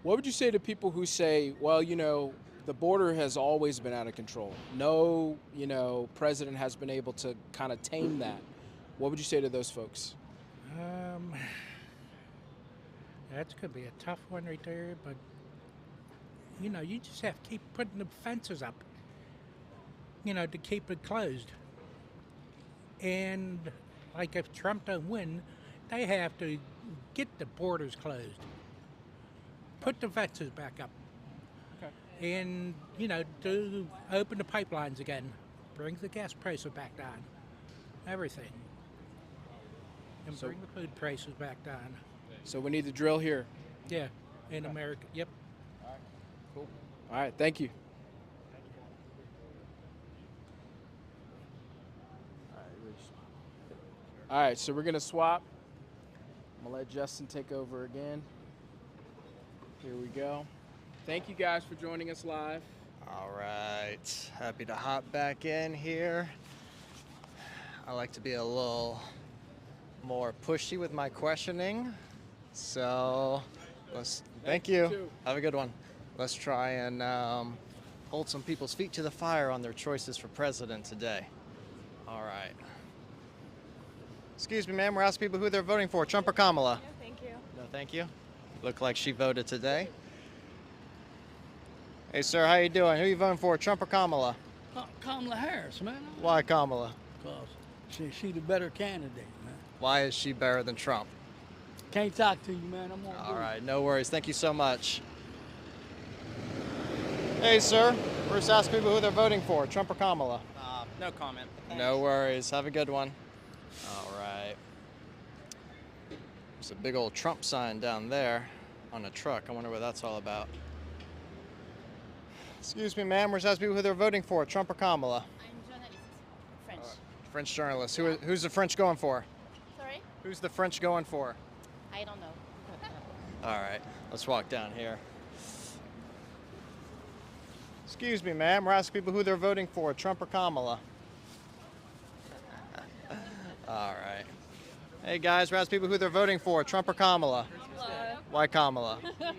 What would you say to people who say, well, you know, the border has always been out of control. No, president has been able to kind of tame that. What would you say to those folks? That's going to be a tough one right there, but you just have to keep putting the fences up, to keep it closed. And like if Trump don't win, they have to get the borders closed, put the fences back up, and to open the pipelines again, bring the gas prices back down, everything, and bring the food prices back down. So we need to drill here. Yeah, in America. Yep. All right. Cool. All right. Thank you. All right. So we're gonna swap. I'm gonna let Justin take over again. Here we go. Thank you guys for joining us live. All right, happy to hop back in here. I like to be a little more pushy with my questioning. So thank you. Have a good one. Let's try and hold some people's feet to the fire on their choices for president today. All right. Excuse me, ma'am, we're asking people who they're voting for, Trump or Kamala? No, thank you. No, thank you. Looked like she voted today. Hey, sir, how you doing? Who are you voting for, Trump or Kamala? Kamala Harris, man. Why Kamala? Because she's the better candidate, man. Why is she better than Trump? Can't talk to you, man. I'm on. All right, no worries. Thank you so much. Hey, sir. We're just asking people who they're voting for, Trump or Kamala. No comment. No worries. Have a good one. All right. There's a big old Trump sign down there on a truck. I wonder what that's all about. Excuse me, ma'am. We're just asking people who they're voting for, Trump or Kamala. I'm journalist, French. French journalist. Who's the French going for? Sorry? Who's the French going for? I don't know. All right, let's walk down here. Excuse me, ma'am. We're asking people who they're voting for, Trump or Kamala. All right. Hey, guys, we're asking people who they're voting for, Trump or Kamala. Kamala. Why Kamala? Hi,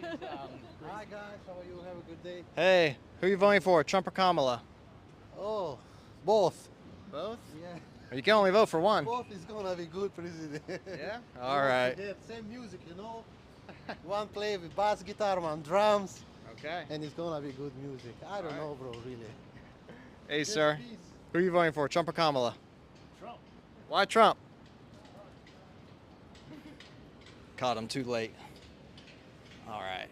guys. How are you? Have a good day. Hey, who are you voting for, Trump or Kamala? Oh, both. Both? Yeah. You can only vote for one. Both is gonna be good president. Yeah? All right. They have same music, One play with bass guitar, one drums. Okay. And it's gonna be good music. I don't know, bro, really. Hey, Yes, sir. please. Who are you voting for, Trump or Kamala? Trump. Why Trump? Caught him too late. All right.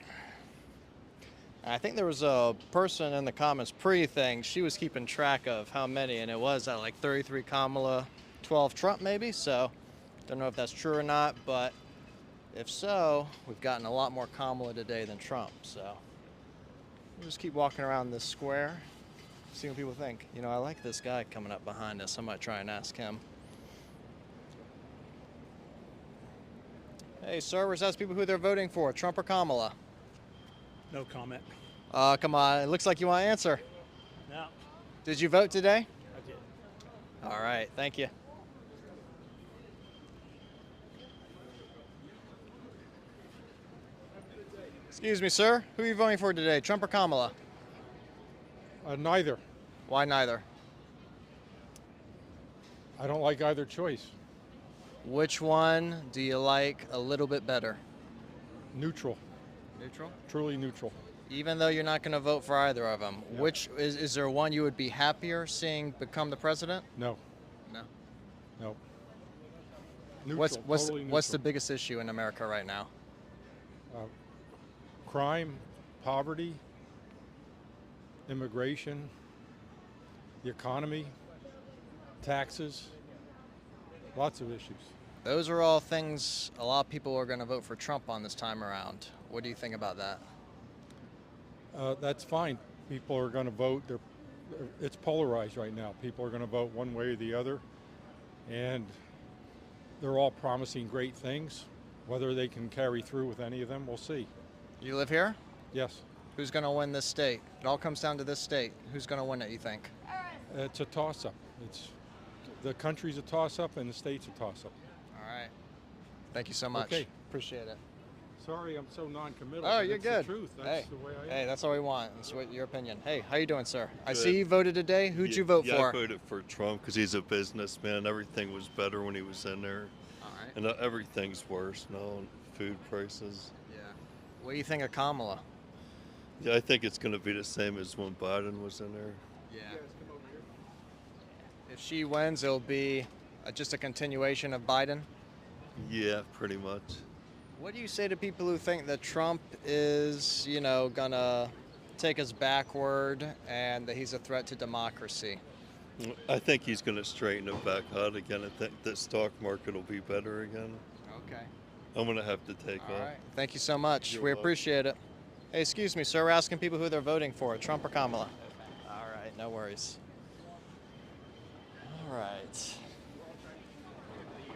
I think there was a person in the comments pre-thing. She was keeping track of how many, and it was at like 33 Kamala, 12 Trump maybe. So don't know if that's true or not, but if so, we've gotten a lot more Kamala today than Trump. So we'll just keep walking around this square, see what people think. I like this guy coming up behind us. I might try and ask him. Hey, sir, we're just asking people who they're voting for, Trump or Kamala. No comment. Come on. It looks like you want to answer. No. Did you vote today? I did. All right. Thank you. Excuse me, sir. Who are you voting for today, Trump or Kamala? Neither. Why neither? I don't like either choice. Which one do you like a little bit better? Neutral. Neutral? Truly neutral. Even though you're not going to vote for either of them, which is there one you would be happier seeing become the president? No. No. No. Neutral, totally what's the neutral. biggest issue in America right now? Crime, poverty, immigration, the economy, taxes, lots of issues. Those are all things a lot of people are going to vote for Trump on this time around. What do you think about that? That's fine. People are going to vote. It's polarized right now. People are going to vote one way or the other, and they're all promising great things. Whether they can carry through with any of them, we'll see. You live here? Yes. Who's going to win this state? It all comes down to this state. Who's going to win it, you think? It's a toss-up. The country's a toss-up and the state's a toss-up. All right. Thank you so much. Okay. Appreciate it. sorry I'm so non-committal. Oh, but you're it's good. The truth. That's Hey, the way I am. hey, that's all we want. That's what your opinion. Hey, how you doing, sir? I Good. see you voted today. Who'd you vote Yeah, for? I voted for Trump because he's a businessman. Everything was better when he was in there. All right. And everything's worse now. Food prices. Yeah. What do you think of Kamala? Yeah, I think it's going to be the same as when Biden was in there. Yeah. If she wins, it'll be just a continuation of Biden. Yeah, pretty much. What do you say to people who think that Trump is, gonna take us backward and that he's a threat to democracy? I think he's going to straighten it back out again. I think the stock market will be better again. Okay. I'm going to have to take All off. right. Thank you so much. You're We welcome. appreciate it. Hey, excuse me, sir. We're asking people who they're voting for, Trump or Kamala. All right. No worries. All right.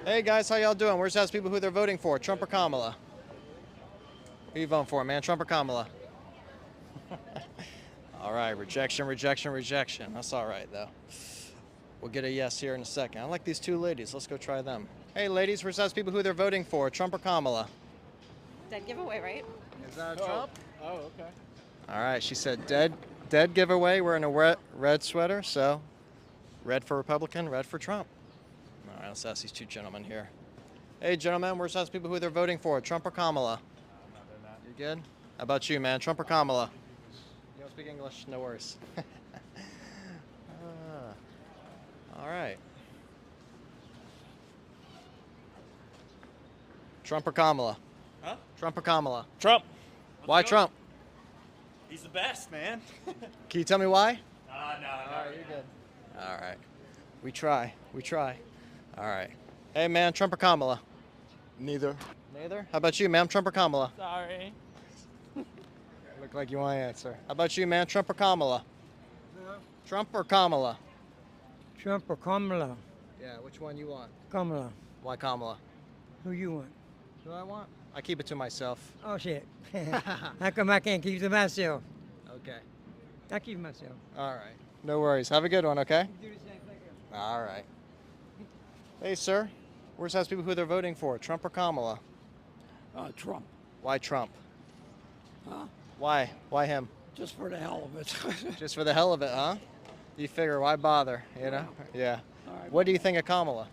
Hey, guys. How y'all doing? We're just asking people who they're voting for, Trump or Kamala. Who you voting for, man? Trump or Kamala? All right. Rejection, rejection, rejection. That's all right, though. We'll get a yes here in a second. I like these two ladies. Let's go try them. Hey, ladies. We're just asking people who they're voting for, Trump or Kamala. Dead giveaway, right? Is that Trump? Oh, okay. All right, she said dead giveaway. We're in a red sweater, so red for Republican, red for Trump. All right, let's ask these two gentlemen here. Hey, gentlemen, we're just asking people who they're voting for, Trump or Kamala. You good? How about you, man? Trump or Kamala? You don't speak English? No worries. All right. Trump or Kamala? Huh? Trump or Kamala? Trump. Why Trump? He's the best, man. Can you tell me why? No. All right, you're good. All right. We try. We try. All right. Hey, man, Trump or Kamala? Neither. Neither? How about you, ma'am? Trump or Kamala? Sorry. Look like you want to answer. How about you, man? Trump or Kamala? Trump or Kamala? Trump or Kamala? Yeah, which one you want? Kamala. Why Kamala? Who you want? Who I want? I keep it to myself. Oh, shit. How come I can't keep it to myself? Okay. I keep it myself. All right. No worries. Have a good one, okay? All right. Hey, sir. We're just asking people who they're voting for, Trump or Kamala? Trump. Why Trump? Huh? Why? Why him? Just for the hell of it. Just for the hell of it, huh? You figure, why bother, you know? Yeah. All right. What do you think of Kamala?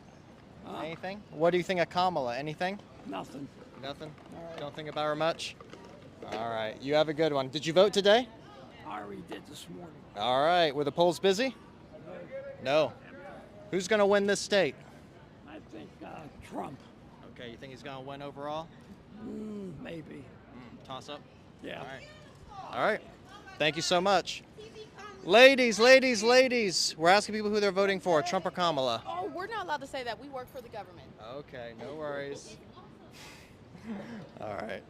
Huh? Anything? What do you think of Kamala? Anything? Nothing. Nothing? All right. Don't think about her much? All right. You have a good one. Did you vote today? I already did this morning. All right. Were the polls busy? No. Who's going to win this state? I think Trump. Okay. You think he's going to win overall? Maybe. Toss up? Yeah. All right. All right. Thank you so much. Ladies, ladies, ladies. We're asking people who they're voting for, Trump or Kamala. Oh, we're not allowed to say that. We work for the government. Okay, no worries. All right.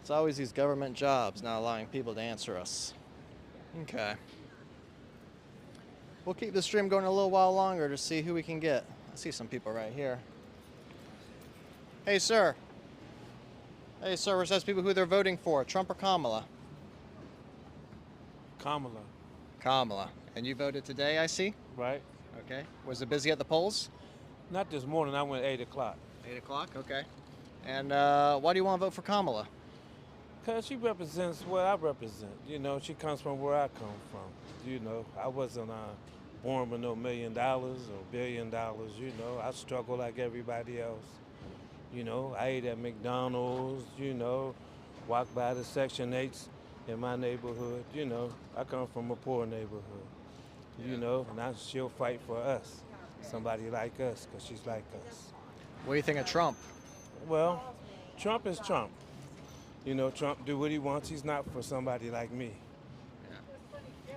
It's always these government jobs not allowing people to answer us. Okay. We'll keep the stream going a little while longer to see who we can get. I see some people right here. Hey, sir. Hey, sir, we're asking people who they're voting for, Trump or Kamala? Kamala. Kamala. And you voted today, I see? Right. Okay. Was it busy at the polls? Not this morning. I went 8 o'clock. 8 o'clock, okay. And why do you want to vote for Kamala? Because she represents what I represent. You know, she comes from where I come from. You know, I wasn't born with no $1 million or $1 billion. You know, I struggle like everybody else. You know, I ate at McDonald's, you know, walked by the Section 8s in my neighborhood. You know, I come from a poor neighborhood. You know, and she'll fight for us, somebody like us, because she's like us. What do you think of Trump? Well, Trump is Trump. You know, Trump do what he wants. He's not for somebody like me.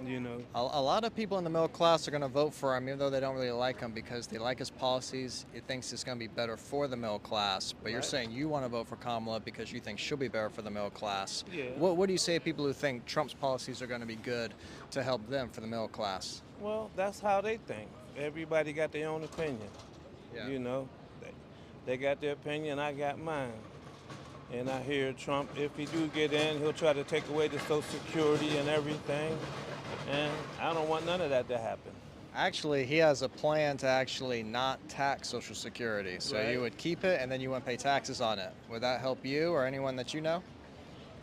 You know. A lot of people in the middle class are going to vote for him, even though they don't really like him, because they like his policies. It thinks it's going to be better for the middle class. But you're Right. saying you want to vote for Kamala because you think she'll be better for the middle class. Yeah. What do you say to people who think Trump's policies are going to be good to help them for the middle class? Well, that's how they think. Everybody got their own opinion. Yeah. You know, they got their opinion, I got mine. And I hear Trump, if he do get in, he'll try to take away the Social Security and everything. And I don't want none of that to happen. Actually, he has a plan to actually not tax Social Security. So Right. you would keep it and then you wouldn't pay taxes on it. Would that help you or anyone that you know?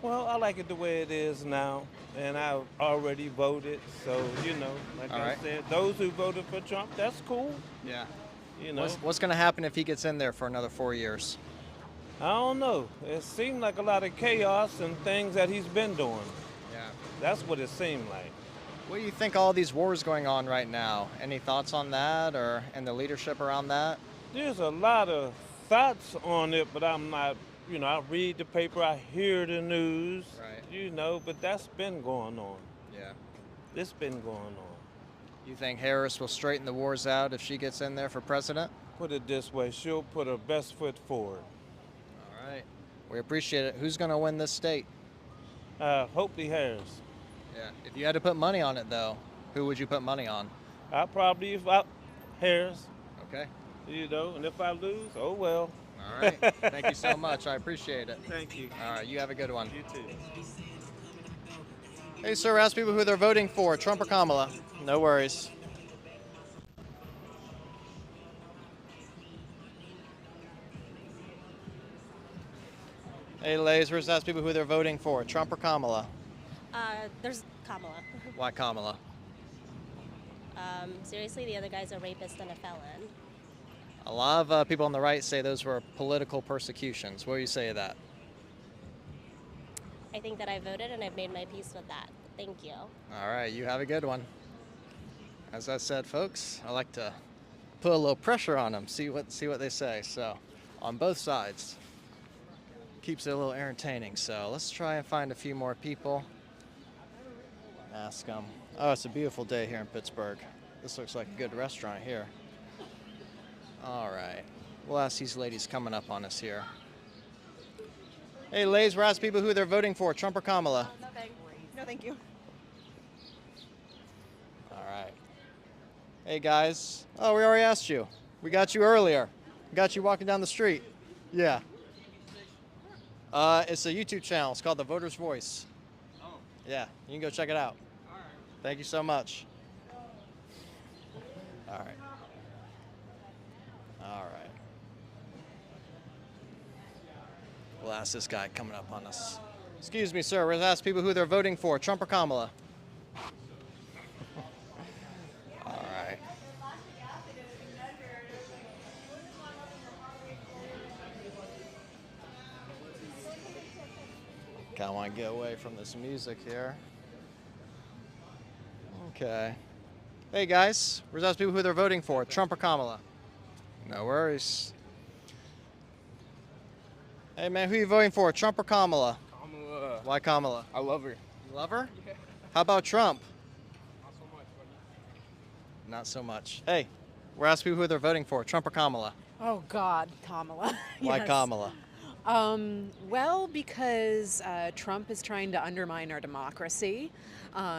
Well, I like it the way it is now, and I already voted. So, like All I right. said, those who voted for Trump, that's cool. Yeah. You know, What's going to happen if he gets in there for another 4 years? I don't know. It seemed like a lot of chaos and things that he's been doing. Yeah. That's what it seemed like. What do you think all these wars going on right now? Any thoughts on that or and the leadership around that? There's a lot of thoughts on it, but I'm not, I read the paper, I hear the news, Right. but that's been going on. Yeah. It's been going on. You think Harris will straighten the wars out if she gets in there for president? Put it this way, she'll put her best foot forward. All right. We appreciate it. Who's going to win this state? Hopefully Harris. Yeah. If you had to put money on it, though, who would you put money on? Harris. Okay. And if I lose, oh well. All right. Thank you so much. I appreciate it. Thank you. All right. You have a good one. You too. Hey, sir, ask people who they're voting for, Trump or Kamala. No worries. Hey, lasers, ask people who they're voting for, Trump or Kamala. There's Kamala. Why Kamala? Seriously, the other guy's a rapist and a felon. A lot of people on the right say those were political persecutions. What do you say to that? I think that I voted and I've made my peace with that. Thank you. All right, you have a good one. As I said, folks, I like to put a little pressure on them, see what they say. So, on both sides, keeps it a little entertaining. So let's try and find a few more people. Ask them. Oh, it's a beautiful day here in Pittsburgh. This looks like a good restaurant here. All right, we'll ask these ladies coming up on us here. Hey, ladies, we're asking people who they're voting for, Trump or Kamala. No, thank you. All right. Hey, guys. Oh, we already asked you. We got you earlier. We got you walking down the street. Yeah. It's a YouTube channel. It's called The Voter's Voice. Oh. Yeah, you can go check it out. All right. Thank you so much. All right. All right. We'll ask this guy coming up on us. Excuse me, sir. We'll ask people who they're voting for, Trump or Kamala. All right. Kind of want to get away from this music here. Okay. Hey, guys. We're asking people who they're voting for, Trump or Kamala. No worries. Hey, man, who are you voting for, Trump or Kamala? Kamala. Why Kamala? I love her. You love her? Yeah. How about Trump? Not so much, buddy. Not so much. Hey, we're asking people who they're voting for, Trump or Kamala. Oh, God, Kamala. Why Yes. Kamala? Well, because Trump is trying to undermine our democracy.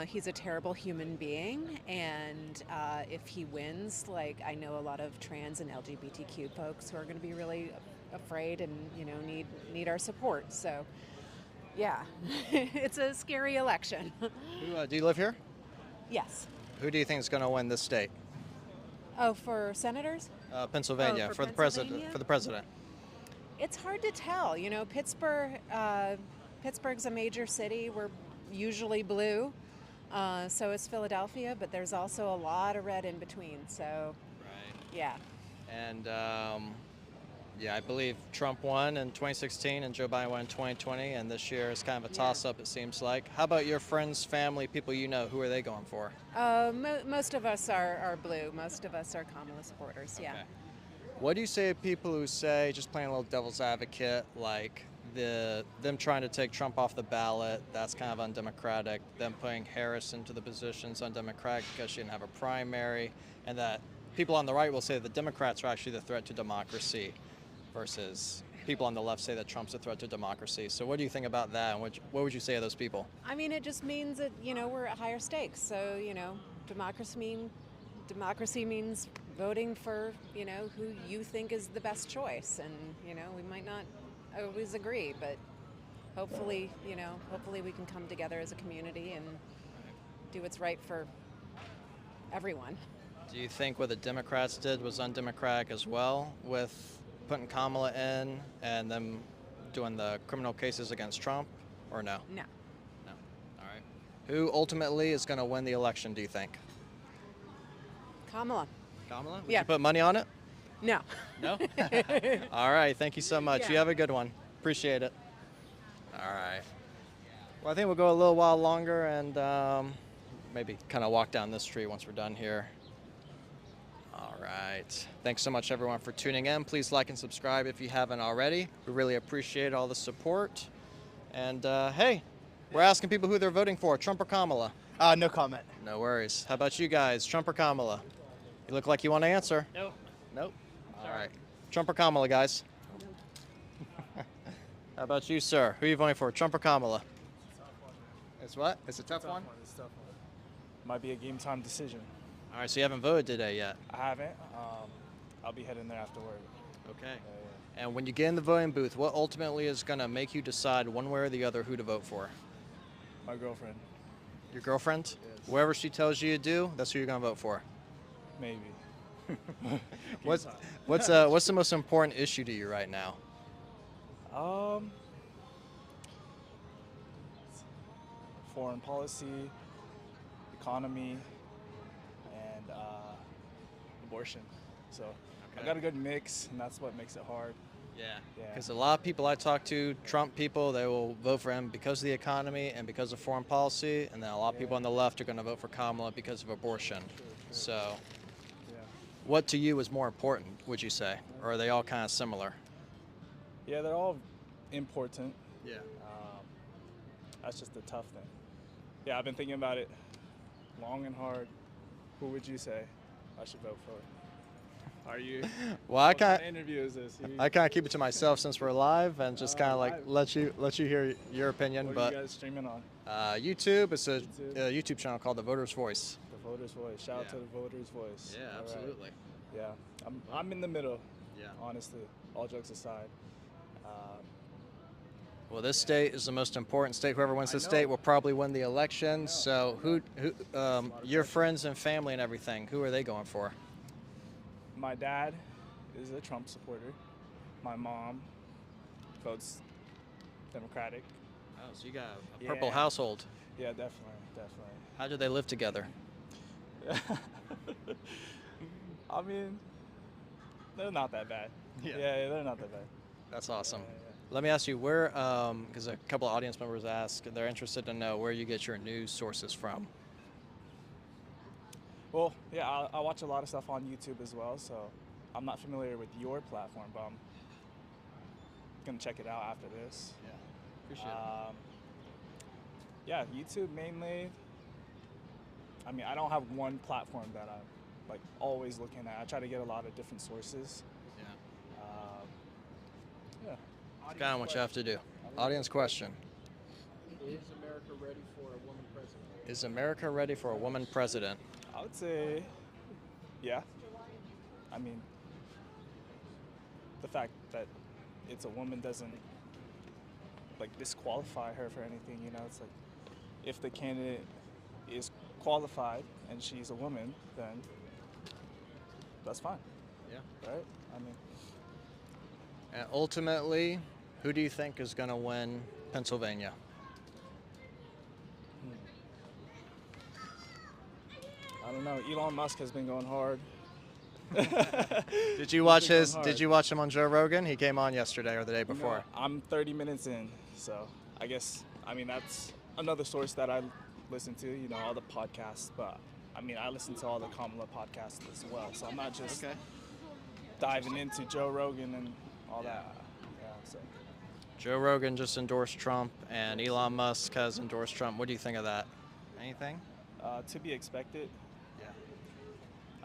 He's a terrible human being, and if he wins, I know a lot of trans and LGBTQ folks who are going to be really afraid and need our support. So, yeah, it's a scary election. Do you live here? Yes. Who do you think is going to win this state? Oh, for senators? Pennsylvania, Oh, for the president. For the president. It's hard to tell. Pittsburgh's a major city. We're usually blue. So is Philadelphia, but there's also a lot of red in between. So, yeah. And I believe Trump won in 2016 and Joe Biden won in 2020, and this year is kind of a toss-up, it seems like. How about your friends, family, people you know? Who are they going for? Most of us are blue. Most of us are Kamala supporters, yeah. Okay. What do you say to people who say, just playing a little devil's advocate, like them trying to take Trump off the ballot, that's kind of undemocratic, them putting Harris into the positions undemocratic because she didn't have a primary, and that people on the right will say the Democrats are actually the threat to democracy versus people on the left say that Trump's a threat to democracy. So what do you think about that, and what would you say to those people? I mean, it just means that, we're at higher stakes. So, democracy means voting for, who you think is the best choice. And, we might not always agree, but hopefully we can come together as a community and do what's right for everyone. Do you think what the Democrats did was undemocratic as well, with putting Kamala in and them doing the criminal cases against Trump, or no? No. No. All right. Who ultimately is going to win the election, do you think? Kamala. Kamala? Would Yeah. you put money on it? No. No? All right. Thank you so much. Yeah. You have a good one. Appreciate it. All right. Well, I think we'll go a little while longer and maybe kind of walk down this street once we're done here. All right. Thanks so much, everyone, for tuning in. Please like and subscribe if you haven't already. We really appreciate all the support. And hey, we're asking people who they're voting for, Trump or Kamala. No comment. No worries. How about you guys, Trump or Kamala? You look like you want to answer. No. Nope. All right. Trump or Kamala, guys? How about you, sir? Who are you voting for, Trump or Kamala? It's what? It's a tough one? It's a tough one. Might be a game time decision. All right, so you haven't voted today yet. I haven't. I'll be heading there after work. Okay. And when you get in the voting booth, what ultimately is going to make you decide one way or the other who to vote for? My girlfriend. Your girlfriend? Yes. Whatever she tells you to do, that's who you're going to vote for. Maybe. What's the most important issue to you right now? Foreign policy, economy, and abortion. So I got a good mix, and that's what makes it hard. Yeah. Yeah. Because a lot of people I talk to, Trump people, they will vote for him because of the economy and because of foreign policy, and then a lot of people on the left are going to vote for Kamala because of abortion. So, Yeah. what to you is more important, would you say? Or are they all kind of similar? Yeah, they're all important. Yeah. That's just the tough thing. Yeah, I've been thinking about it long and hard. Who would you say I should vote for? Are you? Well, I what kind can't. of interview is this? I kind of keep it to myself since we're live, and just kind of like live. let you hear your opinion. What But are you guys streaming on? YouTube, it's a YouTube channel called The Voter's Voice. The Voter's Voice. Shout out to the Voter's Voice. Yeah, All right. absolutely. Yeah, I'm in the middle. Yeah. Honestly, all jokes aside. Well, this state is the most important state. Whoever wins I this know. state will probably win the election. So, your friends and family and everything, who are they going for? My dad is a Trump supporter. My mom votes Democratic. Oh, so you got a purple Yeah. household. Yeah, definitely, definitely. How do they live together? I mean, they're not that bad. Yeah. Yeah, they're not that bad. That's awesome. Let me ask you where, because a couple of audience members asked, they're interested to know where you get your news sources from. Well, yeah, I watch a lot of stuff on YouTube as well, so I'm not familiar with your platform, but I'm gonna check it out after this. Yeah, appreciate it. Yeah, YouTube mainly. I mean, I don't have one platform that I'm like always looking at. I try to get a lot of different sources. Yeah. Yeah. It's kind of what you have to do. Audience question. Is America ready for a woman president? Is America ready for a woman president? I would say, yeah. I mean, the fact that it's a woman doesn't like disqualify her for anything, you know. It's like if the candidate is qualified and she's a woman, then that's fine. Yeah. Right? I mean, And ultimately, who do you think is going to win Pennsylvania? I don't know. Elon Musk has been going hard. Did you watch Did you watch him on Joe Rogan? He came on yesterday or the day before. No, I'm 30 minutes in, so I guess that's another source that I listen to. You know, all the podcasts, but I mean, I listen to all the Kamala podcasts as well. So I'm not just diving into Joe Rogan and all that. Yeah. So Joe Rogan just endorsed Trump, and Elon Musk has endorsed Trump. What do you think of that? Anything? to be expected. Yeah.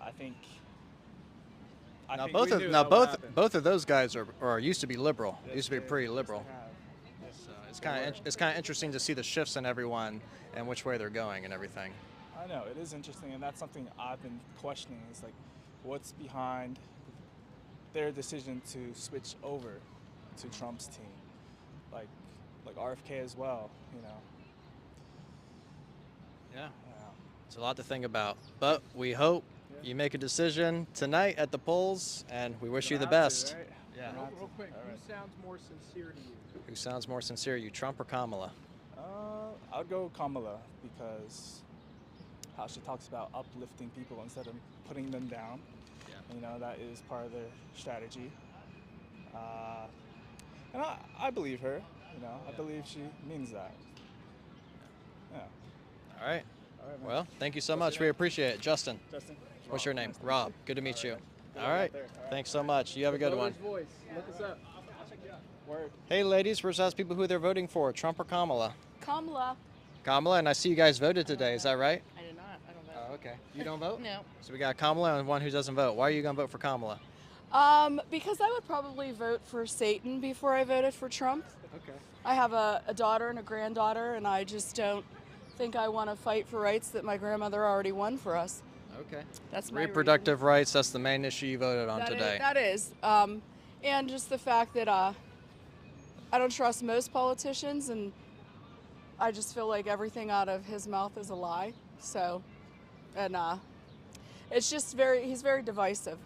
I think. Now think both we of knew now that would both happen. both of those guys are used to be liberal. Yes, Used to be they- pretty yes, liberal. they have. Yes. So it's kind of interesting to see the shifts in everyone and which way they're going and everything. I know, it is interesting, and that's something I've been questioning. Is like, what's behind their decision to switch over to Trump's team, like RFK as well, you know. Yeah. It's a lot to think about, but we hope You make a decision tonight at the polls, and we wish you the best. Yeah. Real quick, who sounds more sincere to you? Who sounds more sincere, you Trump or Kamala? I'll go Kamala because how she talks about uplifting people instead of putting them down. Yeah. You know, that is part of their strategy. And I believe her. You know, I believe she means that. Yeah. All right. All right, man. Well, thank you so much. We appreciate it. Justin. Justin. What's your name? Rob. Good to meet you. Good All luck right. out there. All right. Thanks so much. You have a good one. Voice. Look us up. Word. Hey, ladies, we're just asking people who they're voting for, Trump or Kamala? Kamala. Kamala, and I see you guys voted today. Is that right? I did not. I don't vote. Oh, okay. You don't vote? No. So we got Kamala and one who doesn't vote. Why are you going to vote for Kamala? Because I would probably vote for Satan before I voted for Trump. Okay. I have a daughter and a granddaughter, and I just don't think I want to fight for rights that my grandmother already won for us. Okay. That's my Reproductive rights, that's the main issue you voted on today. That is. And just the fact that I don't trust most politicians, and I just feel like everything out of his mouth is a lie. So, and it's just he's very divisive.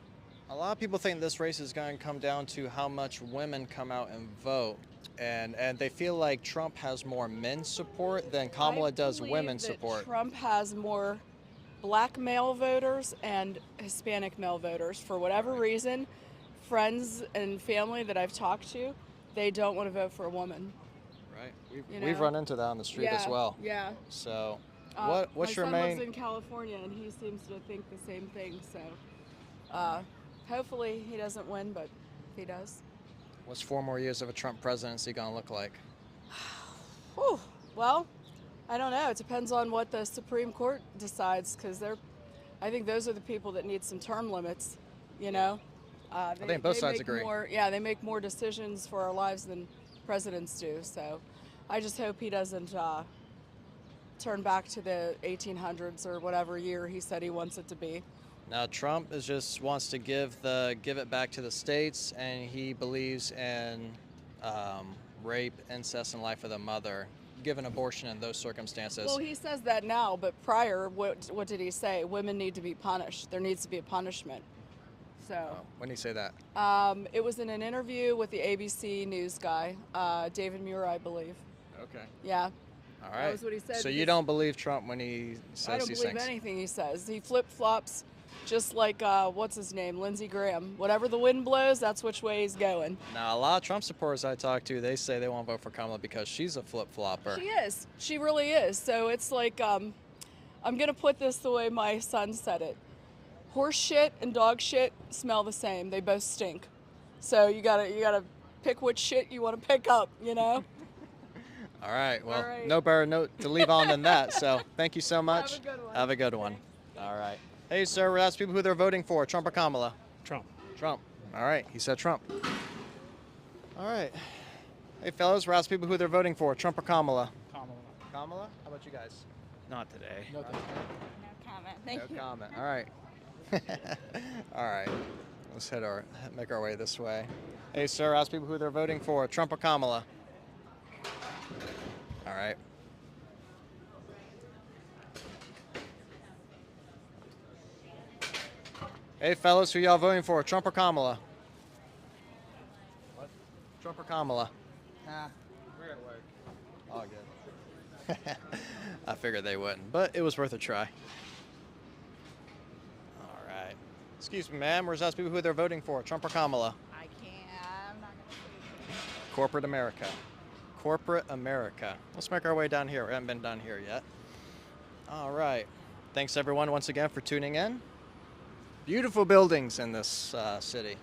A lot of people think this race is going to come down to how much women come out and vote. And they feel like Trump has more men's support than Kamala does believe women's that support. Trump has more black male voters and Hispanic male voters. For whatever reason, friends and family that I've talked to, they don't want to vote for a woman. Right. You We've know? run into that on the street as well. Yeah. So, my what's your son main? lives in California, and he seems to think the same thing. So, hopefully he doesn't win, but if he does, What's 4 more years of a Trump presidency going to look like? whew, well, I don't know. It depends on what the Supreme Court decides, because I think those are the people that need some term limits. You know, I think both sides make agree. They make more decisions for our lives than presidents do. So, I just hope he doesn't turn back to the 1800s or whatever year he said he wants it to be. Now Trump just wants to give it back to the states, and he believes in rape, incest, and life of the mother, given abortion in those circumstances. Well, he says that now, but prior, what did he say? Women need to be punished. There needs to be a punishment. So. When did he say that? It was in an interview with the ABC News guy, David Muir, I believe. Okay. Yeah. All right. That was what he said. So you don't believe Trump when he says I don't these believe things? anything he says. He flip-flops just like, what's his name, Lindsey Graham. Whatever the wind blows, that's which way he's going. Now, a lot of Trump supporters I talk to, they say they won't vote for Kamala because she's a flip-flopper. She is. She really is. So it's like, I'm going to put this the way my son said it. Horse shit and dog shit smell the same. They both stink. So you gotta pick which shit you want to pick up, you know? All right. Well, All right. no better note to leave on than that. So thank you so much. Have a good one. Have a good one. All right. Hey, sir, we're asking people who they're voting for, Trump or Kamala? Trump. Trump. All right. He said Trump. All right. Hey, fellas, we're asking people who they're voting for, Trump or Kamala? Kamala. Kamala? How about you guys? Not today. No, No comment. Thank No you. comment. All right. All right. Let's make our way this way. Hey, sir, ask people who they're voting for, Trump or Kamala? All right. Hey, fellas, who y'all voting for, Trump or Kamala? What? Trump or Kamala? We're at work. All good. I figured they wouldn't, but it was worth a try. All right. Excuse me, ma'am. We're just asking people who they're voting for, Trump or Kamala? I can't. I'm not gonna. Corporate America. Corporate America. Let's make our way down here. We haven't been down here yet. All right. Thanks, everyone, once again for tuning in. Beautiful buildings in this city.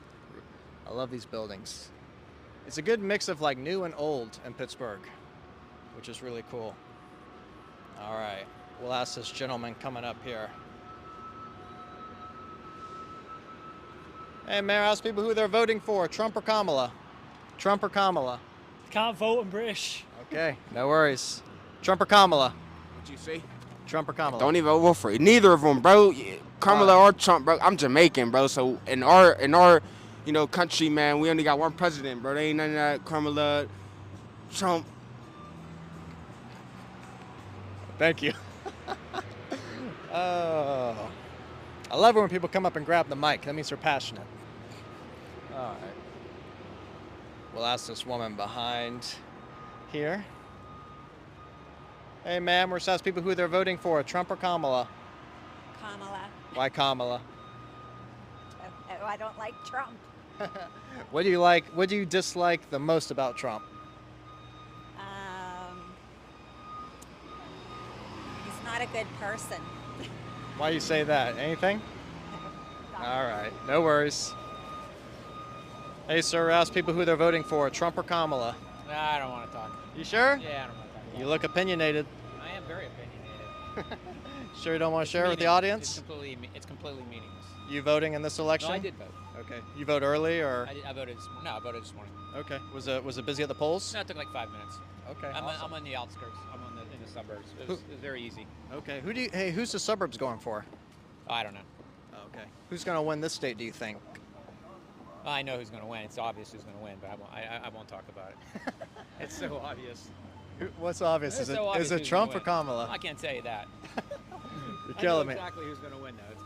I love these buildings. It's a good mix of like new and old in Pittsburgh, which is really cool. All right. We'll ask this gentleman coming up here. Hey, Mayor, ask people who they're voting for, Trump or Kamala? Trump or Kamala? Can't vote in British. Okay, no worries. Trump or Kamala? What you say? Trump or Kamala? Don't even vote for it. Neither of them, bro. Kamala or Trump, bro. I'm Jamaican, bro. So in our country, man, we only got one president, bro. There ain't none of that Kamala, Trump. Thank you. Oh. I love it when people come up and grab the mic. That means they're passionate. All right. We'll ask this woman behind here. Hey, ma'am, we're just asking people who they're voting for, Trump or Kamala? Kamala. Why Kamala? I don't like Trump. What do you like? What do you dislike the most about Trump? He's not a good person. Why do you say that? Anything? All right, no worries. Hey, sir, ask people who they're voting for, Trump or Kamala? Nah, I don't want to talk. You sure? Yeah, I don't want to talk. You look opinionated. I am very opinionated. Sure you don't want to share with the Meaningless. audience? It's completely meaningless. You voting in this election? No, I did vote. Okay. You vote early or? I voted this morning. No, I voted this morning. Okay. Was it busy at the polls? No, it took like 5 minutes. Okay. I'm on the outskirts. I'm in the suburbs. It was very easy. Okay. Who's the suburbs going for? Oh, I don't know. Okay. Who's going to win this state, do you think? I know who's going to win. It's obvious who's going to win, but I won't talk about it. It's so obvious. What's obvious? It's Is so it obvious who's Trump gonna or Kamala? win. I can't tell you that. You're killing I me. know exactly who's going to win, though.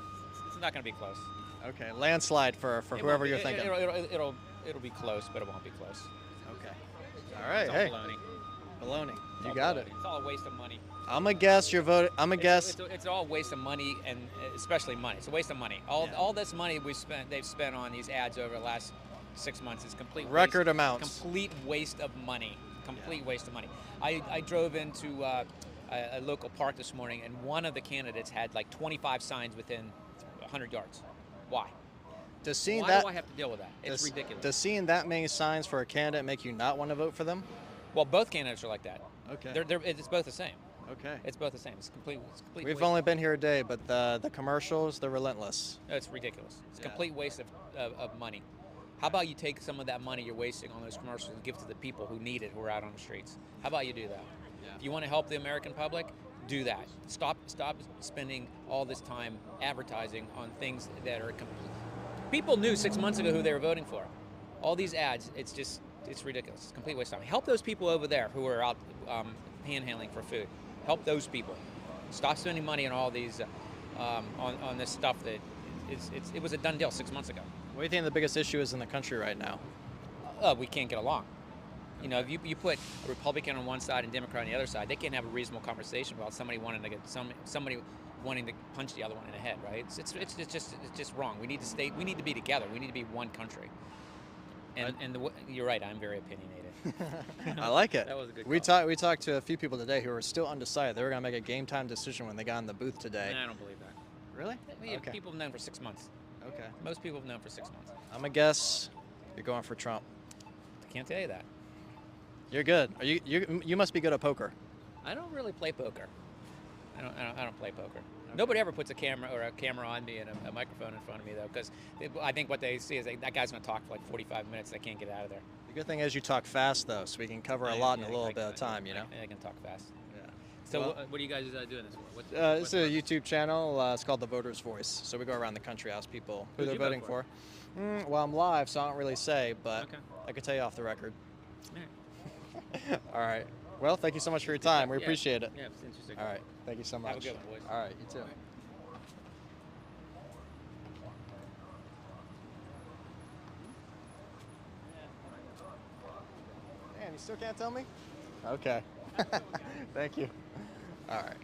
It's not going to be close. Okay. Landslide for whoever you're thinking. It'll be close, but it won't be close. Okay. All right. It's all Hey. baloney. Baloney. It's You all got baloney. it. It's all a waste of money. I'm gonna guess you're voting. I'm gonna guess. It's all a waste of money, and especially money. It's a waste of money. All this money they've spent on these ads over the last 6 months is complete Record waste, amounts. Complete waste of money. Complete waste of money. I drove into a local park this morning, and one of the candidates had like 25 signs within 100 yards. Why? Does seeing Why that? do I have to deal with that? It's ridiculous. Does seeing that many signs for a candidate make you not want to vote for them? Well, both candidates are like that. Okay. It's both the same. Okay. It's both the same. It's complete We've waste. only been here a day, but the commercials, they're relentless. It's ridiculous. It's a complete waste of money. How about you take some of that money you're wasting on those commercials and give to the people who need it, who are out on the streets? How about you do that? Yeah. If you want to help the American public, do that. Stop spending all this time advertising on things that are complete. People knew 6 months ago who they were voting for. All these ads, it's ridiculous. It's a complete waste of time. Help those people over there who are out panhandling for food. Help those people. Stop spending money on all these, on this stuff that it was a done deal 6 months ago. What do you think the biggest issue is in the country right now? We can't get along. You know, if you put a Republican on one side and Democrat on the other side, they can't have a reasonable conversation about somebody wanting to punch the other one in the head, right? It's just wrong. We need to be together. We need to be one country. And you're right. I'm very opinionated. I like it. That was a good We talked to a few people today who were still undecided. They were going to make a game time decision when they got in the booth today. I don't believe that. Really? Okay. People have known for 6 months. Okay. Most people have known for 6 months. I'm gonna guess you're going for Trump. I can't tell you that. You're good. You must be good at poker. I don't really play poker. I don't play poker. Okay. Nobody ever puts a camera on me and a microphone in front of me though, because I think what they see is that guy's going to talk for like 45 minutes. They can't get out of there. The good thing is you talk fast though, so we can cover a lot in a little bit of time. You know. I can talk fast. Yeah. So well, what are you guys doing this for? It's a YouTube channel. It's called The Voter's Voice. So we go around the country, ask people who they're voting for. Well, I'm live, so I don't really say, but I could tell you off the record. All right. Well, thank you so much for your time. We appreciate it. Yeah, it's interesting. All right. Thank you so much. Have a good one, boys. All right. You too. Damn, you still can't tell me? Okay. Thank you. All right.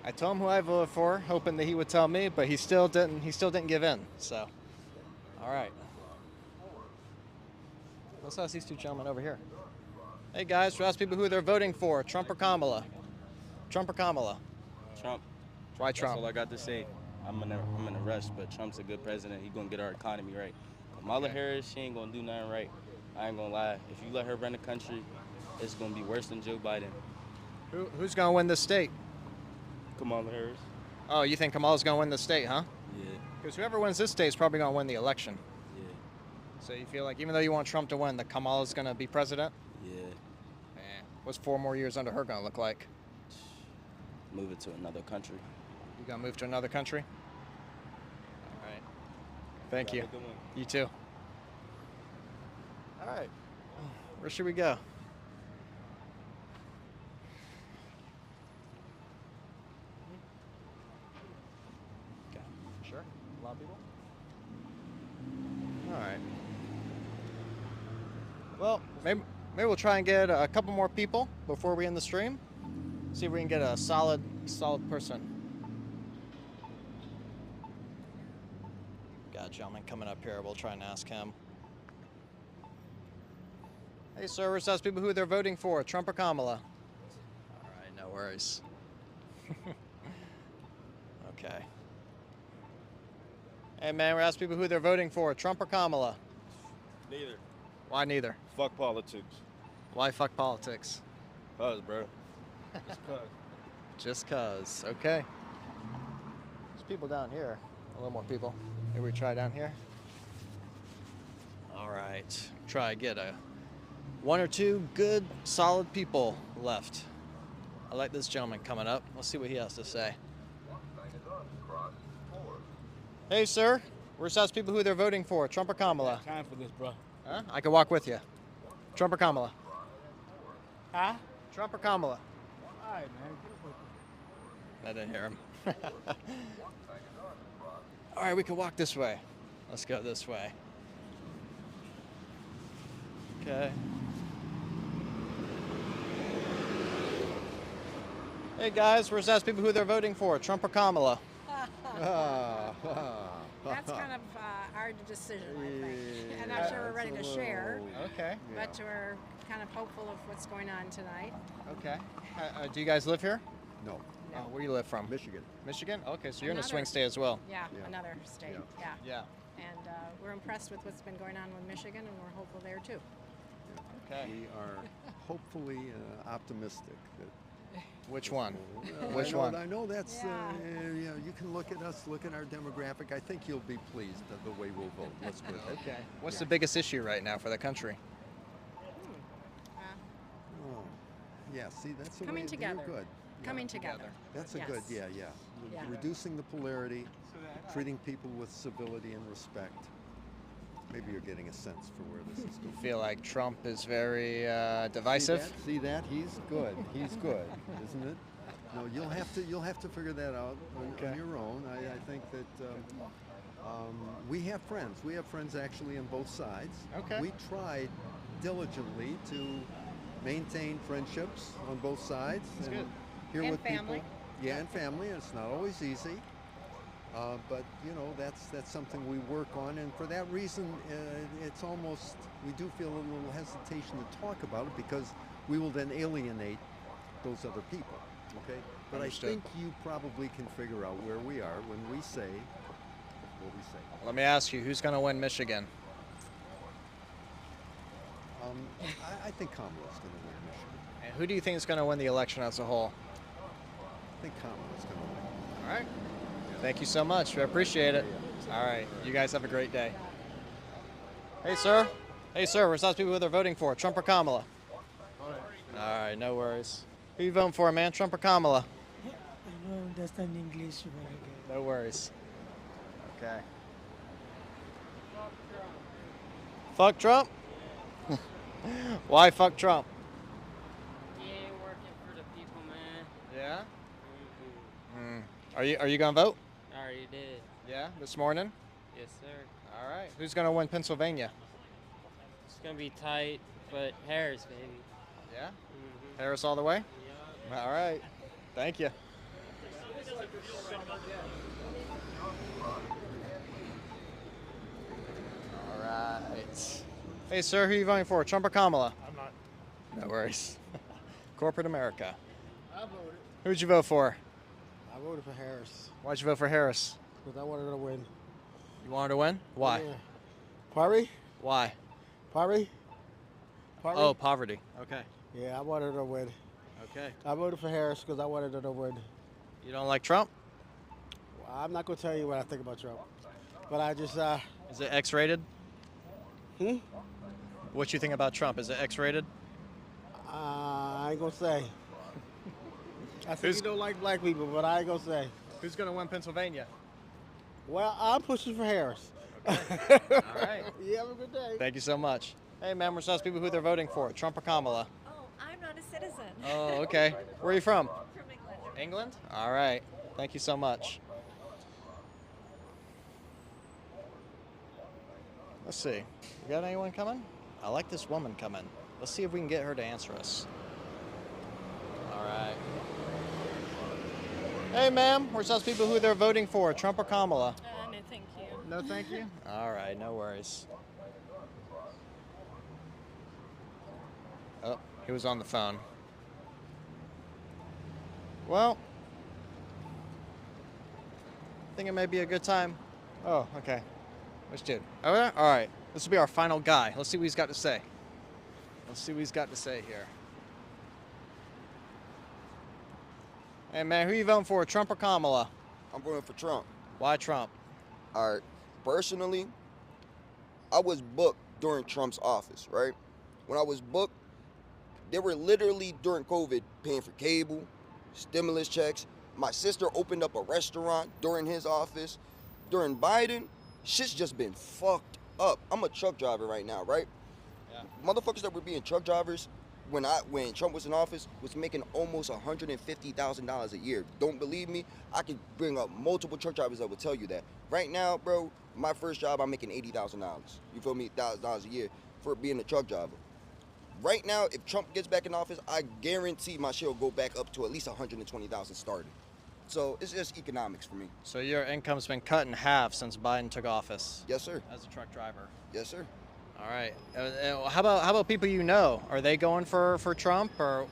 I told him who I voted for, hoping that he would tell me, but he still didn't. He still didn't give in. So, all right. Let's ask these two gentlemen over here. Hey guys, we'll ask people who they're voting for: Trump or Kamala? Trump or Kamala? Trump. Why Trump? That's all I got to say. I'm in a rush, but Trump's a good president. He's gonna get our economy right. Kamala Harris, she ain't gonna do nothing right. I ain't gonna lie. If you let her run the country, it's gonna be worse than Joe Biden. Who's gonna win this state? Kamala Harris. Oh, you think Kamala's gonna win the state, huh? Yeah. Because whoever wins this state is probably gonna win the election. Yeah. So you feel like even though you want Trump to win, that Kamala's gonna be president? Yeah. What's 4 more years under her gonna look like? Move it to another country. You gonna move to another country? All right. Thank you. Have a good one. You too. All right. Where should we go? lot of people? All right. Well, maybe we'll try and get a couple more people before we end the stream. See if we can get a solid person. Got a gentleman coming up here. We'll try and ask him. Hey, sir, we're asking people who they're voting for, Trump or Kamala. All right, no worries. Okay. Hey, man, we're asking people who they're voting for, Trump or Kamala. Neither. Why neither? Fuck politics. Why fuck politics? Cause, bro. Just cause. Just cause. Okay. There's people down here. A little more people. Maybe we try down here. All right. Try to get one or two good, solid people left. I like this gentleman coming up. Let's see what he has to say. Hey, sir. We're just asking people who they're voting for, Trump or Kamala. Time for this, bro. Huh? I can walk with you. Trump or Kamala? Huh? Trump or Kamala? All right, man. Get up with it. I didn't hear him. All right, we can walk this way. Let's go this way. Okay. Hey guys, we're just asking people who they're voting for, Trump or Kamala. That's kind of our decision, I think. I'm not sure we're ready to share. Okay. But we're kind of hopeful of what's going on tonight. Okay. Do you guys live here? No. Where do you live from? Michigan. Michigan? Okay, so you're in a Another- swing state as well. Yeah, another state. Yeah. Yeah. And we're impressed with what's been going on with Michigan, and we're hopeful there too. Okay. We are hopefully optimistic that. Which one? Which one? I know that's, you know, you can look at us, look at our demographic. I think you'll be pleased at the way we'll vote. Let's put it that way. Okay. What's the biggest issue right now for the country? Oh, yeah, see, that's the Coming way together. you're good. Coming together. That's a Yes. good, yeah. Yeah. Reducing the polarity, treating people with civility and respect. Maybe you're getting a sense for where this is going. Feel like Trump is very divisive. See that? He's good. He's good, isn't it? No, you'll have to figure that out on your own. I think that we have friends. We have friends actually on both sides. Okay. We tried diligently to maintain friendships on both sides. That's good. Here And with family. people. Yeah, and family. It's not always easy. But you know, that's something we work on, and for that reason, it's almost, we do feel a little hesitation to talk about it because we will then alienate those other people. Okay, but Understood. I think you probably can figure out where we are when we say what we say. Let me ask you, who's going to win Michigan? I think Kamala's going to win Michigan. And who do you think is going to win the election as a whole? I think Kamala's going to win. All right. Thank you so much. I appreciate it. All right. You guys have a great day. Hey, sir. Hey, sir. We're supposed to people who they're voting for, Trump or Kamala. All right. No worries. Who you voting for, man? Trump or Kamala? I don't understand English very good. No worries. Okay. Fuck Trump? Why fuck Trump? He ain't working for the people, man. Yeah? Are you gonna vote? I already did. Yeah, this morning? Yes, sir. All right. Who's gonna win Pennsylvania? It's gonna be tight, but Harris, baby. Yeah? Harris all the way? Yeah. All right. Thank you. All right. Hey, sir, who are you voting for, Trump or Kamala? I'm not. No worries. Corporate America. I voted. Who'd you vote for? I voted for Harris Why'd you vote for Harris? because I wanted her to win. You wanted to win? Why? Yeah. Poverty? Why? Poverty? Poverty? Oh, poverty. Okay. Yeah, I wanted her to win. Okay. I voted for Harris because I wanted her to win. You don't like Trump? Well, I'm not going to tell you what I think about Trump. But I just, Is it X-rated? What you think about Trump? Is it X-rated? I ain't going to say. I said Who's- you don't like black people, but I ain't going to say. Who's going to win Pennsylvania? Well, I'm pushing for Harris. All right. You have a good day. Thank you so much. Hey, man, we're supposed to people who they're voting for, Trump or Kamala. Oh, I'm not a citizen. Oh, okay. Where are you from? From England. England? All right. Thank you so much. Let's see. You got anyone coming? I like this woman coming. Let's see if we can get her to answer us. All right. Hey, ma'am. We're supposed people who they're voting for, Trump or Kamala. No, thank you. No, thank you. All right, no worries. Oh, he was on the phone. Well, I think it may be a good time. Oh, okay. Which dude? All right. This will be our final guy. Let's see what he's got to say. Let's see what he's got to say here. Hey, man, who you voting for, Trump or Kamala? I'm voting for Trump. Why Trump? All right. Personally, I was booked during Trump's office, right? When I was booked, they were literally during COVID paying for cable, stimulus checks. My sister opened up a restaurant during his office. During Biden, shit's just been fucked up. I'm a truck driver right now, right? Yeah. Motherfuckers that were being truck drivers when Trump was in office was making almost $150,000 a year. Don't believe me? I could bring up multiple truck drivers that would tell you that. Right now, bro, my first job, I'm making $80,000. You feel me? $1,000 a year for being a truck driver. Right now, if Trump gets back in office, I guarantee my shit will go back up to at least $120,000 starting. So it's just economics for me. So your income's been cut in half since Biden took office? Yes, sir. As a truck driver? Yes, sir. All right. How about people you know? Are they going for Trump or?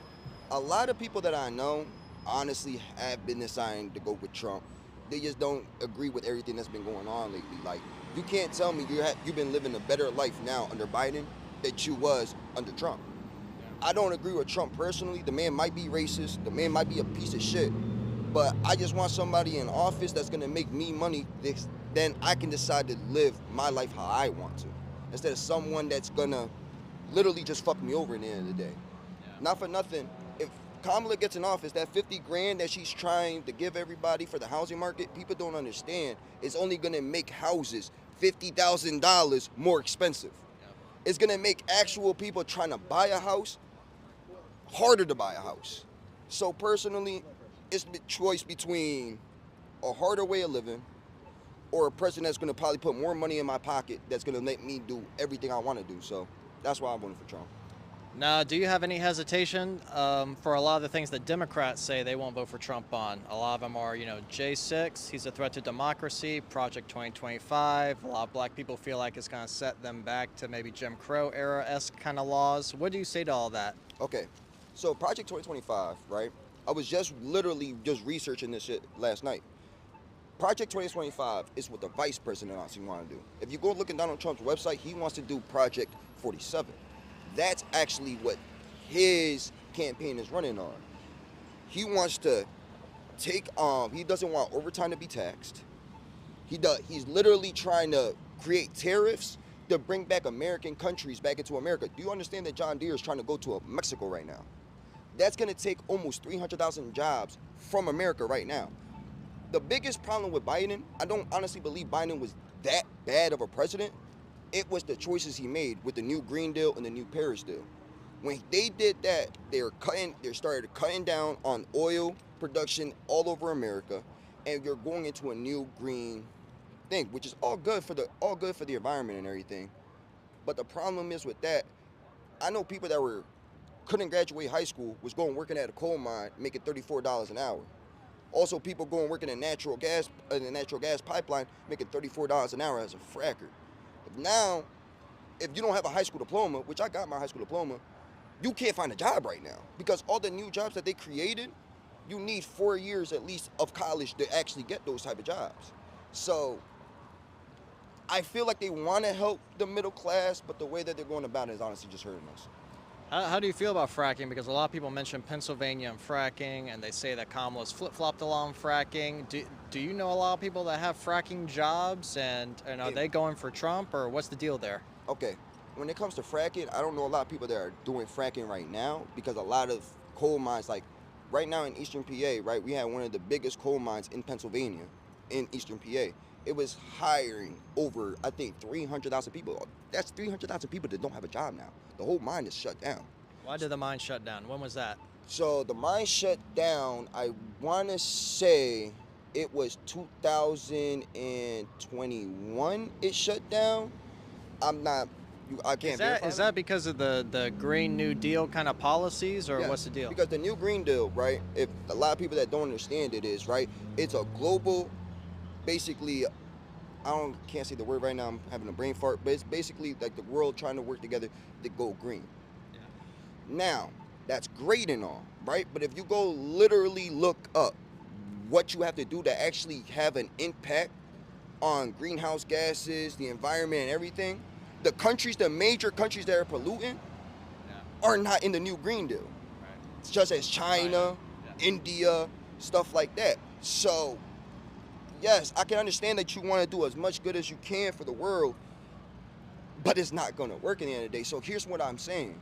A lot of people that I know honestly have been deciding to go with Trump. They just don't agree with everything that's been going on lately. Like, you can't tell me you've been living a better life now under Biden that you was under Trump. I don't agree with Trump personally. The man might be racist. The man might be a piece of shit. But I just want somebody in office that's gonna make me money. Then I can decide to live my life how I want to, instead of someone that's gonna literally just fuck me over at the end of the day. Yeah. Not for nothing. If Kamala gets in office, that 50 grand that she's trying to give everybody for the housing market, people don't understand. It's only gonna make houses $50,000 more expensive. Yeah. It's gonna make actual people trying to buy a house harder to buy a house. So personally, it's the choice between a harder way of living or a person that's going to probably put more money in my pocket that's going to let me do everything I want to do. So that's why I'm voting for Trump. Now, do you have any hesitation for a lot of the things that Democrats say they won't vote for Trump on? A lot of them are, J6, he's a threat to democracy, Project 2025. A lot of black people feel like it's going to set them back to maybe Jim Crow era-esque kind of laws. What do you say to all that? Okay, so Project 2025, right? I was literally researching this shit last night. Project 2025 is what the vice president wants to do. If you go look at Donald Trump's website, he wants to do Project 47. That's actually what his campaign is running on. He wants to take, he doesn't want overtime to be taxed. He's literally trying to create tariffs to bring back American countries back into America. Do you understand that John Deere is trying to go to Mexico right now? That's going to take almost 300,000 jobs from America right now. The biggest problem with Biden, I don't honestly believe Biden was that bad of a president. It was the choices he made with the new Green Deal and the new Paris Deal. When they did that, they started cutting down on oil production all over America, and you're going into a new green thing, which is all good for the environment and everything. But the problem is with that, I know people that couldn't graduate high school was going working at a coal mine making $34 an hour. Also, people going working in natural gas pipeline making $34 an hour as a fracker. Now, if you don't have a high school diploma, which I got my high school diploma, you can't find a job right now because all the new jobs that they created, you need 4 years at least of college to actually get those type of jobs. So I feel like they want to help the middle class, but the way that they're going about it is honestly just hurting us. How do you feel about fracking? Because a lot of people mention Pennsylvania and fracking, and they say that Kamala's flip-flopped along fracking. Do you know a lot of people that have fracking jobs, and are they going for Trump, or what's the deal there? Okay, when it comes to fracking, I don't know a lot of people that are doing fracking right now, because a lot of coal mines, like right now in Eastern PA, right, we have one of the biggest coal mines in Pennsylvania, in Eastern PA. It was hiring over, I think, 300,000 people. That's 300,000 people that don't have a job now. The whole mine is shut down. Why did the mine shut down? When was that? So the mine shut down, I want to say it was 2021 it shut down. I'm not. I can't verify Is that because of the Green New Deal kind of policies, or Yeah, what's the deal? Because the new Green Deal, right? If a lot of people that don't understand it is right, it's a global, basically. Can't say the word right now. I'm having a brain fart, but it's basically like the world trying to work together to go green. Yeah. Now, that's great and all, right? But if you go literally look up what you have to do to actually have an impact on greenhouse gases, the environment, and everything, the major countries that are polluting are not in the new Green Deal. Right. Such as China, India, stuff like that. So, yes, I can understand that you want to do as much good as you can for the world, but it's not going to work at the end of the day. So here's what I'm saying.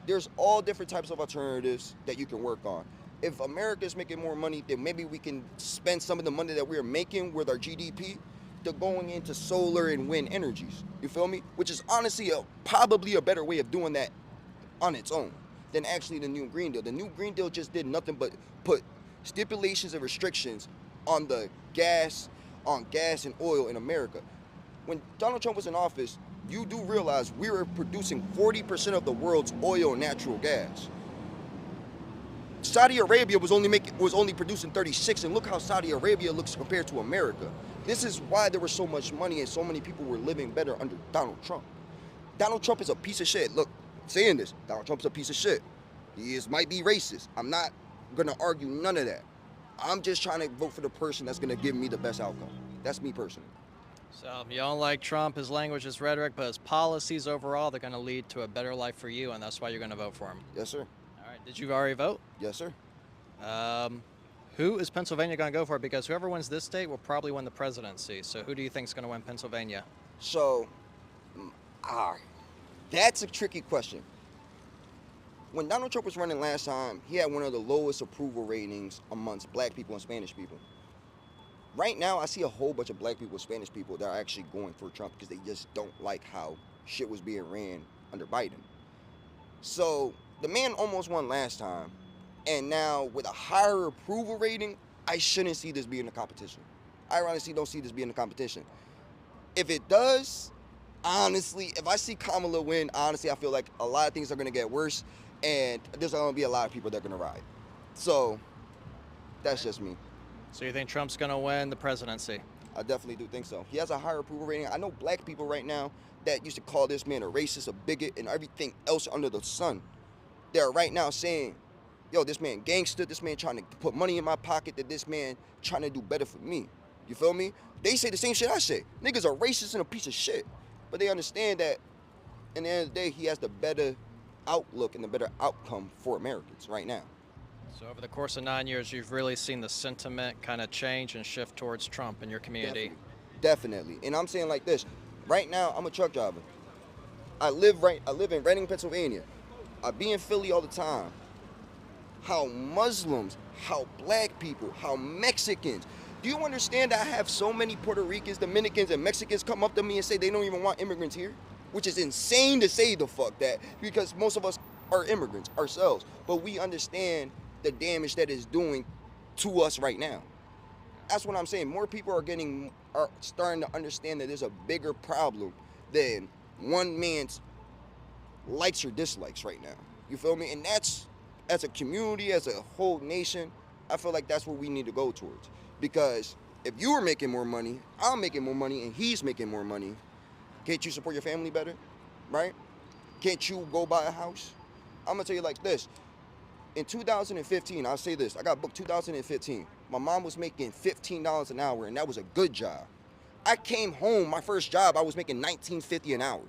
There's all different types of alternatives that you can work on. If America's making more money, then maybe we can spend some of the money that we're making with our GDP to going into solar and wind energies. You feel me? Which is honestly probably a better way of doing that on its own than actually the new Green Deal. The new Green Deal just did nothing but put stipulations and restrictions on gas and oil in America. When Donald Trump was in office, you do realize we were producing 40% of the world's oil and natural gas. Saudi Arabia was only producing 36, and look how Saudi Arabia looks compared to America. This is why there was so much money and so many people were living better under Donald Trump. Donald Trump is a piece of shit. Look, saying this, Donald Trump's a piece of shit. He might be racist. I'm not gonna argue none of that. I'm just trying to vote for the person that's gonna give me the best outcome. That's me personally. So you don't like Trump, his language, his rhetoric, but his policies overall, they're going to lead to a better life for you, and that's why you're going to vote for him. Yes, sir. All right. Did you already vote? Yes, sir. Who is Pennsylvania going to go for? Because whoever wins this state will probably win the presidency. So who do you think is going to win Pennsylvania? So, that's a tricky question. When Donald Trump was running last time, he had one of the lowest approval ratings amongst black people and Spanish people. Right now, I see a whole bunch of black people, Spanish people that are actually going for Trump because they just don't like how shit was being ran under Biden. So the man almost won last time, and now with a higher approval rating, I shouldn't see this being a competition. I honestly don't see this being a competition. If it does, honestly, if I see Kamala win, honestly, I feel like a lot of things are going to get worse, and there's going to be a lot of people that are going to ride. So that's just me. So you think Trump's going to win the presidency? I definitely do think so. He has a higher approval rating. I know black people right now that used to call this man a racist, a bigot, and everything else under the sun. They're right now saying, yo, this man gangster, this man trying to put money in my pocket, that this man trying to do better for me. You feel me? They say the same shit I say. Niggas are racist and a piece of shit. But they understand that in the end of the day, he has the better outlook and the better outcome for Americans right now. So over the course of 9 years, you've really seen the sentiment kind of change and shift towards Trump in your community. Definitely. And I'm saying like this. Right now, I'm a truck driver. I live in Reading, Pennsylvania. I be in Philly all the time. How Muslims, how black people, how Mexicans. Do you understand that I have so many Puerto Ricans, Dominicans, and Mexicans come up to me and say they don't even want immigrants here? Which is insane to say the fuck that, because most of us are immigrants ourselves. But we understand the damage that is doing to us right now. That's what I'm saying. More people are starting to understand that there's a bigger problem than one man's likes or dislikes right now. You feel me? And that's, as a community, as a whole nation, I feel like that's what we need to go towards. Because if you are making more money, I'm making more money, and he's making more money, can't you support your family better? Right? Can't you go buy a house? I'm gonna tell you like this. In 2015, I'll say this, I got booked 2015. My mom was making $15 an hour, and that was a good job. I came home, my first job, I was making $19.50 an hour.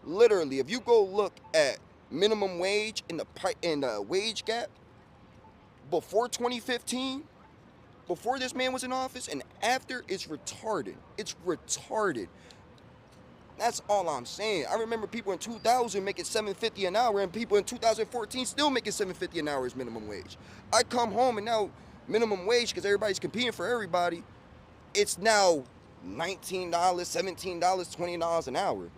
Literally, if you go look at minimum wage in the wage gap, before 2015, before this man was in office, and after, it's retarded. It's retarded. That's all I'm saying. I remember people in 2000 making $7.50 an hour, and people in 2014 still making $7.50 an hour as minimum wage. I come home, and now minimum wage, because everybody's competing for everybody, it's now $19, $17, $20 an hour.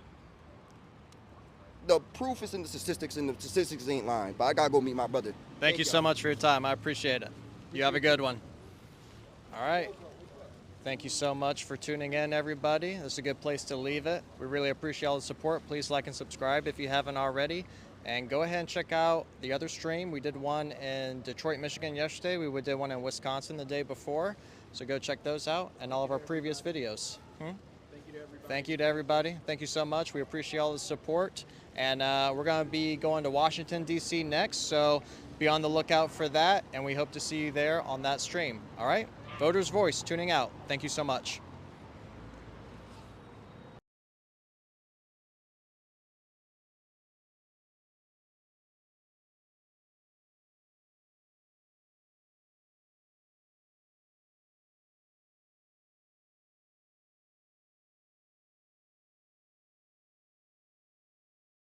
The proof is in the statistics, and the statistics ain't lying. But I gotta go meet my brother. Thank you so much for your time. I appreciate it. You have a good one. All right. Thank you so much for tuning in, everybody. This is a good place to leave it. We really appreciate all the support. Please like and subscribe if you haven't already. And go ahead and check out the other stream. We did one in Detroit, Michigan yesterday. We did one in Wisconsin the day before. So go check those out and all of our previous videos. Thank you to everybody. Thank you so much. We appreciate all the support. And we're going to be going to Washington, D.C. next. So be on the lookout for that. And we hope to see you there on that stream. All right? Voters Voice tuning out. Thank you so much.